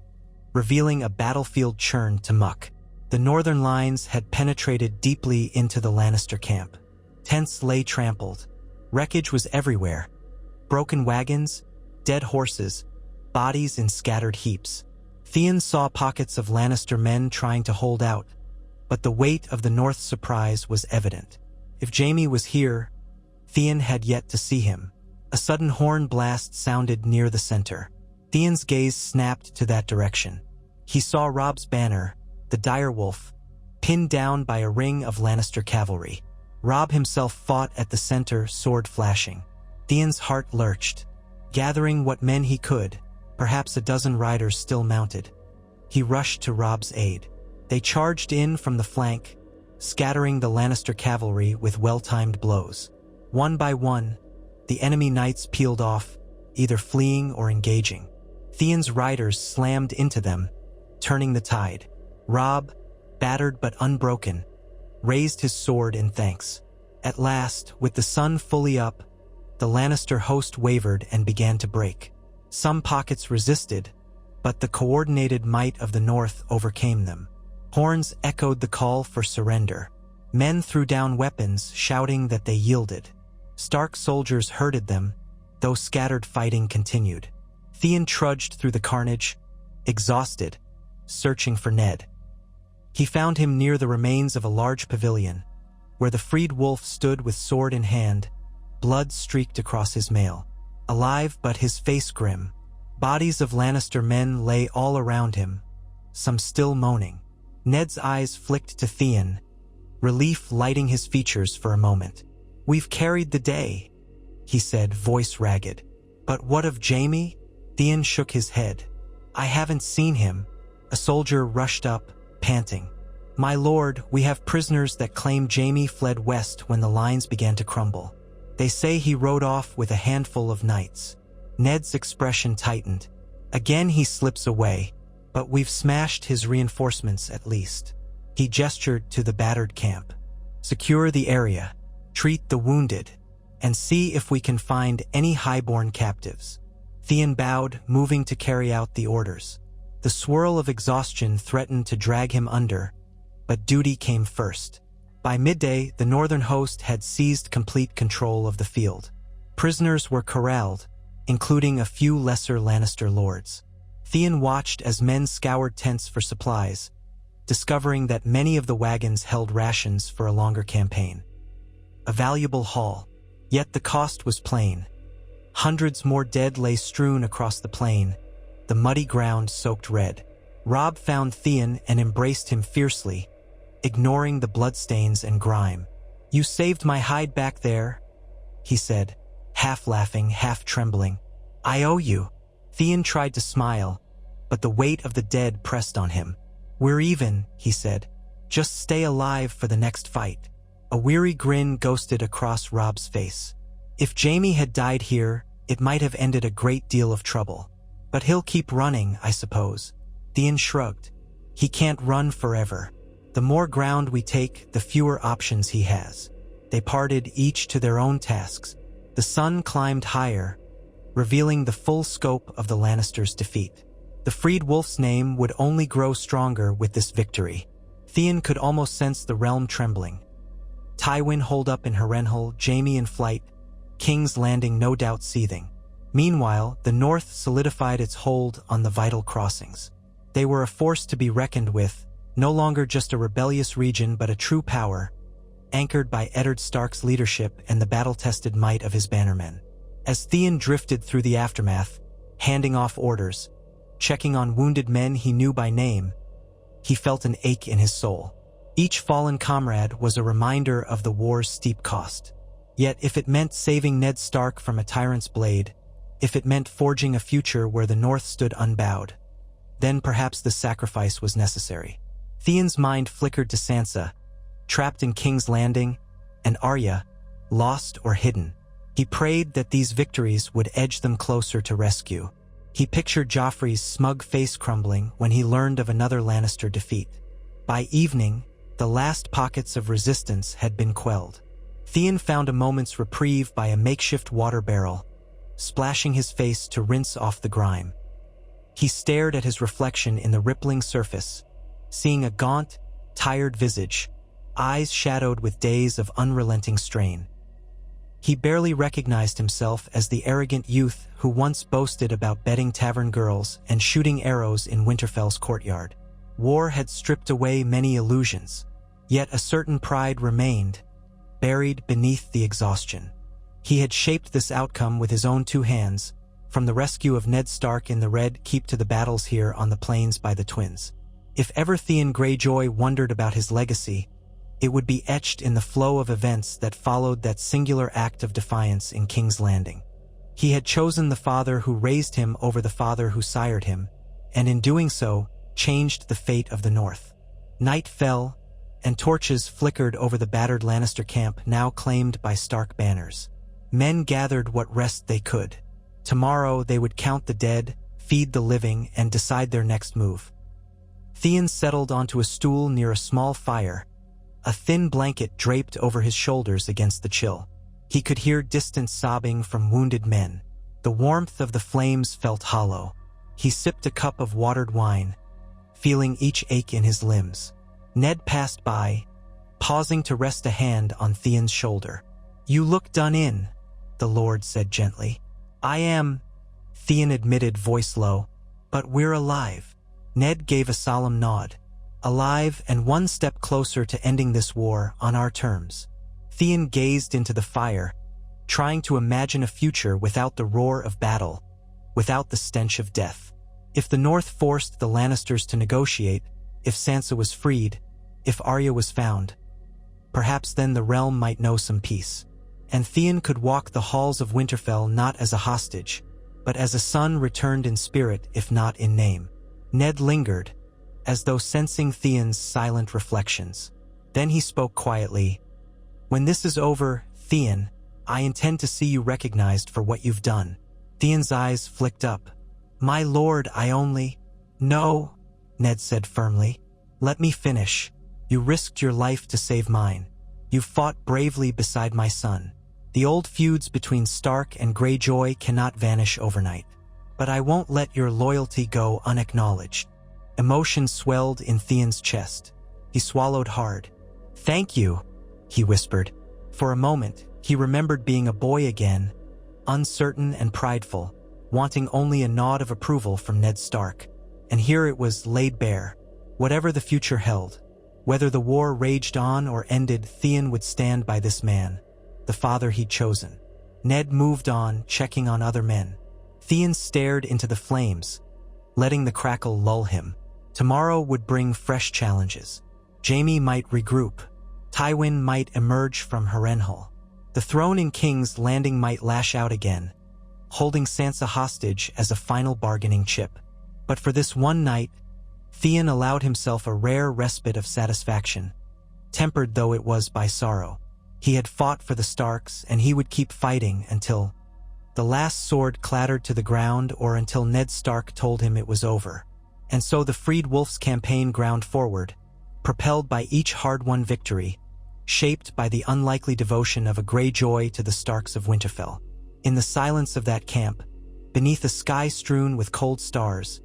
revealing a battlefield churned to muck. The northern lines had penetrated deeply into the Lannister camp. Tents lay trampled. Wreckage was everywhere. Broken wagons, dead horses, bodies in scattered heaps. Theon saw pockets of Lannister men trying to hold out, but the weight of the North's surprise was evident. If Jaime was here, Theon had yet to see him. A sudden horn blast sounded near the center. Theon's gaze snapped to that direction. He saw Robb's banner, the direwolf, pinned down by a ring of Lannister cavalry. Robb himself fought at the center, sword flashing. Theon's heart lurched. Gathering what men he could, perhaps a dozen riders still mounted, he rushed to Robb's aid. They charged in from the flank, scattering the Lannister cavalry with well-timed blows. One by one, the enemy knights peeled off, either fleeing or engaging. Theon's riders slammed into them, turning the tide. Robb, battered but unbroken, raised his sword in thanks. At last, with the sun fully up, the Lannister host wavered and began to break. Some pockets resisted, but the coordinated might of the North overcame them. Horns echoed the call for surrender. Men threw down weapons, shouting that they yielded. Stark soldiers herded them, though scattered fighting continued. Theon trudged through the carnage, exhausted, searching for Ned. He found him near the remains of a large pavilion, where the freed wolf stood with sword in hand, blood streaked across his mail. Alive, but his face grim. Bodies of Lannister men lay all around him, some still moaning. Ned's eyes flicked to Theon, relief lighting his features for a moment. "We've carried the day," he said, voice ragged. "But what of Jaime?" Theon shook his head. "I haven't seen him." A soldier rushed up, panting. "My lord, we have prisoners that claim Jaime fled west when the lines began to crumble. They say he rode off with a handful of knights." Ned's expression tightened. Again he slips away, but we've smashed his reinforcements at least. He gestured to the battered camp. "Secure the area, treat the wounded, and see if we can find any highborn captives." Theon bowed, moving to carry out the orders. The swirl of exhaustion threatened to drag him under, but duty came first. By midday, the northern host had seized complete control of the field. Prisoners were corralled, including a few lesser Lannister lords. Theon watched as men scoured tents for supplies, discovering that many of the wagons held rations for a longer campaign. A valuable haul, yet the cost was plain. Hundreds more dead lay strewn across the plain, the muddy ground soaked red. Robb found Theon and embraced him fiercely, ignoring the bloodstains and grime. "You saved my hide back there," he said, half laughing, half trembling. "I owe you." Theon tried to smile, but the weight of the dead pressed on him. "We're even," he said. "Just stay alive for the next fight." A weary grin ghosted across Robb's face. If Jaime had died here, it might have ended a great deal of trouble. "But he'll keep running, I suppose." Theon shrugged. "He can't run forever. The more ground we take, the fewer options he has." They parted, each to their own tasks. The sun climbed higher, revealing the full scope of the Lannisters' defeat. The freed wolf's name would only grow stronger with this victory. Theon could almost sense the realm trembling. Tywin holed up in Harrenhal, Jaime in flight, King's Landing no doubt seething. Meanwhile, the North solidified its hold on the vital crossings. They were a force to be reckoned with, no longer just a rebellious region but a true power, anchored by Eddard Stark's leadership and the battle-tested might of his bannermen. As Theon drifted through the aftermath, handing off orders, checking on wounded men he knew by name, he felt an ache in his soul. Each fallen comrade was a reminder of the war's steep cost. Yet if it meant saving Ned Stark from a tyrant's blade, if it meant forging a future where the North stood unbowed, then perhaps the sacrifice was necessary. Theon's mind flickered to Sansa, trapped in King's Landing, and Arya, lost or hidden. He prayed that these victories would edge them closer to rescue. He pictured Joffrey's smug face crumbling when he learned of another Lannister defeat. By evening, the last pockets of resistance had been quelled. Theon found a moment's reprieve by a makeshift water barrel, splashing his face to rinse off the grime. He stared at his reflection in the rippling surface, seeing a gaunt, tired visage, eyes shadowed with days of unrelenting strain. He barely recognized himself as the arrogant youth who once boasted about betting tavern girls and shooting arrows in Winterfell's courtyard. War had stripped away many illusions, yet a certain pride remained, buried beneath the exhaustion. He had shaped this outcome with his own two hands, from the rescue of Ned Stark in the Red Keep to the battles here on the plains by the twins. If ever Theon Greyjoy wondered about his legacy, it would be etched in the flow of events that followed that singular act of defiance in King's Landing. He had chosen the father who raised him over the father who sired him, and in doing so, changed the fate of the North. Night fell, and torches flickered over the battered Lannister camp now claimed by Stark banners. Men gathered what rest they could. Tomorrow they would count the dead, feed the living, and decide their next move. Theon settled onto a stool near a small fire, a thin blanket draped over his shoulders against the chill. He could hear distant sobbing from wounded men. The warmth of the flames felt hollow. He sipped a cup of watered wine, feeling each ache in his limbs. Ned passed by, pausing to rest a hand on Theon's shoulder. "You look done in," the Lord said gently. "I am," Theon admitted, voice low, "but we're alive." Ned gave a solemn nod. "Alive and one step closer to ending this war on our terms." Theon gazed into the fire, trying to imagine a future without the roar of battle, without the stench of death. If the North forced the Lannisters to negotiate, if Sansa was freed, if Arya was found, perhaps then the realm might know some peace. And Theon could walk the halls of Winterfell not as a hostage, but as a son returned in spirit if not in name. Ned lingered, as though sensing Theon's silent reflections. Then he spoke quietly. "When this is over, Theon, I intend to see you recognized for what you've done." Theon's eyes flicked up. "My lord, I only—" "No," Ned said firmly. "Let me finish. You risked your life to save mine. You fought bravely beside my son. The old feuds between Stark and Greyjoy cannot vanish overnight. But I won't let your loyalty go unacknowledged." Emotion swelled in Theon's chest. He swallowed hard. "Thank you," he whispered. For a moment, he remembered being a boy again, uncertain and prideful. wanting only a nod of approval from Ned Stark. And here it was laid bare. Whatever the future held, whether the war raged on or ended, Theon would stand by this man, the father he'd chosen. Ned moved on, checking on other men. Theon stared into the flames, letting the crackle lull him. Tomorrow would bring fresh challenges. Jaime might regroup. Tywin might emerge from Harrenhal. The throne in King's Landing might lash out again, holding Sansa hostage as a final bargaining chip. But for this one night, Theon allowed himself a rare respite of satisfaction, tempered though it was by sorrow. He had fought for the Starks, and he would keep fighting until the last sword clattered to the ground or until Ned Stark told him it was over. And so the Freed Wolf's campaign ground forward, propelled by each hard-won victory, shaped by the unlikely devotion of a Greyjoy to the Starks of Winterfell. In the silence of that camp, beneath a sky strewn with cold stars,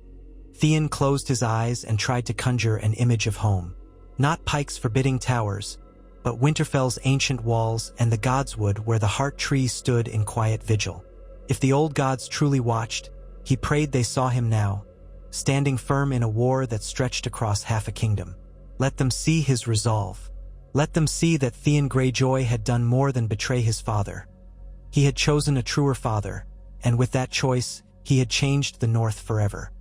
Theon closed his eyes and tried to conjure an image of home. Not Pike's forbidding towers, but Winterfell's ancient walls and the Godswood where the Heart Tree stood in quiet vigil. If the old gods truly watched, he prayed they saw him now, standing firm in a war that stretched across half a kingdom. Let them see his resolve. Let them see that Theon Greyjoy had done more than betray his father. He had chosen a truer father, and with that choice, he had changed the North forever.